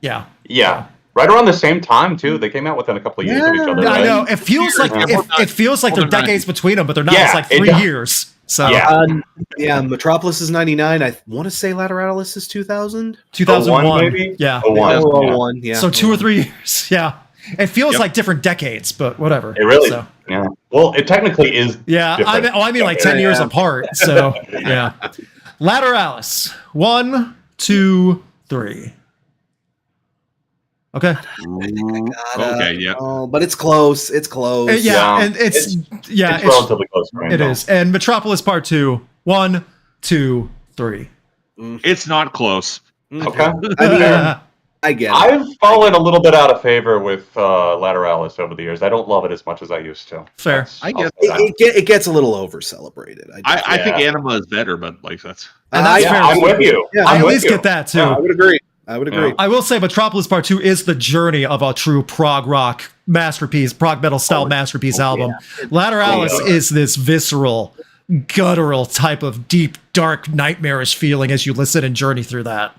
Yeah, Yeah. Right around the same time too. They came out within a couple of years of each other. I right? know. It feels like Yeah. it feels like there are Hold on. decades between them, but they're not. Yeah, It's like it 3 does. years. So Yeah. Yeah, Metropolis is 99. I want to say Lateralis is 2000. 2001, 01 maybe? yeah. 01. Oh, Yeah. 01, yeah. So 2 or 3 years. Yeah, it feels Yep. like different decades, but whatever. It really. So, Yeah. Well, it technically is. yeah, different. I mean like Yeah, 10 years yeah. apart. So yeah. Lateralis. 1, 2, 3. Okay. Okay, yeah. Oh, but it's close. It's close. Yeah, Yeah. and it's It's relatively close. Right it now. is. And Metropolis Part 2. 1, 2, 3. It's not close. Okay. I mean, I get it. I've fallen a little bit out of favor with Lateralis over the years. I don't love it as much as I used to. I get I'll say that. It gets a little over celebrated. I think Yeah. Anima is better, but like that's And that's Yeah, fair. I'm with you. Yeah, I I'm at with least you. get that too. Yeah. I would agree. I would agree. Yeah. I will say Metropolis Part 2 is the journey of a true prog rock masterpiece, prog metal style masterpiece album. Lateralis Oh, yeah. is this visceral, guttural type of deep, dark, nightmarish feeling as you listen and journey through that.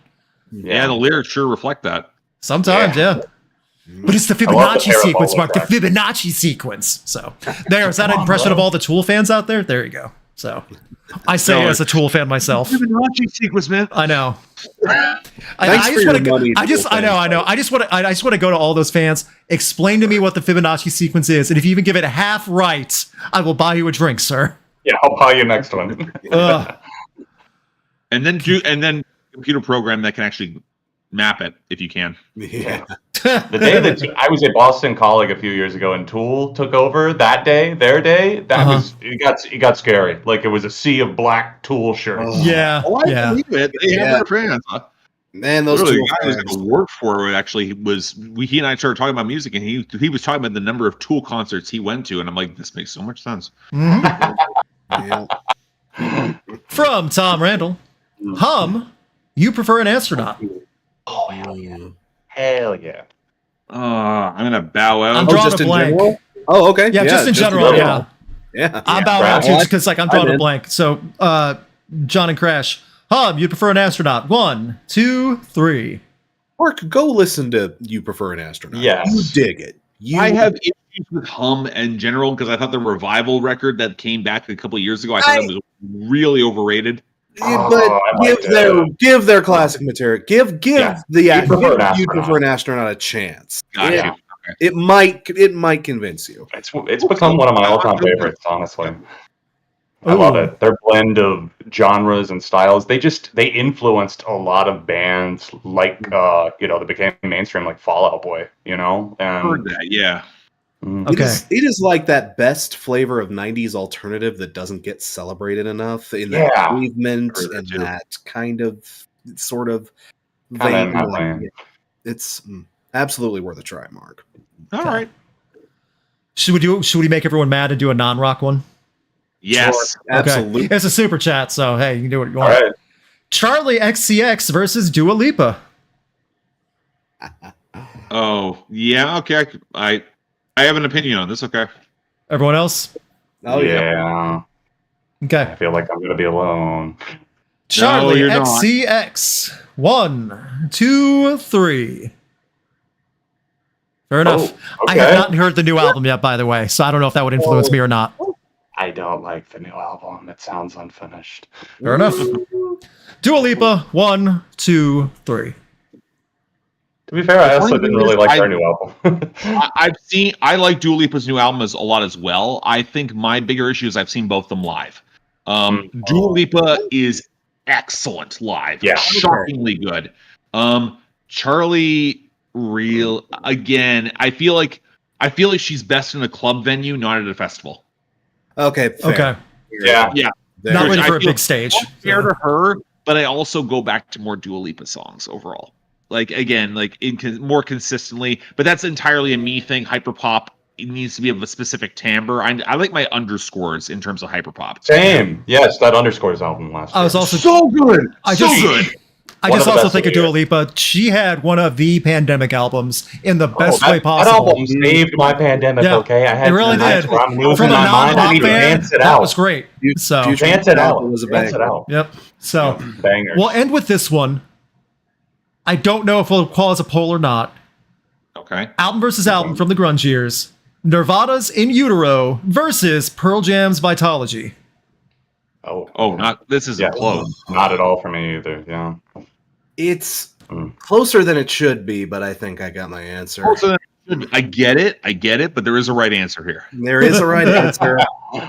yeah, the lyrics sure reflect that. Sometimes, yeah. But it's the I love the Fibonacci sequence, parabolic Mark. The track. Fibonacci sequence. So there's that impression of all the Tool fans out there. There you go. So I say No, as a Tool fan myself. Fibonacci sequence, man. I know. Thanks for your money, I just Tool know. I just want to go to all those fans. Explain to me what the Fibonacci sequence is, and if you even give it half right, I will buy you a drink, sir. Yeah, I'll buy you next one. Ugh. And then computer program that can actually map it if you can. Yeah. The day that I was at Boston College a few years ago and Tool took over that day, their day, that was it got scary. Like it was a sea of black Tool shirts. Yeah, Oh, I yeah. believe it. They Yeah. have their fans. Man, those Literally, two the guy I was going to work for actually he and I started talking about music, and he was talking about the number of Tool concerts he went to, and I'm like, this makes so much sense. Mhm. Yeah. From Tom Randall, Hum, you prefer an astronaut? Oh hell yeah. Hell yeah. I'm gonna bow out. I'm Oh, drawing just a in blank. general? Oh, okay. Yeah, just in general. Yeah, Yeah. I'm Yeah, bowing out Crash. too because like I'm drawing I'm a in. blank. So, John and Crash, Hum, you prefer an astronaut? 1, 2, 3. Mark, go listen to You Prefer an Astronaut. Yes. You dig it. I have issues with Hum in general because I thought the revival record that came back a couple of years ago, I thought it was really overrated. But give their classic material. Give You Prefer an Astronaut a chance. Gotcha. It might convince you. It's become one of my all-time favorites, honestly. I love it. Their blend of genres and styles. They influenced a lot of bands like that became mainstream, like Fall Out Boy, And Heard that, yeah. Okay. It is like that best flavor of 90s alternative that doesn't get celebrated enough in that movement and that kind of sort of vein. It's absolutely worth a try, Mark. All right. Should we make everyone mad and do a non-rock one? Yes. Sure, absolutely. Okay. It's a super chat, so hey, you can do what you want. All right. Charli XCX versus Dua Lipa. Oh, yeah, okay. I have an opinion on this, okay. Everyone else? Oh yeah. Okay. I feel like I'm gonna be alone. Charli you're not. XCX. 1, 2, 3. Fair enough. Oh, I okay. have not heard the new album yet, by the way, so I don't know if that would influence me or not. I don't like the new album. It sounds unfinished. Fair enough. Dua Lipa. 1, 2, 3. To be fair, I also didn't really like their new album. I like Dua Lipa's new album a lot as well. I think my bigger issue is I've seen both of them live. Dua Lipa is excellent live. Yeah. Shockingly good. Charli, again, I feel like she's best in a club venue, not at a festival. Okay. Fair. Okay. Yeah. Not ready for a I feel big stage. Fair to her, but I also go back to more Dua Lipa songs overall. Like again, more consistently, but that's entirely a me thing. Hyperpop, it needs to be of a specific timbre. I like my underscores in terms of hyperpop. Same. Yes, that Underscores album last year. I was also So good. I So just- good. I One just of the also best think of of the Dua year. Lipa. She had one of the pandemic albums in the best that, way possible. That album saved my pandemic, Yeah, okay? I had it really nights did. where I'm losing From a my mind. I non-rock need to fan, dance it that out. was great. So, Dance it out. Was a Dance it banger. out. yep. So, Bangers. we'll end with this one. I don't know if we'll call it a poll or not. Okay. Album versus album from the grunge years. Nirvana's In Utero versus Pearl Jam's Vitology. This isn't close. Not at all for me either. Yeah. It's closer than it should be, but I think I got my answer. I get it, but there is a right answer here. There is a right answer.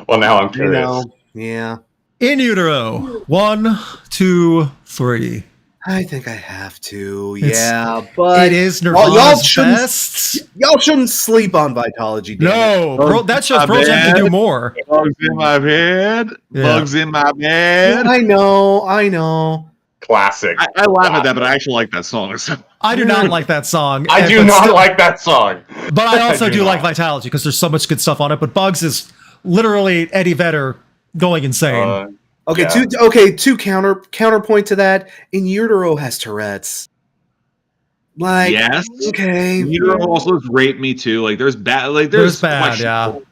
Well, now I'm curious. Yeah. In Utero. 1, 2, 3. I think I have to. It's- Yeah, but It is y'all Nirvana's shouldn't- best. y'all shouldn't sleep on Vitology. damn it. No, that shows Pearl Jam can do more. Bugs in my head. Yeah. Bugs in my bed. I know. Classic. I laugh at that, but I actually like that song. I do not like that song. I do but not still- like that song. But I also do do like not. Vitology because there's so much good stuff on it. But Bugs is literally Eddie Vedder going insane. Okay, Yeah. two counterpoint to that. In Utero has Tourette's. Like, Yes. okay. Utero also Rape Me Too. Like there's bad. Like There's there's bad, questionable-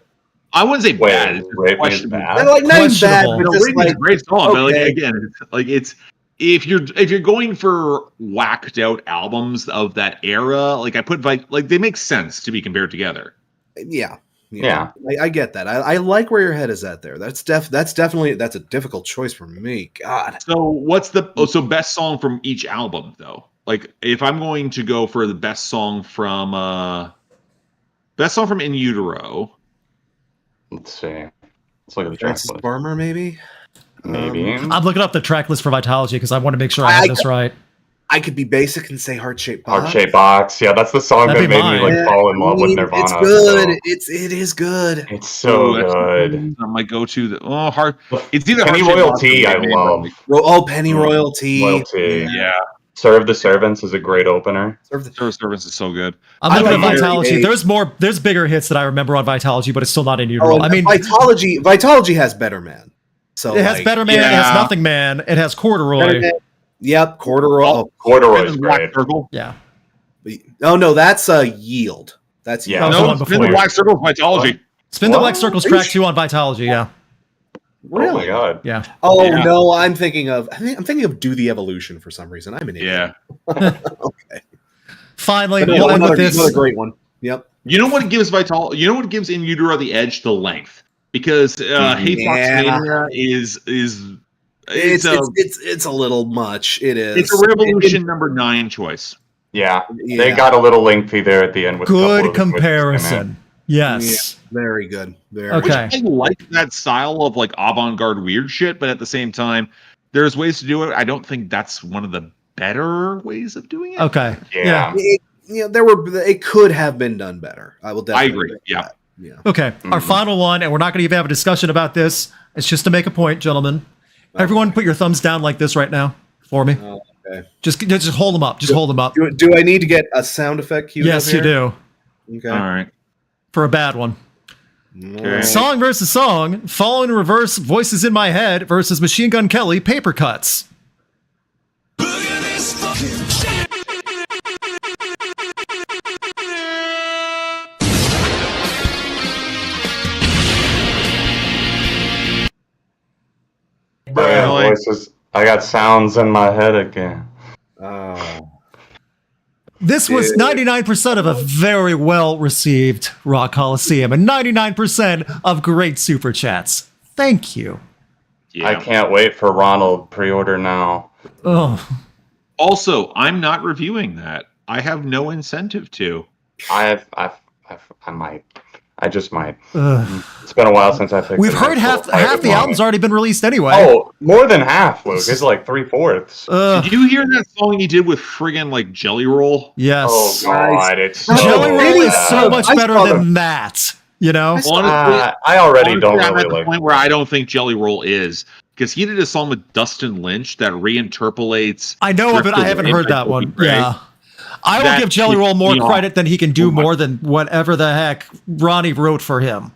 I wouldn't say Wait, bad. It's Rape Me is questionable. bad? Like, not even bad, Questionable. but You know, just Rape Me is like, a great song, but like okay. again, it's if you're going for whacked out albums of that era, like I put like they make sense to be compared together. yeah. Yeah. I get that. I like where your head is at there. That's definitely a difficult choice for me. God. So what's the best song from each album though? Like if I'm going to go for the best song from In Utero. Let's see. Let's look at the track Francis list. Farmer, maybe. Maybe. I'm looking up the track list for Vitology because I want to make sure I have this right. I could be basic and say Heart Shaped Box. Heart Shaped Box. Yeah, that's the song That'd that be made mine. me like fall in love with Nirvana. It's good. so- It is good. It's so good. My go-to. Heart. It's either Penny Heart-Shaped Box or Royalty, I Baby love. Metal. Penny Royalty. Loyalty. Yeah, Serve the Servants is a great opener. Serve the- Service Service is so good. I'm looking like at Vitology. Mary There's bigger hits that I remember on Vitology, but it's still not In Utero. Oh, I mean, Vitology has Better Man. So it has like, Better Man, it yeah. has Nothing Man, it has Corduroy. Better Man. Yep, Corduroy. Corduroy's Black great. Circle. Yeah. Oh no, that's Yield. That's Yeah. That was No, the one Spin the before. Black Circle Vitology. Spin the What? Black Circle's Are you track 2 on Vitology, yeah. Oh my god. Yeah. Oh Yeah. no, I'm thinking of Do the Evolution for some reason. I'm an idiot. Yeah. Finally, But we'll end with this. another great one. Yep. You know what gives Vital? You know what gives In Utero the edge? The length, because Hey Foxmania is It's a little much. It is. it's a Revolution number 9 choice. Yeah, they got a little lengthy there at the end. With a couple Good of the twists, comparison. Yes. Yeah, very good. Very Okay. Which I like that style of like avant-garde weird shit, but at the same time, there's ways to do it. I don't think that's one of the better ways of doing it. Okay. Yeah. It could have been done better. I will definitely. I agree. Yeah. That. Yeah. Okay. Our final one, and we're not going to even have a discussion about this. It's just to make a point, gentlemen. Everyone, put your thumbs down like this right now for me. Okay. Just hold them up. Just hold them up. Do I need to get a sound effect queued Yes, up you here? do. Okay. All right. For a bad one. Okay. Song versus song. Fall in reverse. Voices in my head versus Machine Gun Kelly. Paper cuts. Voices. I got sounds in my head again. Oh. This was 99% of a very well received Rock Coliseum and 99% of great super chats. Thank you. Yeah. I can't wait for Ronald pre-order now. Oh, Also, I'm not reviewing that. I have no incentive to. I might. I just might. ugh. It's been a while since I picked. We've an heard actual half private the one. album's already been released anyway. Oh, more than half, Luke. It's like 3/4. Ugh. Did you hear that song he did with friggin' like Jelly Roll? Yes. Oh God, it's so Jelly Roll is bad. so much I better saw than that. You know? Honestly, I already don't I'm really at the like. point where I don't think Jelly Roll is, because he did a song with Dustin Lynch that reinterpolates. I know of it. I Drifter haven't Rain heard by that one. Kobe Gray. Yeah. I will That give Jelly Roll more pissed me credit off than he can do so much. more than whatever the heck Ronnie wrote for him.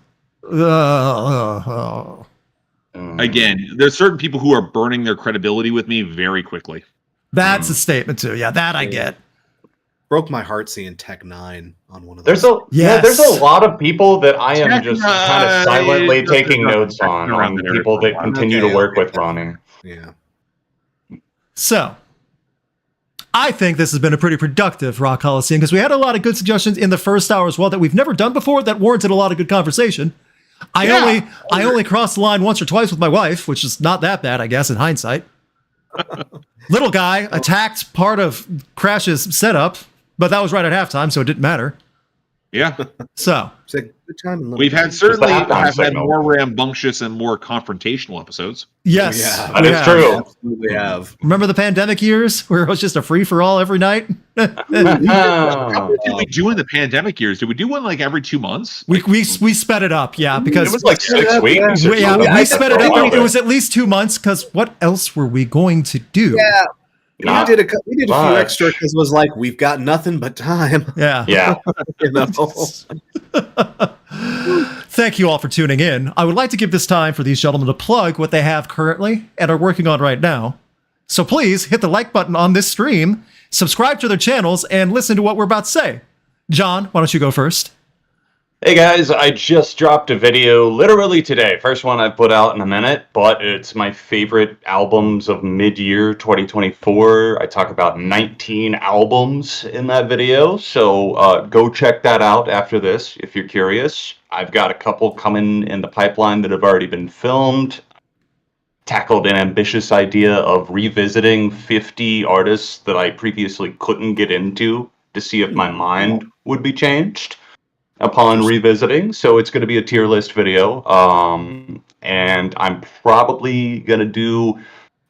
Again, there's certain people who are burning their credibility with me very quickly. That's a statement too. Yeah, that I get. Broke my heart seeing Tech 9 on one of There's those. there's Yes. a lot of people that I am Check just my- kind of silently taking notes check on around the people area. that continue to work with Ronnie. Yeah. So, I think this has been a pretty productive Rock Coliseum because we had a lot of good suggestions in the first hour as well that we've never done before that warranted a lot of good conversation. I only crossed the line once or twice with my wife, which is not that bad, I guess, in hindsight. Little guy attacked part of Crash's setup, but that was right at halftime, so it didn't matter. Yeah, So, It's a good time. and we've had the certainly halftime have had signal. more rambunctious and more confrontational episodes. yes, Yeah, That we is have. true. absolutely have. Remember the pandemic years where it was just a free for all every night? How much did we do in the pandemic years? Did we do one like every 2 months? We sped it up, yeah, It because was like 6 weeks. or we something sped for it a up. while It there. was at least 2 months because what else were we going to do? Yeah. Not we did a few much. extra because it was like, we've got nothing but time. Yeah. Yeah. You know? Thank you all for tuning in. I would like to give this time for these gentlemen to plug what they have currently and are working on right now. So please hit the like button on this stream, subscribe to their channels, and listen to what we're about to say. John, why don't you go first? Hey guys, I just dropped a video literally today. First one I put out in a minute, but it's my favorite albums of mid-year 2024. I talk about 19 albums in that video, so go check that out after this if you're curious. I've got a couple coming in the pipeline that have already been filmed. Tackled an ambitious idea of revisiting 50 artists that I previously couldn't get into to see if my mind would be changed upon revisiting. So it's going to be a tier list video. And I'm probably going to do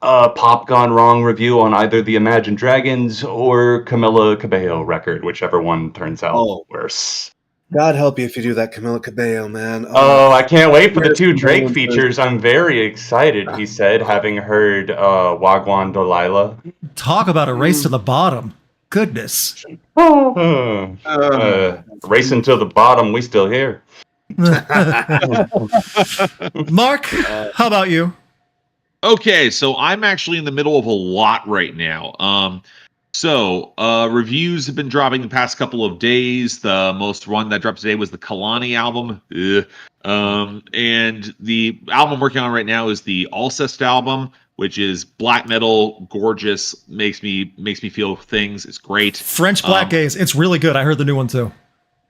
a Pop Gone Wrong review on either the Imagine Dragons or Camila Cabello record, whichever one turns out worse. God help you if you do that Camila Cabello, man. Oh, I can't wait for the Where's two the Drake moment? features. I'm very excited, he said, having heard Wagwan Delilah. Talk about a race to the bottom. Goodness. Racing to the bottom, we still here. Mark, how about you? Okay, so I'm actually in the middle of a lot right now. Reviews have been dropping the past couple of days. The most one that dropped today was the Kalani album. And the album I'm working on right now is the Alcest album. which is black metal, gorgeous, makes me feel things. It's great. French Black Gaze. It's really good. I heard the new one too.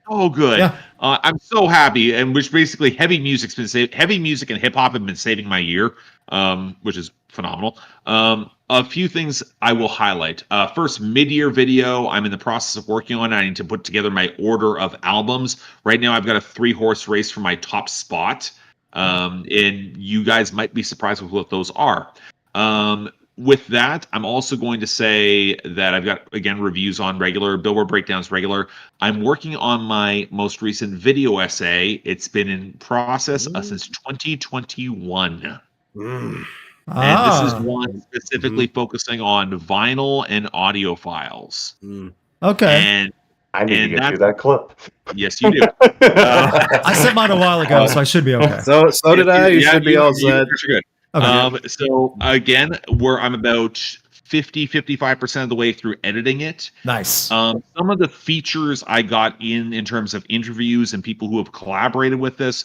Oh, good. Yeah. I'm so happy, and which basically heavy music and hip hop have been saving my year, which is phenomenal. A few things I will highlight. First, mid-year video. I'm in the process of working on. I need to put together my order of albums. Right now, I've got a 3-horse race for my top spot, and you guys might be surprised with what those are. With that, I'm also going to say that I've got, again, reviews on regular, Billboard Breakdowns regular. I'm working on my most recent video essay. It's been in process since 2021. And this is one specifically focusing on vinyl and audio files. Okay. And I need to get you that clip. yes, you do. I sent mine a while ago, so I should be okay. So did I. You should be all set. You're good. Okay. So again, I'm about 55% of the way through editing it. Nice. Some of the features I got in terms of interviews and people who have collaborated with this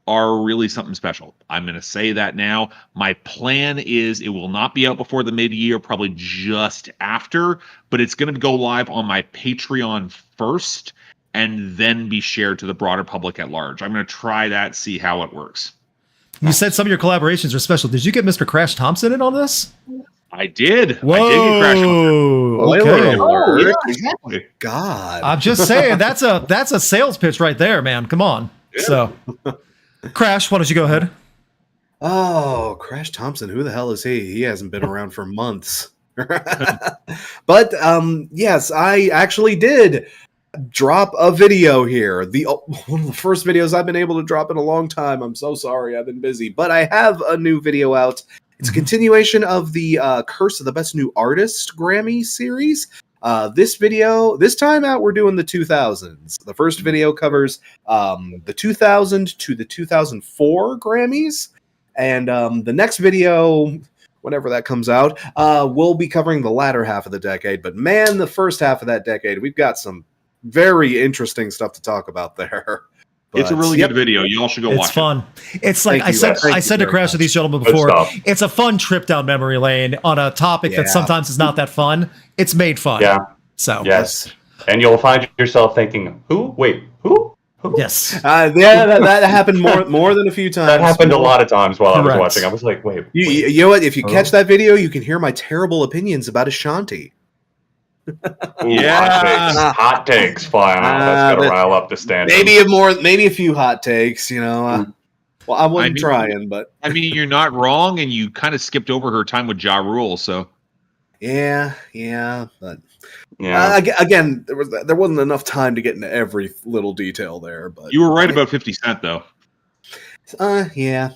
are really something special. I'm going to say that now. My plan is it will not be out before the mid-year, probably just after, but it's going to go live on my Patreon first and then be shared to the broader public at large. I'm going to try that, see how it works. You said some of your collaborations are special. Did you get Mr. Crash Thompson in on this? I did. Whoa. I did get Crash Thompson. Okay. Oh, Yeah, exactly. God. I'm just saying that's a sales pitch right there, man. Come on. Yeah. So, Crash, why don't you go ahead? Oh, Crash Thompson. Who the hell is he? He hasn't been around for months. But yes, I actually did drop a video here. One of the first videos I've been able to drop in a long time. I'm so sorry. I've been busy. But I have a new video out. It's a continuation of the Curse of the Best New Artist Grammy series. This time out, we're doing the 2000s. The first video covers the 2000 to the 2004 Grammys. And the next video, whenever that comes out, we'll be covering the latter half of the decade. But man, the first half of that decade, we've got some very interesting stuff to talk about there. It's a really good video. You all should go watch it. It's fun. It's like Thank I said to Crash with these gentlemen before. It's a fun trip down memory lane on a topic that sometimes is not that fun. It's made fun. Yeah. So Yes. And you'll find yourself thinking, who? Wait, who? yes. That happened more than a few times. That happened a lot of times while I was watching. I was like, wait. You know what? If you catch that video, you can hear my terrible opinions about Ashanti. Yeah. Hot takes flying out. That's going to rile up the standard. Maybe a few hot takes, you know. Well, I wasn't trying, but I mean, you're not wrong, and you kind of skipped over her time with Ja Rule, so yeah, but Yeah. again, there wasn't enough time to get into every little detail there. But you were right about 50 Cent, though. Yeah.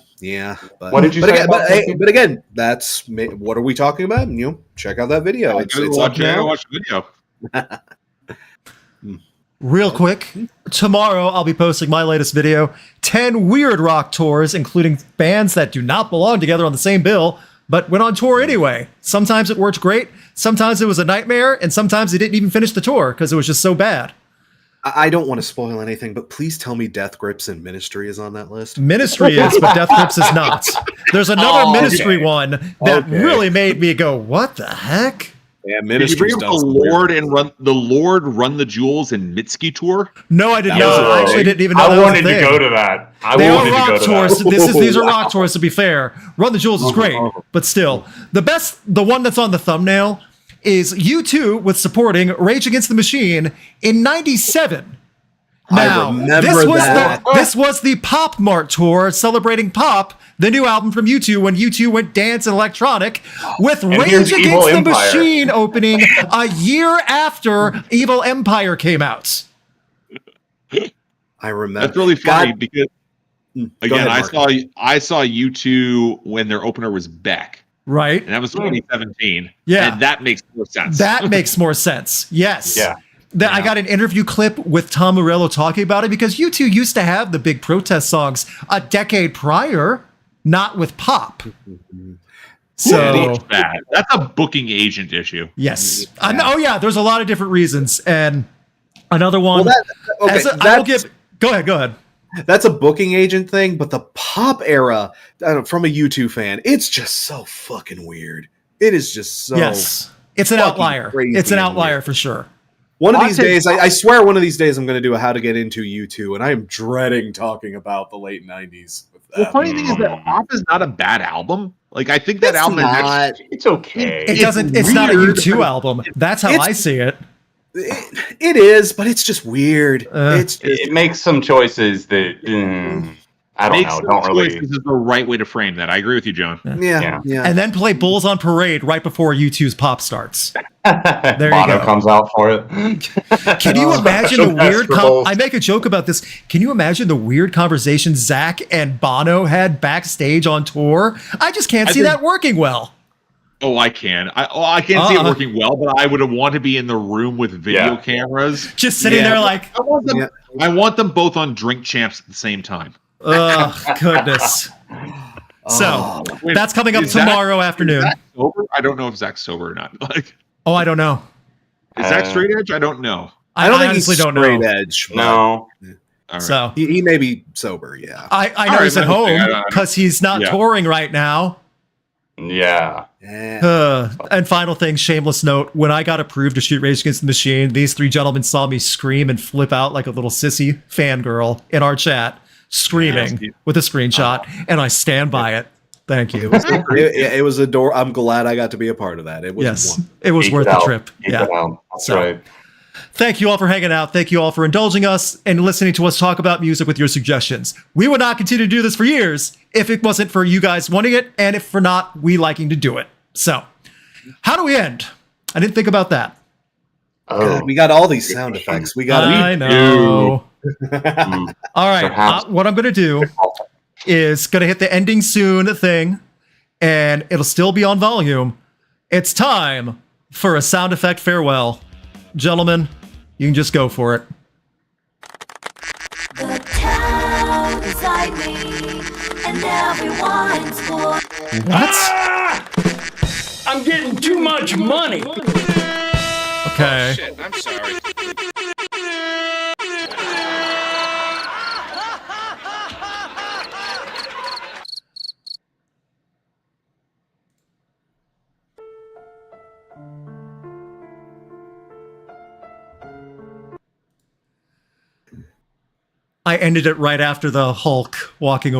But, What did you say about but again, that's what are we talking about? And, check out that video. It's watch up the video. Real quick, tomorrow I'll be posting my latest video, 10 weird rock tours, including bands that do not belong together on the same bill, but went on tour anyway. Sometimes it worked great, sometimes it was a nightmare, and sometimes they didn't even finish the tour because it was just so bad. I don't want to spoil anything, but please tell me Death Grips and Ministry is on that list. Ministry is, but Death Grips is not. There's another Ministry one that really made me go, what the heck? Yeah, Did Ministry. you bring up the Lord run the Jewels and Mitski tour? No, I didn't know. I actually didn't even know I that was a wanted to thing. go to that. They are rock tours. These are rock tours, to be fair. Run the Jewels is great, but still. The one that's on the thumbnail is U2 with supporting Rage Against the Machine in 97. Now, this was the Pop Mart tour celebrating Pop, the new album from U2, when U2 went dance and electronic, with Rage Against the Machine opening a year after Evil Empire came out. I remember. That's really funny because, again, ahead, I saw U2 when their opener was Beck. Right. And that was 2017. Yeah. And that makes more sense. That makes more sense. Yes. Yeah. I got an interview clip with Tom Morello talking about it because U2 used to have the big protest songs a decade prior, not with pop. So that's a booking agent issue. Yes. There's a lot of different reasons. And another one. Well, go ahead. that's a booking agent thing, but the pop era, from a U2 fan, it's just so fucking weird. It is just so Yes. It's an fucking outlier. crazy It's an and outlier weird. for sure. One of these days, I swear one of these days I'm going to do a how to get into U2, and I am dreading talking about the late 90s. The funny thing is that Pop is not a bad album. Like, I think that It's album is not. It's okay. It's not a weird, U2 but album. That's how it's- I see it. It is, but it's just weird. It's just, It makes some choices that I don't know. Don't really. This is the right way to frame that. I agree with you, John. yeah. And then play Bulls on Parade right before U2's pop starts. There you Bono go. comes out for it. Can you imagine the Special weird... vegetables. I make a joke about this. Can you imagine the weird conversation Zach and Bono had backstage on tour? I just can't see that working well. Oh, I can. I can't see it working well, but I would want to be in the room with video cameras. Just sitting there like, I want them both on Drink Champs at the same time. oh, goodness. So, that's coming up tomorrow afternoon. Is Zach sober? I don't know if Zach's sober or not. Like, Oh, I don't know. is Zach straight edge? I don't know. I don't think honestly he's don't straight know. edge. but No. All right. So, he may be sober. Yeah. I know All right, he's at that's the thing. I home don't- because he's not Yeah. touring right now. Yeah. And final thing, shameless note, when I got approved to shoot Rage Against the Machine, these three gentlemen saw me scream and flip out like a little sissy fangirl in our chat, screaming with a screenshot, and I stand by it. Thank you. It was I'm glad I got to be a part of that. It was Yes, it was Geek worth it the out. trip. Geek Yeah. it out. That's So- right. Thank you all for hanging out. Thank you all for indulging us and listening to us talk about music with your suggestions. We would not continue to do this for years if it wasn't for you guys wanting it, and if for not, we liking to do it. So, how do we end? I didn't think about that. Oh, we got all these sound effects. We got. I know. mm. All right. Perhaps. What I'm going to do is going to hit the ending soon thing, and it'll still be on volume. It's time for a sound effect farewell. Gentlemen, you can just go for it. The town beside me, and everyone's poor. What? I'm getting too much money. Okay. Shit, I'm sorry. I ended it right after the Hulk walking away.